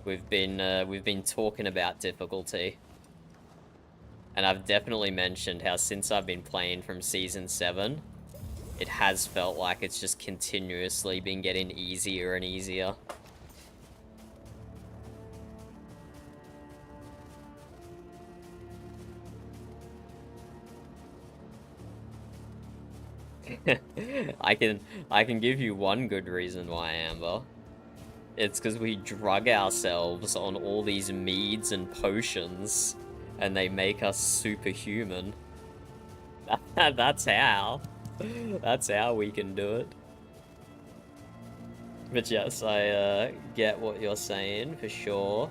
We've been talking about difficulty. And I've definitely mentioned how since I've been playing from Season 7, it has felt like it's just continuously been getting easier and easier. I can give you one good reason why, Amber. It's because we drug ourselves on all these meads and potions, and they make us superhuman. That's how. That's how we can do it. But yes, I get what you're saying, for sure.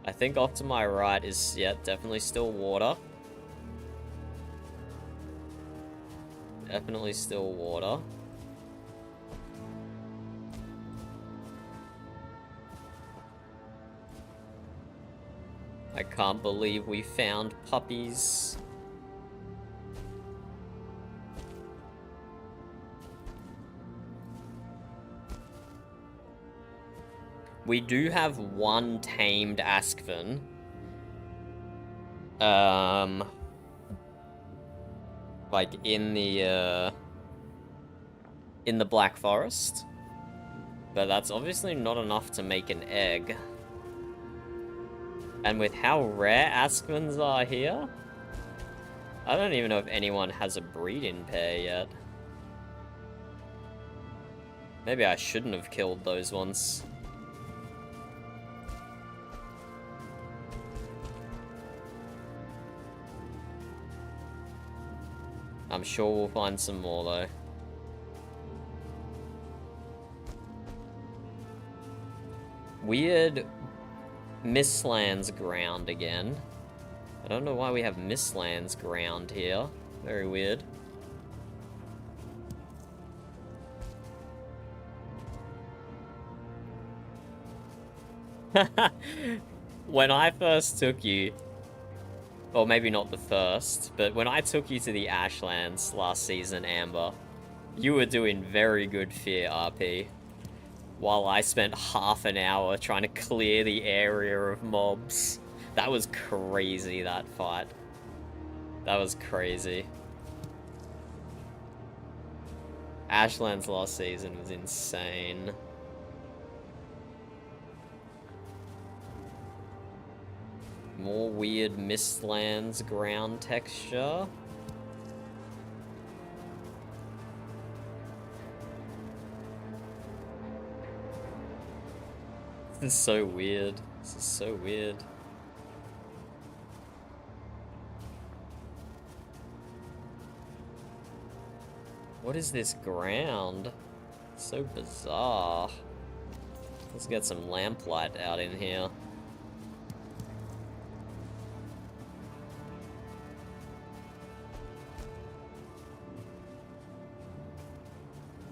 I think off to my right is, yeah, definitely still water. Definitely still water. I can't believe we found puppies. We do have one tamed Askven. Like in the Black Forest. But that's obviously not enough to make an egg. And with how rare Askvens are here, I don't even know if anyone has a breeding pair yet. Maybe I shouldn't have killed those ones. I'm sure we'll find some more though. Weird Mistlands ground again. I don't know why we have Mistlands ground here. Very weird. When I first took you, or maybe not the first, but when I took you to the Ashlands last season, Amber, you were doing very good fear RP, while I spent half an hour trying to clear the area of mobs. That was crazy, that fight. That was crazy. Ashlands last season was insane. More weird Mistlands ground texture. This is so weird. This is so weird. What is this ground? It's so bizarre. Let's get some lamplight out in here.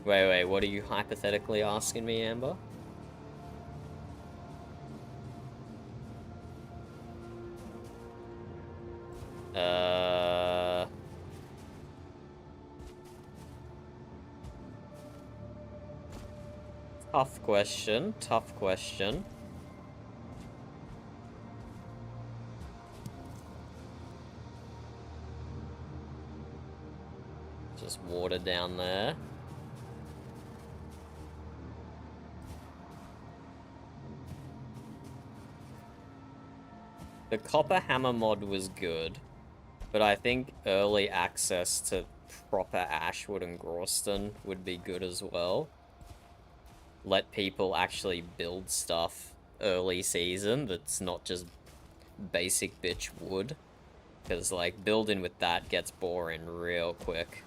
Wait, what are you hypothetically asking me, Amber? Tough question, tough question. Just water down there. The copper hammer mod was good, but I think early access to proper Ashwood and Groston would be good as well. Let people actually build stuff early season that's not just basic bitch wood. Because, like, building with that gets boring real quick.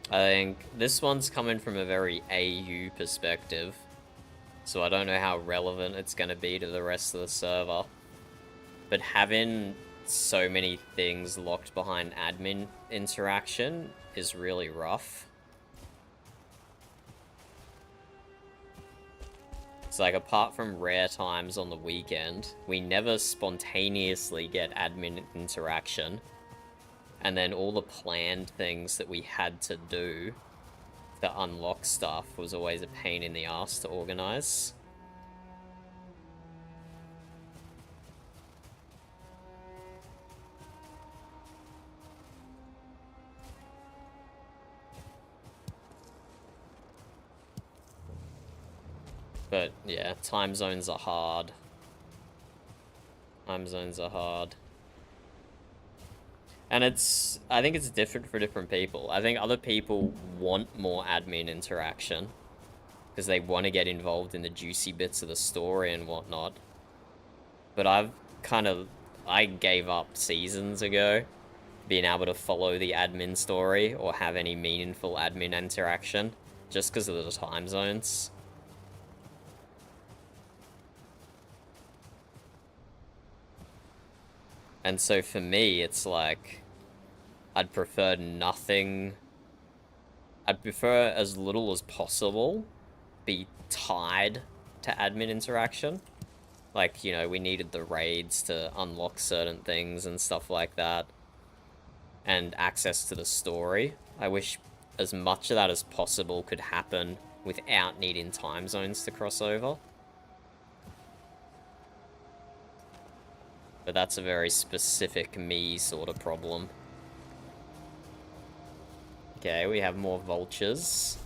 I think this one's coming from a very AU perspective, so I don't know how relevant it's going to be to the rest of the server. But having so many things locked behind admin interaction is really rough. It's like, apart from rare times on the weekend, we never spontaneously get admin interaction. And then all the planned things that we had to do to unlock stuff was always a pain in the ass to organize. But yeah, time zones are hard. Time zones are hard. And I think it's different for different people. I think other people want more admin interaction because they want to get involved in the juicy bits of the story and whatnot. But I gave up seasons ago being able to follow the admin story or have any meaningful admin interaction just because of the time zones. And so for me, it's like, I'd prefer nothing. I'd prefer as little as possible be tied to admin interaction. Like, you know, we needed the raids to unlock certain things and stuff like that. And access to the story. I wish as much of that as possible could happen without needing time zones to cross over. But that's a very specific me sort of problem. Okay, we have more vultures.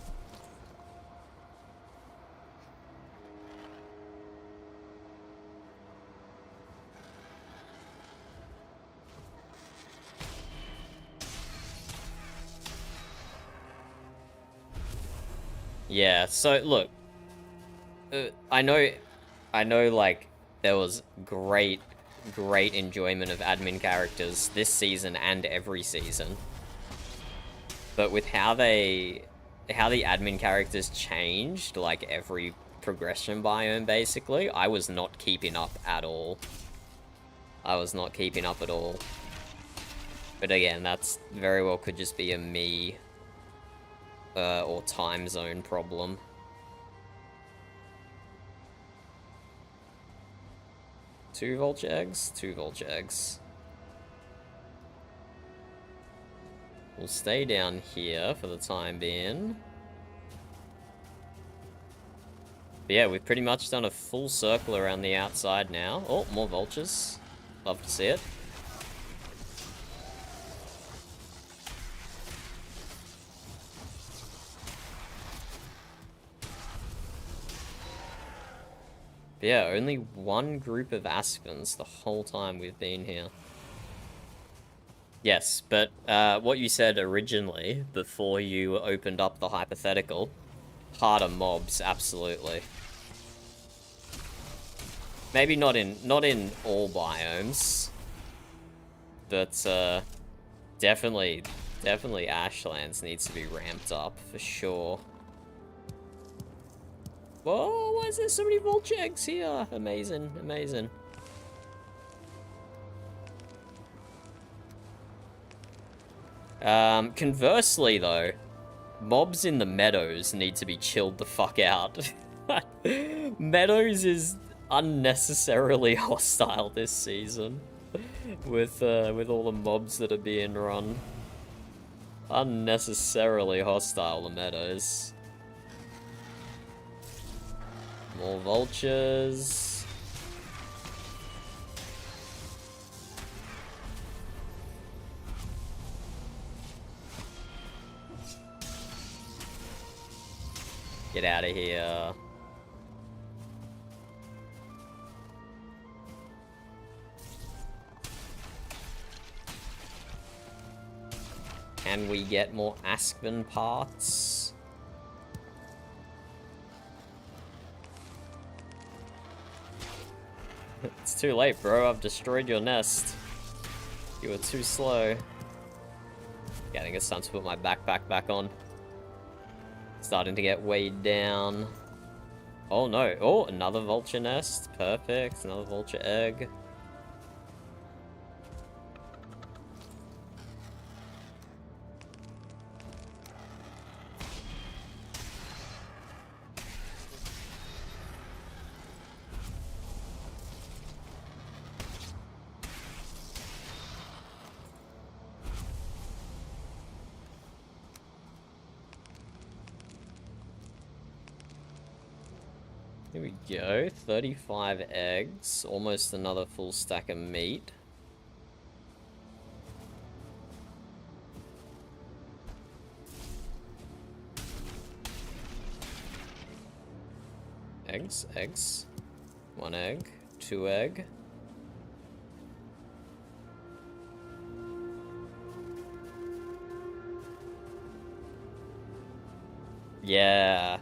Yeah, so look, I know like there was great enjoyment of admin characters this season and every season. But with how the admin characters changed, like every progression biome basically, I was not keeping up at all. I was not keeping up at all. But again, that's very well could just be a me or time zone problem. Two vulture eggs? Two vulture eggs. We'll stay down here for the time being. But yeah, we've pretty much done a full circle around the outside now. Oh, more vultures. Love to see it. But yeah, only one group of Aspens the whole time we've been here. Yes, but what you said originally, before you opened up the hypothetical, harder mobs, absolutely. Maybe not in all biomes, but definitely Ashlands needs to be ramped up for sure. Whoa, why is there so many vulture eggs here? Amazing, amazing. Conversely though, mobs in the meadows need to be chilled the fuck out. Meadows is unnecessarily hostile this season with all the mobs that are being run. Unnecessarily hostile, the meadows. More vultures. Get out of here. Can we get more Aspen parts? It's too late, bro. I've destroyed your nest. You were too slow. Yeah, I think it's time to put my backpack back on. Starting to get weighed down. Oh no. Oh, another vulture nest. Perfect. Another vulture egg. Here we go, 35 eggs, almost another full stack of meat. Eggs. 1 egg, 2 egg. Yeah,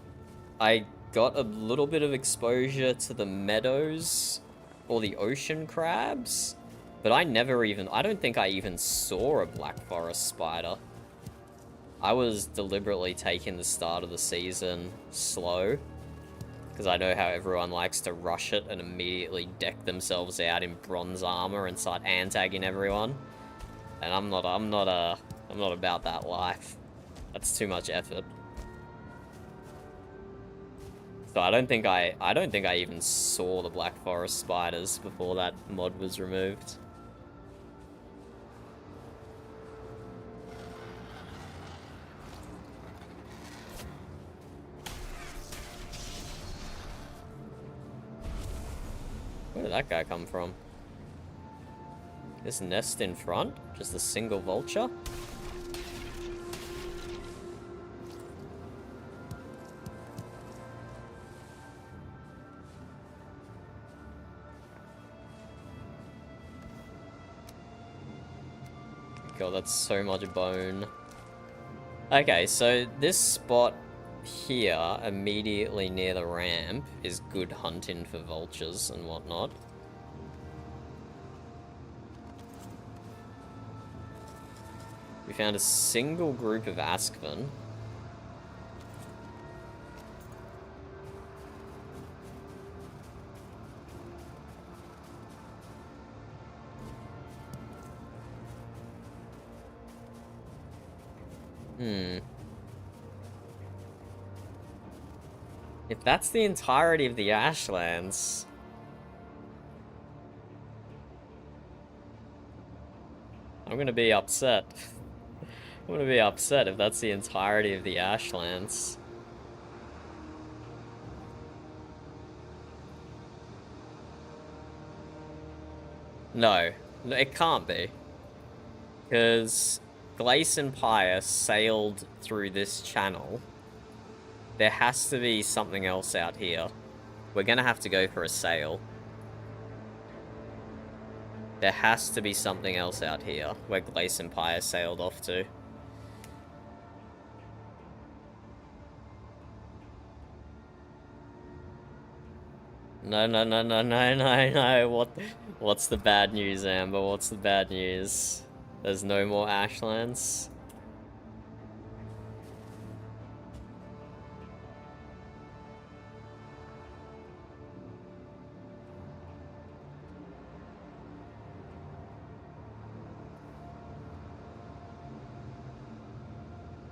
I got a little bit of exposure to the meadows or the ocean crabs, but I don't think I even saw a black forest spider. I was deliberately taking the start of the season slow, because I know how everyone likes to rush it and immediately deck themselves out in bronze armor and start antagging everyone. And I'm not about that life. That's too much effort. So I don't think I even saw the black forest spiders before that mod was removed. Where did that guy come from? This nest in front? Just a single vulture? God, that's so much bone. Okay, so this spot here, immediately near the ramp, is good hunting for vultures and whatnot. We found a single group of Askven. If that's the entirety of the Ashlands... I'm gonna be upset. I'm gonna be upset if that's the entirety of the Ashlands. No, it can't be. Because Glace and Pius sailed through this channel. There has to be something else out here. We're gonna have to go for a sail. There has to be something else out here where Glace Empire sailed off to. No, no, no, no, no, no, no. What's the bad news, Amber? What's the bad news? There's no more Ashlands?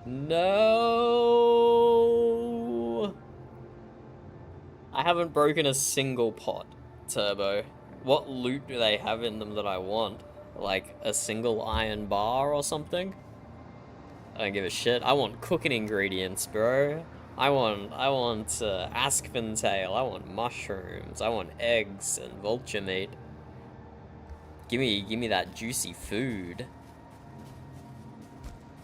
No! I haven't broken a single pot, Turbo. What loot do they have in them that I want? Like a single iron bar or something? I don't give a shit. I want cooking ingredients, bro. I want aspen tail. I want mushrooms. I want eggs and vulture meat. Give me that juicy food.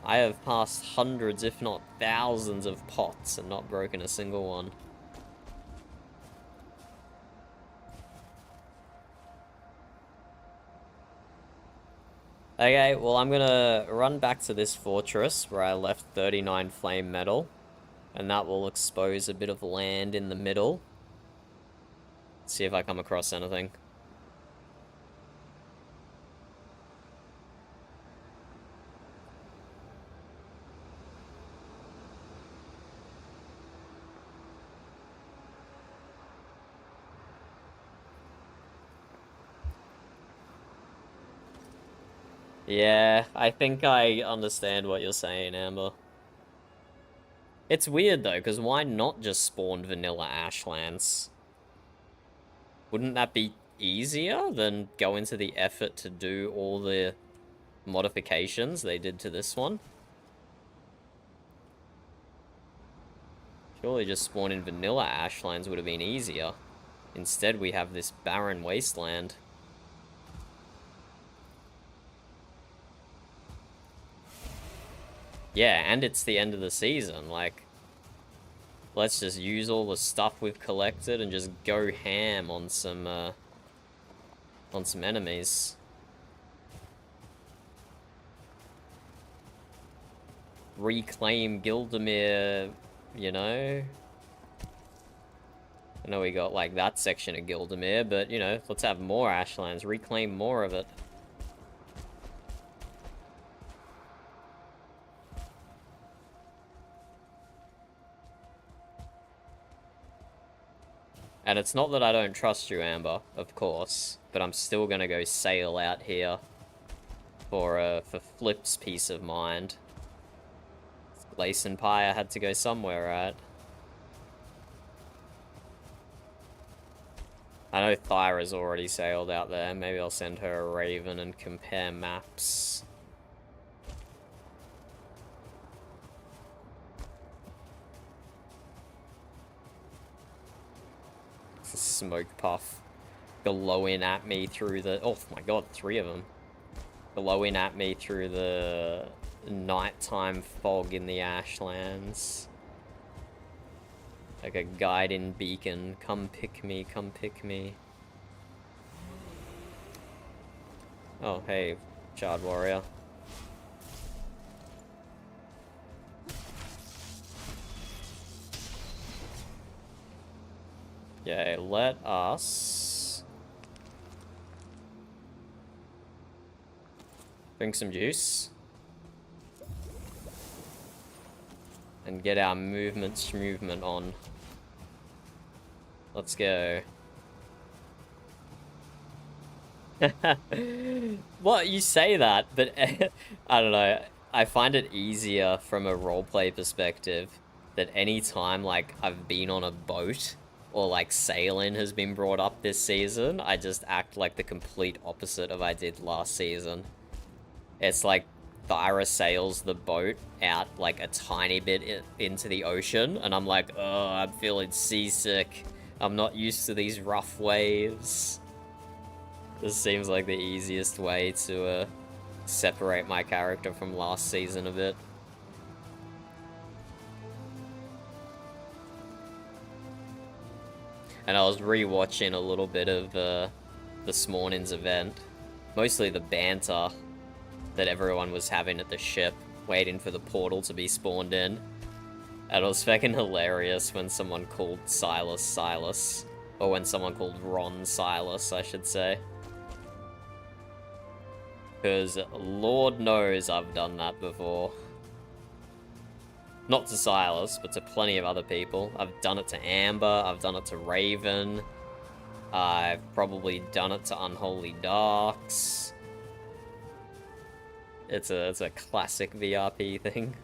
I have passed hundreds, if not thousands, of pots and not broken a single one. Okay, well, I'm gonna run back to this fortress where I left 39 flame metal, and that will expose a bit of land in the middle. See if I come across anything. Yeah, I think I understand what you're saying, Amber. It's weird, though, because why not just spawn vanilla Ashlands? Wouldn't that be easier than go into the effort to do all the modifications they did to this one? Surely just spawning vanilla Ashlands would have been easier. Instead, we have this barren wasteland. Yeah, and it's the end of the season, like, let's just use all the stuff we've collected and just go ham on some enemies. Reclaim Gildemir, you know? I know we got, like, that section of Gildemir, but, you know, let's have more Ashlands, reclaim more of it. And it's not that I don't trust you, Amber, of course, but I'm still gonna go sail out here for Flip's peace of mind. Glace Empire had to go somewhere, right? I know Thyra's already sailed out there. Maybe I'll send her a raven and compare maps. Smoke puff glowing at me through the... Oh my god, 3 of them. Glowing at me through the nighttime fog in the Ashlands. Like a guiding beacon. Come pick me, come pick me. Oh, hey, Shard Warrior. Yeah, let us drink some juice and get our movement on. Let's go. What, you say that, but I don't know. I find it easier from a roleplay perspective that any time, like, I've been on a boat or, like, sailing has been brought up this season, I just act like the complete opposite of I did last season. It's like Thyra sails the boat out, like, a tiny bit into the ocean, and I'm like, oh, I'm feeling seasick. I'm not used to these rough waves. This seems like the easiest way to separate my character from last season a bit. And I was rewatching a little bit of this morning's event. Mostly the banter that everyone was having at the ship, waiting for the portal to be spawned in. And it was fucking hilarious when someone called Silas Silas. Or when someone called Ron Silas, I should say. Because Lord knows I've done that before. Not to Silas, but to plenty of other people. I've done it to Amber, I've done it to Raven. I've probably done it to Unholy Darks. It's a classic VRP thing.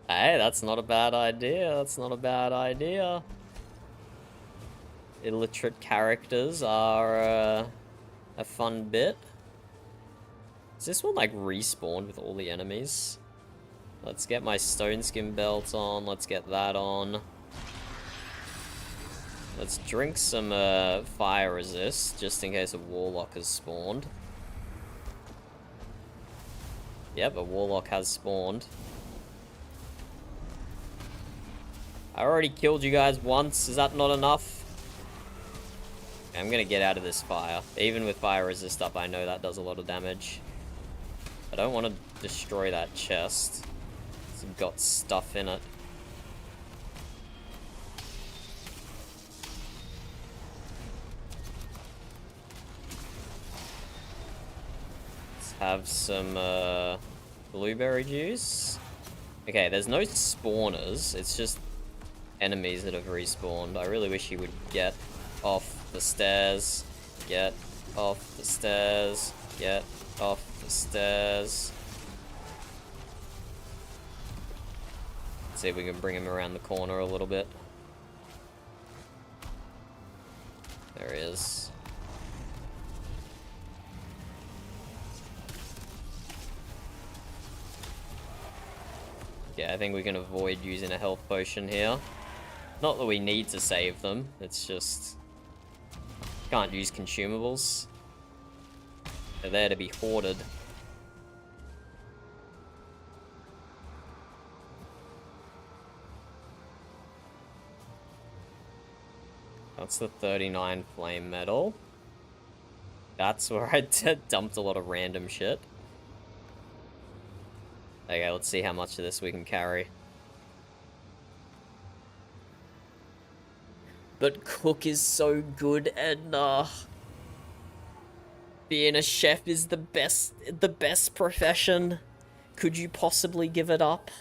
Hey, that's not a bad idea. That's not a bad idea. Illiterate characters are a fun bit. Is this one like respawned with all the enemies? Let's get my stone skin belt on. Let's get that on. Let's drink some fire resist just in case a warlock has spawned. Yep, a warlock has spawned. I already killed you guys once. Is that not enough? I'm gonna get out of this fire. Even with fire resist up, I know that does a lot of damage. I don't want to destroy that chest. It's got stuff in it. Let's have some blueberry juice. Okay, there's no spawners. It's just enemies that have respawned. I really wish he would get off the stairs. Get off the stairs. Get off the stairs. Let's see if we can bring him around the corner a little bit. There he is. Yeah, I think we can avoid using a health potion here. Not that we need to save them, it's just... Can't use consumables. They're there to be hoarded. That's the 39 flame metal. That's where I dumped a lot of random shit. Okay, let's see how much of this we can carry. But cook is so good, Edna. Being a chef is the best profession. Could you possibly give it up?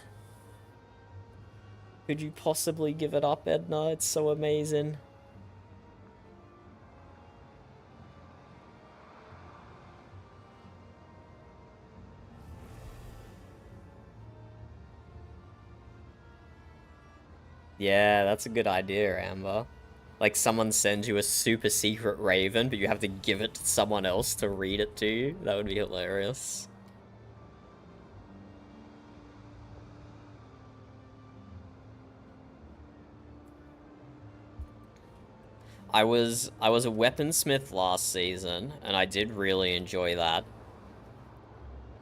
Could you possibly give it up, Edna? It's so amazing. Yeah, that's a good idea, Amber. Like, someone sends you a super secret raven, but you have to give it to someone else to read it to you. That would be hilarious. I was a weaponsmith last season, and I did really enjoy that.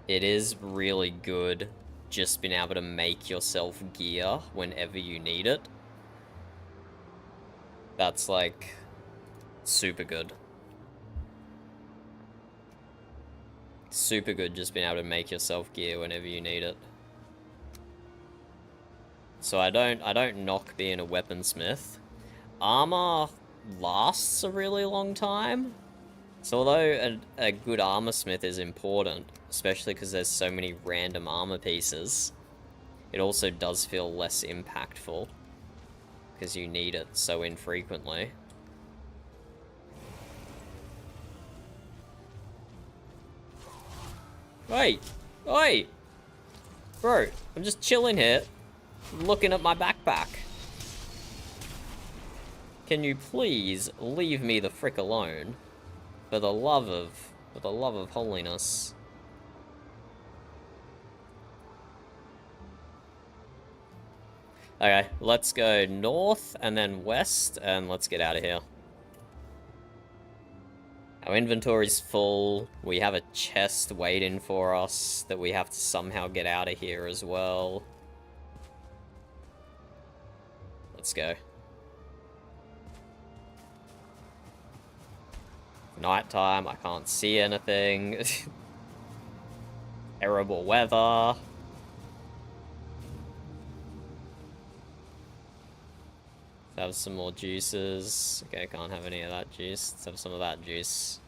It is really good just being able to make yourself gear whenever you need it. That's, like, super good. Super good just being able to make yourself gear whenever you need it. So I don't knock being a weaponsmith. Armor lasts a really long time. So although a good armor smith is important, especially because there's so many random armor pieces, it also does feel less impactful. Because you need it so infrequently. Wait! Wait! Bro, I'm just chilling here, looking at my backpack. Can you please leave me the frick alone? For the love of holiness. Okay, let's go north and then west, and let's get out of here. Our inventory's full. We have a chest waiting for us that we have to somehow get out of here as well. let's go. Nighttime, I can't see anything. Terrible weather. Let's have some more juices. Okay, can't have any of that juice. Let's have some of that juice.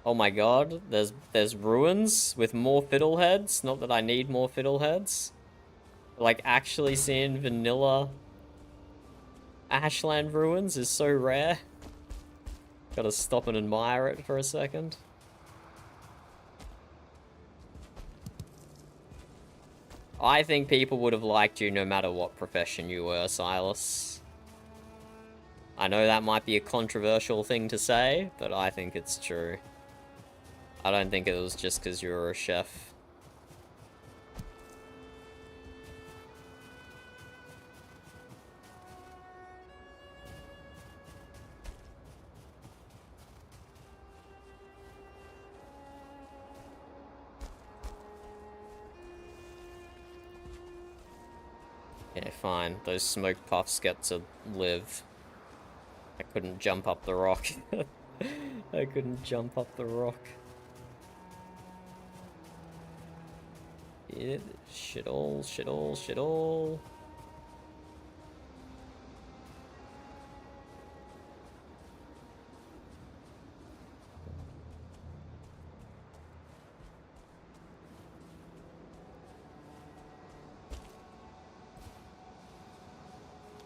Oh my god, there's ruins with more fiddleheads. Not that I need more fiddleheads. Like, actually seeing vanilla Ashland ruins is so rare. Gotta stop and admire it for a second. I think people would have liked you no matter what profession you were, Silas. I know that might be a controversial thing to say, but I think it's true. I don't think it was just because you were a chef. Okay, fine. Those smoke puffs get to live. I couldn't jump up the rock. I couldn't jump up the rock. Yeah, shit all, shit all, shit all.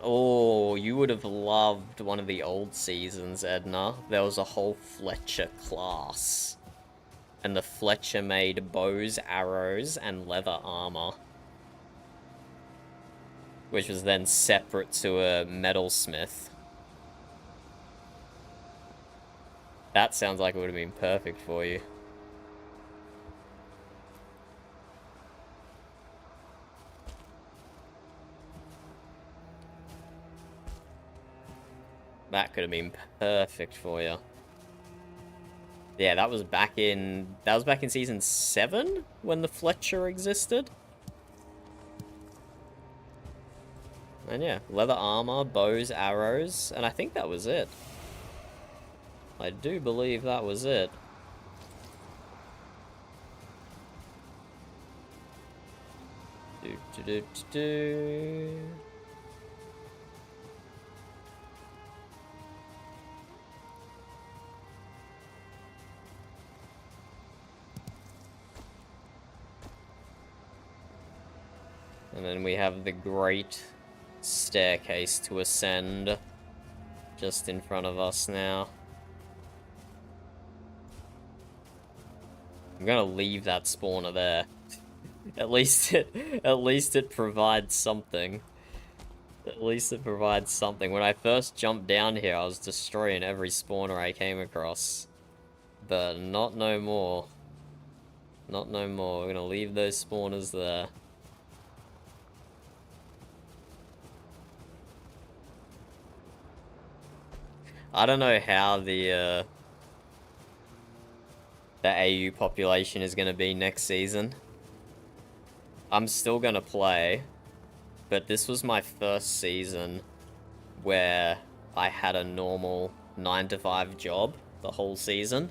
Oh, you would have loved one of the old seasons, Edna. There was a whole Fletcher class. And the Fletcher made bows, arrows, and leather armor. Which was then separate to a metalsmith. That sounds like it would have been perfect for you. That could have been perfect for you. Yeah, that was back in season 7 when the Fletcher existed. And yeah, leather armor, bows, arrows, and I think that was it. I do believe that was it. Do. And then we have the great staircase to ascend just in front of us now. I'm gonna leave that spawner there. At least it provides something. At least it provides something. When I first jumped down here, I was destroying every spawner I came across. But not no more. Not no more. We're gonna leave those spawners there. I don't know how the AU population is going to be next season. I'm still going to play, but this was my first season where I had a normal 9-to-5 job the whole season.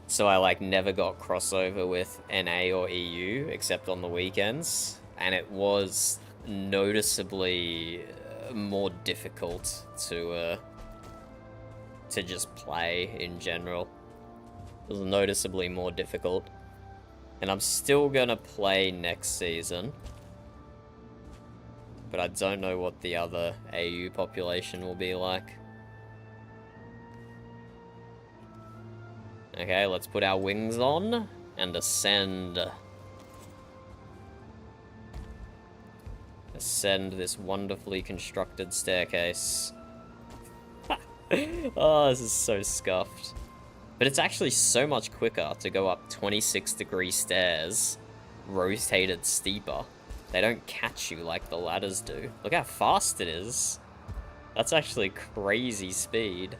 So I like never got crossover with NA or EU except on the weekends, and it was noticeably more difficult to just play in general. It was noticeably more difficult. And I'm still gonna play next season. But I don't know what the other AU population will be like. Okay, let's put our wings on and ascend. Ascend this wonderfully constructed staircase. Oh, this is so scuffed. But it's actually so much quicker to go up 26-degree stairs, rotated steeper. They don't catch you like the ladders do. Look how fast it is. That's actually crazy speed.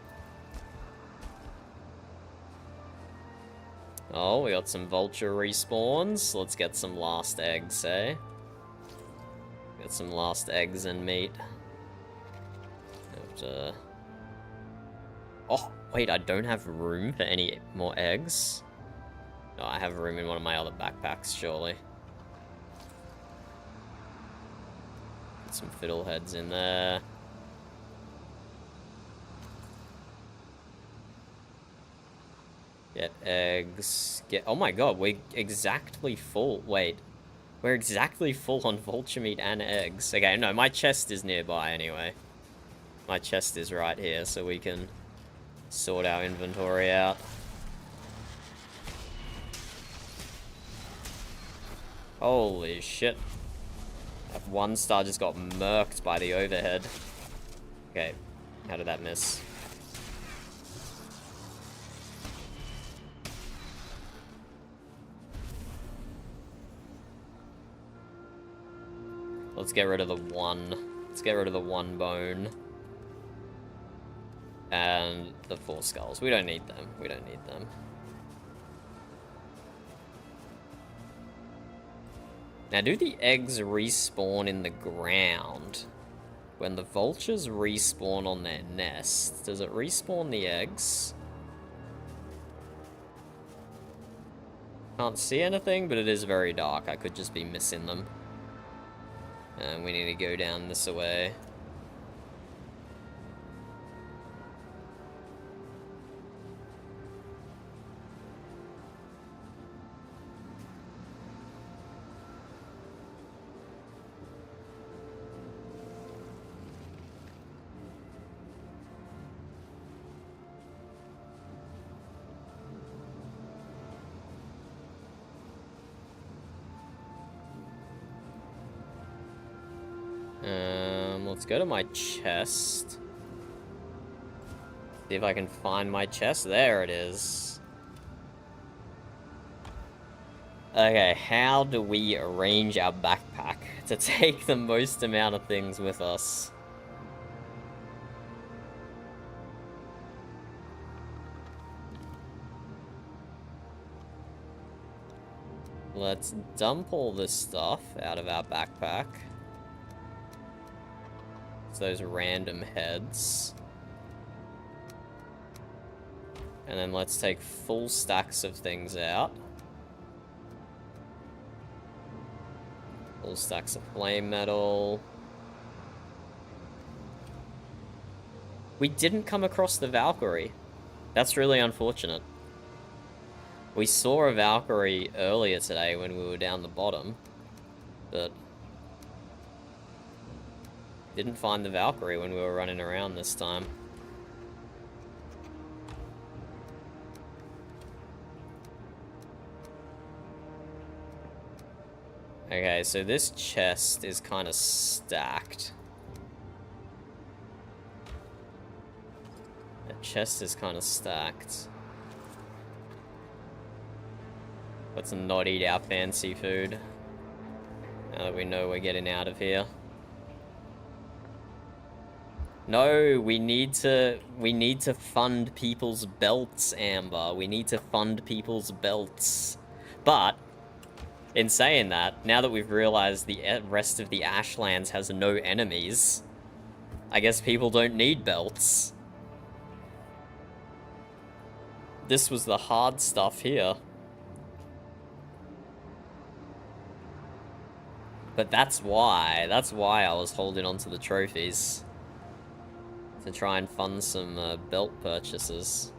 Oh, we got some vulture respawns. Let's get some last eggs, eh? Get some last eggs and meat. Have to... Oh, wait, I don't have room for any more eggs? No, I have room in one of my other backpacks, surely. Get some fiddleheads in there. Get eggs. Get... Oh my god, we're exactly full. Wait. We're exactly full on vulture meat and eggs. Okay, no, my chest is nearby anyway. My chest is right here, so we can sort our inventory out. Holy shit. That one star just got murked by the overhead. Okay, how did that miss? Let's get rid of the one. Let's get rid of the one bone. And the 4 skulls. We don't need them. We don't need them. Now, do the eggs respawn in the ground? When the vultures respawn on their nest, does it respawn the eggs? Can't see anything, but it is very dark. I could just be missing them. And we need to go down this way. Let's go to my chest. See if I can find my chest. There it is. Okay, how do we arrange our backpack to take the most amount of things with us? Let's dump all this stuff out of our backpack. It's those random heads. And then let's take full stacks of things out. Full stacks of flame metal. We didn't come across the Valkyrie. That's really unfortunate. We saw a Valkyrie earlier today when we were down the bottom, but didn't find the Valkyrie when we were running around this time. Okay, so this chest is kind of stacked. The chest is kind of stacked. Let's not eat our fancy food, now that we know we're getting out of here. No, we need to fund people's belts, Amber. We need to fund people's belts. But, in saying that, now that we've realized the rest of the Ashlands has no enemies, I guess people don't need belts. This was the hard stuff here. But that's why I was holding on to the trophies. To try and fund some belt purchases.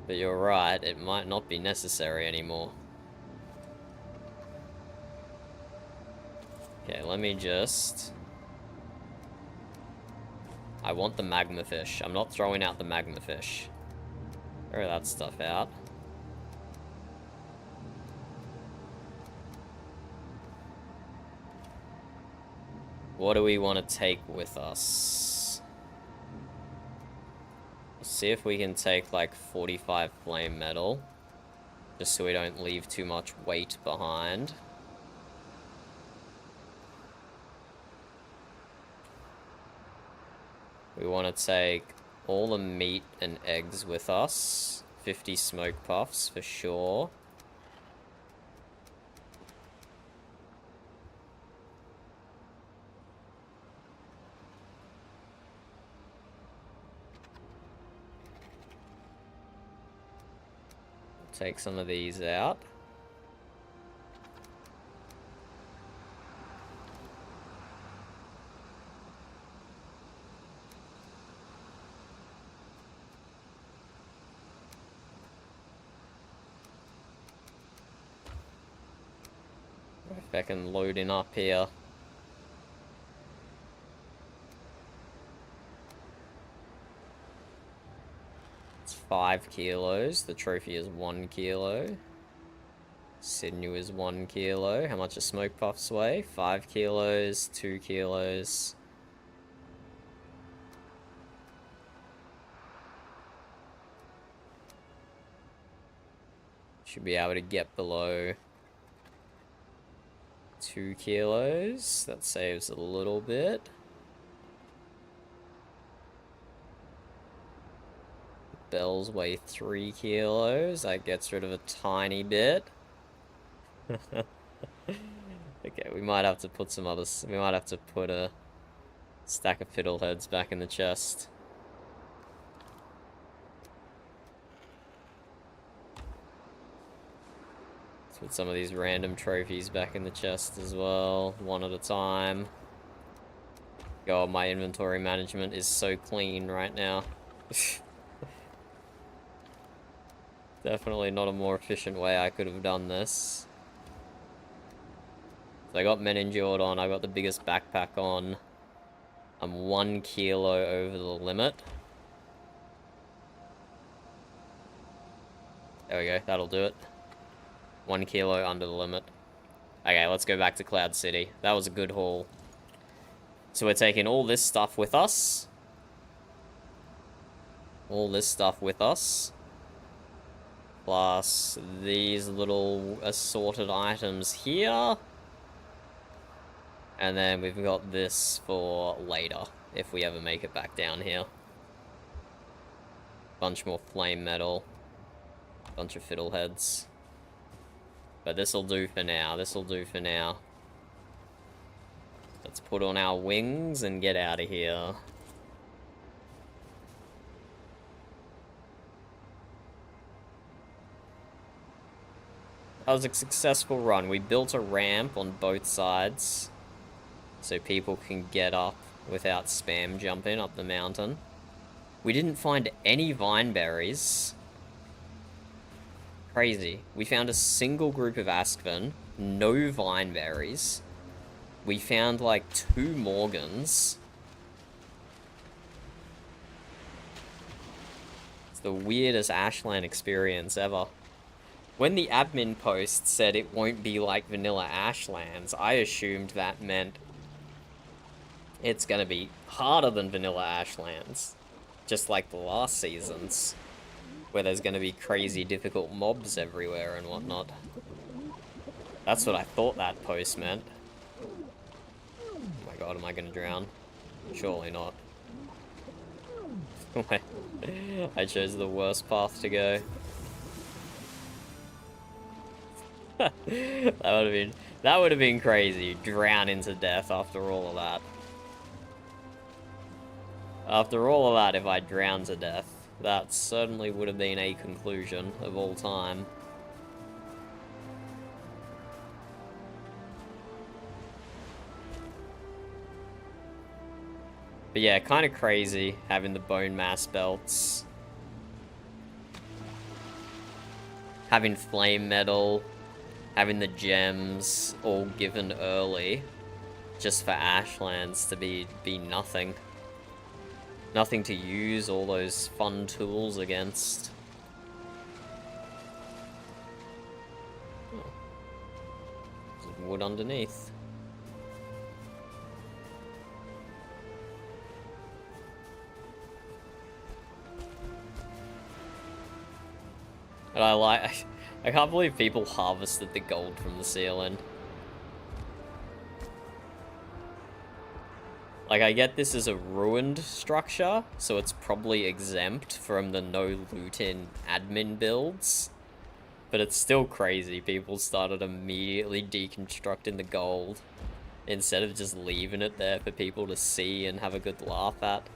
But you're right, it might not be necessary anymore. Okay, let me just... I want the magma fish. I'm not throwing out the magma fish. Throw that stuff out. What do we want to take with us? See if we can take like 45 flame metal, just so we don't leave too much weight behind. We want to take all the meat and eggs with us 50 smoke puffs for sure. Take some of these out. If I can load in up here. It's 5 kilos. The trophy is 1 kilo. Sinew is 1 kilo. How much a smoke puffs weigh? 5 kilos, 2 kilos. Should be able to get below 2 kilos. That saves a little bit. Bells weigh 3 kilos. That gets rid of a tiny bit. Okay, we might have to put some others. We might have to put a stack of fiddleheads back in the chest. Let's put some of these random trophies back in the chest as well, one at a time. God, my inventory management is so clean right now. Definitely not a more efficient way I could have done this. So I got men endured on, I got the biggest backpack on. I'm 1 kilo over the limit. There we go, that'll do it. 1 kilo under the limit. Okay, let's go back to Cloud City. That was a good haul. So we're taking all this stuff with us. All this stuff with us. Plus these little assorted items here. And then we've got this for later, if we ever make it back down here. Bunch more flame metal. Bunch of fiddleheads. But this'll do for now, this'll do for now. Let's put on our wings and get out of here. That was a successful run. We built a ramp on both sides so people can get up without spam jumping up the mountain. We didn't find any vine berries. Crazy. We found a single group of aspen, no vine berries. We found like 2 Morgans. It's the weirdest Ashland experience ever. When the admin post said it won't be like vanilla Ashlands, I assumed that meant it's gonna be harder than vanilla Ashlands. Just like the last seasons, where there's gonna be crazy difficult mobs everywhere and whatnot. That's what I thought that post meant. Oh my god, am I gonna drown? Surely not. I chose the worst path to go. That would have been crazy. Drown into death after all of that. After all of that, if I drowned to death, that certainly would have been a conclusion of all time. But yeah, kind of crazy having the bone mass belts. Having flame metal. Having the gems all given early, just for Ashlands to be nothing. Nothing to use all those fun tools against. Oh. There's wood underneath. And I can't believe people harvested the gold from the ceiling. Like, I get this is a ruined structure, so it's probably exempt from the no loot in admin builds. But it's still crazy. People started immediately deconstructing the gold instead of just leaving it there for people to see and have a good laugh at.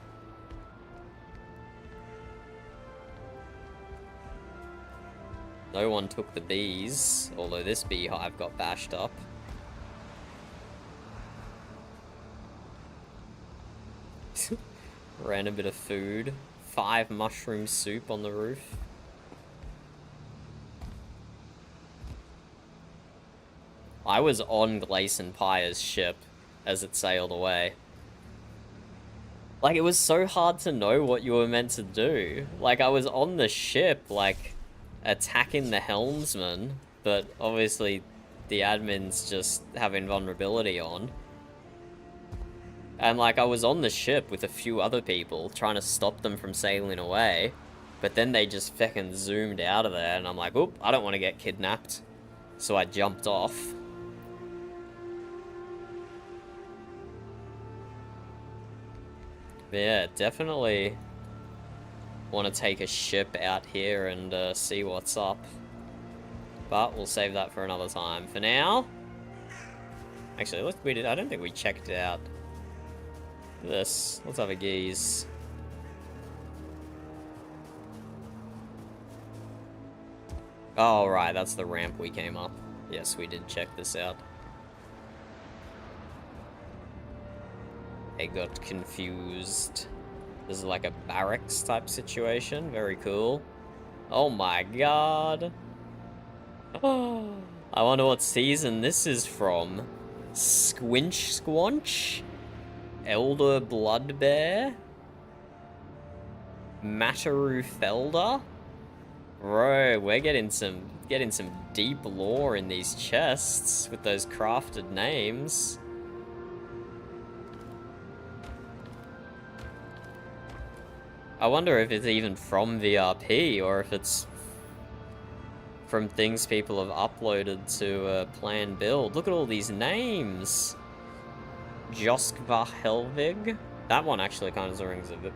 No one took the bees, although this beehive got bashed up. Random bit of food. 5 mushroom soup on the roof. I was on Gleason Pyre's ship as it sailed away. Like, it was so hard to know what you were meant to do. Like, I was on the ship, like, attacking the helmsman, but obviously the admins just have invulnerability on. And, like, I was on the ship with a few other people trying to stop them from sailing away, but then they just feckin' zoomed out of there, and I'm like, oop, I don't want to get kidnapped. So I jumped off. But yeah, definitely want to take a ship out here and see what's up. But we'll save that for another time. For now, actually, I don't think we checked out this. Let's have a gaze. Oh, right, that's the ramp we came up. Yes, we did check this out. I got confused. This is like a barracks type situation. Very cool. Oh my god. Oh, I wonder what season this is from. Squinch Squanch? Elder Bloodbear? Mataru Felder? Bro, we're getting some deep lore in these chests with those crafted names. I wonder if it's even from VRP or if it's from things people have uploaded to a planned build. Look at all these names. Joskva Helvig. That one actually kind of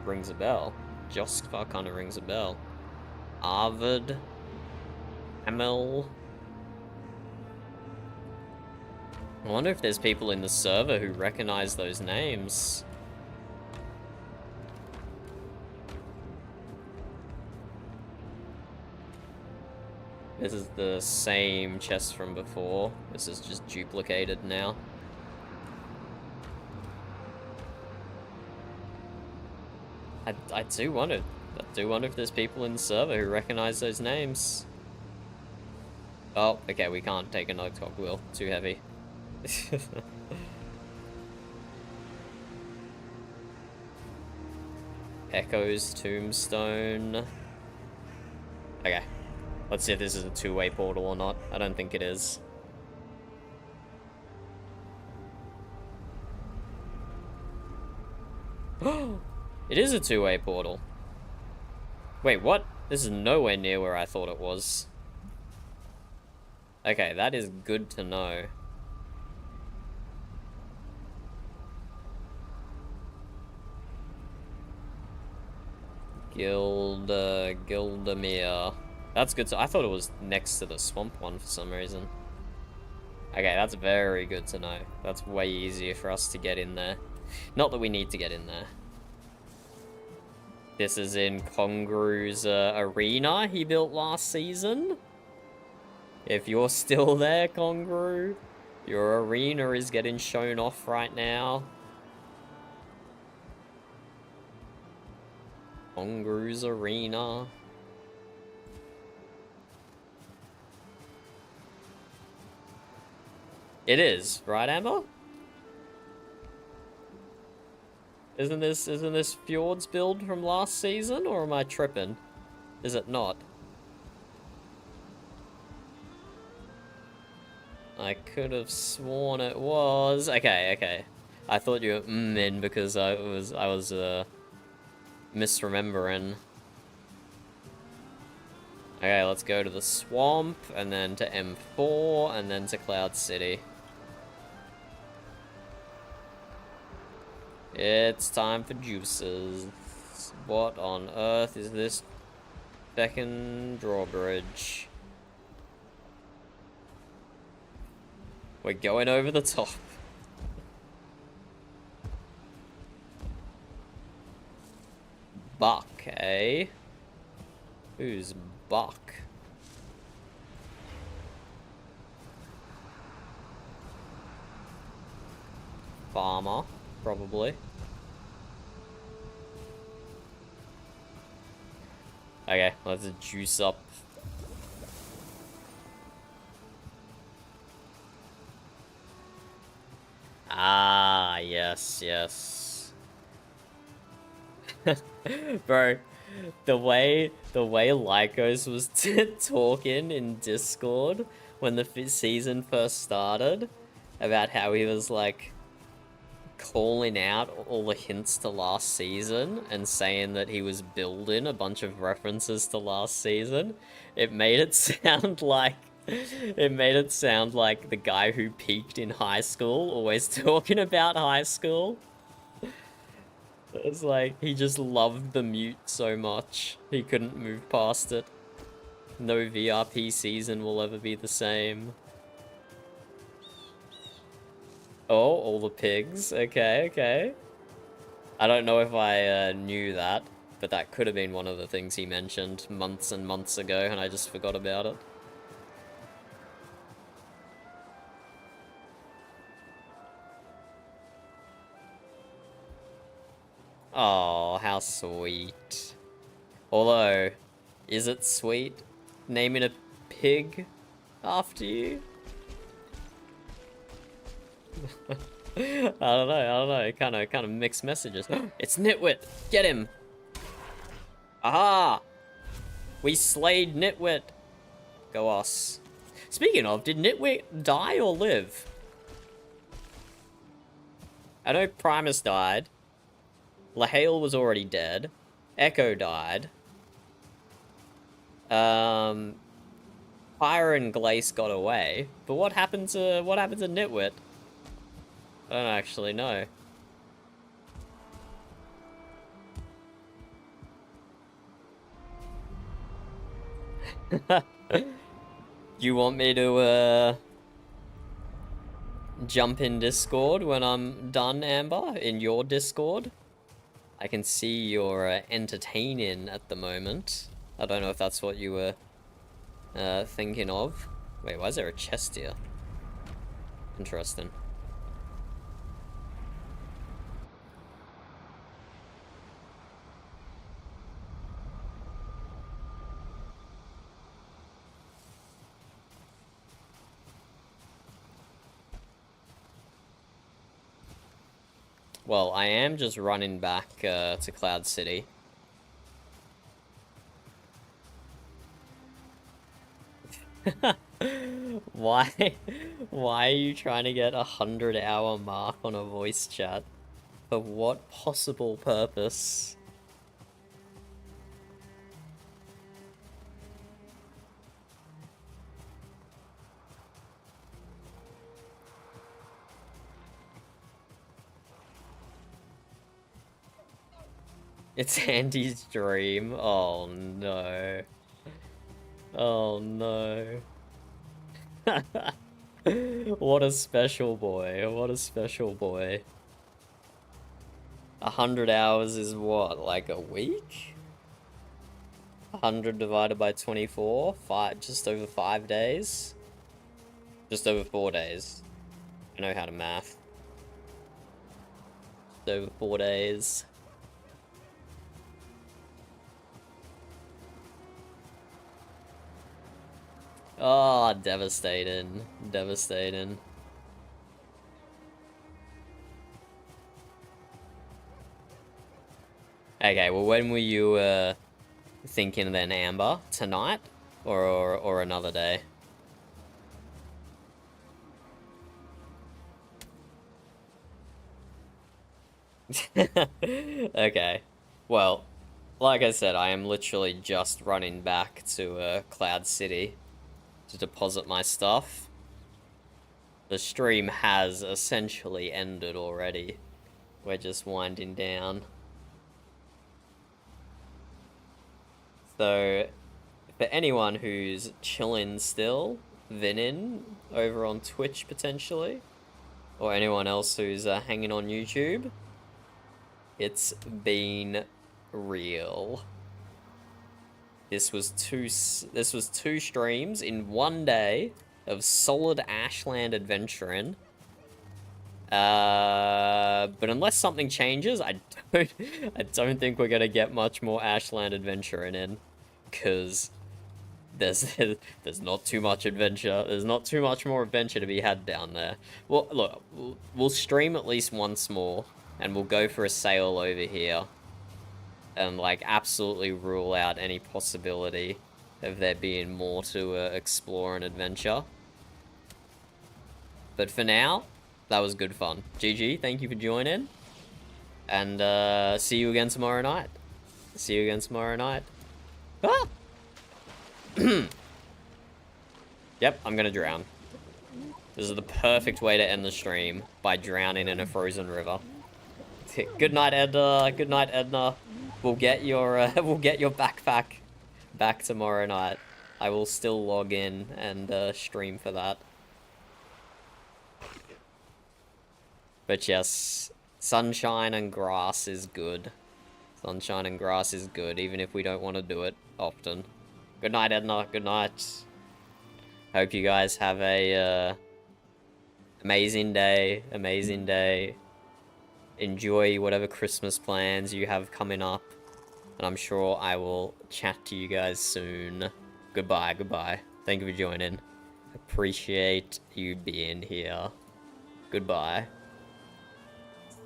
rings a bell. Joskva kind of rings a bell. Arvid. Hamel. I wonder if there's people in the server who recognize those names. This is the same chest from before. This is just duplicated now. I do wonder if there's people in the server who recognize those names. Oh, okay, we can't take a night cogwheel. Too heavy. Echo's tombstone. Okay. Let's see if this is a two-way portal or not. I don't think it is. It is a two-way portal. Wait, what? This is nowhere near where I thought it was. Okay, that is good to know. Gildemir. That's good. I thought it was next to the swamp one for some reason. Okay, that's very good to know. That's way easier for us to get in there. Not that we need to get in there. This is in Congru's arena he built last season. If you're still there, Congru, your arena is getting shown off right now. Congru's arena. It is, right, Amber? Isn't this Fjord's build from last season, or am I tripping? Is it not? I could have sworn it was. Okay. I thought you were in because I was misremembering. Okay, let's go to the swamp, and then to M4, and then to Cloud City. It's time for juices. What on earth is this second drawbridge? We're going over the top. Buck, eh? Who's Buck? Farmer, probably. Okay, let's juice up. Ah, yes, yes. Bro, the way Lycos was talking in Discord when the season first started about how he was like calling out all the hints to last season and saying that he was building a bunch of references to last season, it made it sound like the guy who peaked in high school, always talking about high school. It's like he just loved the mute so much he couldn't move past it. No VRP season will ever be the same. Oh, all the pigs. Okay, okay. I don't know if I knew that, but that could have been one of the things he mentioned months and months ago, and I just forgot about it. Oh, how sweet. Although, is it sweet naming a pig after you? I don't know. Kind of mixed messages. It's Nitwit. Get him. Aha! We slayed Nitwit. Go us. Speaking of, did Nitwit die or live? I know Primus died. Lahale was already dead. Echo died. Pyre and Glace got away. But what happened to Nitwit? I don't actually know. You want me to jump in Discord when I'm done, Amber? In your Discord? I can see you're entertaining at the moment. I don't know if that's what you were thinking of. Wait, why is there a chest here? Interesting. Well, I am just running back to Cloud City. Why are you trying to get 100-hour mark on a voice chat? For what possible purpose? It's Andy's dream. Oh no. Oh no. What a special boy. What a special boy. 100 hours is what, like a week? 100 divided by 24? Just over 5 days? Just over 4 days. I know how to math. Just over 4 days. Oh, devastating. Devastating. Okay, well, when were you, thinking then, Amber? Tonight? Or another day? Okay. Well, like I said, I am literally just running back to, Cloud City to deposit my stuff. The stream has essentially ended already. We're just winding down. So, for anyone who's chilling still, Vinin over on Twitch potentially, or anyone else who's hanging on YouTube, it's been real. This was two streams in one day of solid Ashland adventuring. But unless something changes, I don't think we're gonna get much more Ashland adventuring in, cause there's not too much adventure. There's not too much more adventure to be had down there. Well, look, we'll stream at least once more, and we'll go for a sail over here, and like absolutely rule out any possibility of there being more to explore and adventure. But for now, that was good fun. GG, thank you for joining. And see you again tomorrow night. See you again tomorrow night. Ah! Yep, I'm gonna drown. This is the perfect way to end the stream, by drowning in a frozen river. Good night, Edna. Good night, Edna. We'll get your backpack back tomorrow night. I will still log in and stream for that. But yes, sunshine and grass is good. Sunshine and grass is good, even if we don't want to do it often. Good night, Edna. Good night. Hope you guys have a amazing day. Amazing day. Enjoy whatever Christmas plans you have coming up. And I'm sure I will chat to you guys soon. Goodbye, goodbye. Thank you for joining. Appreciate you being here. Goodbye.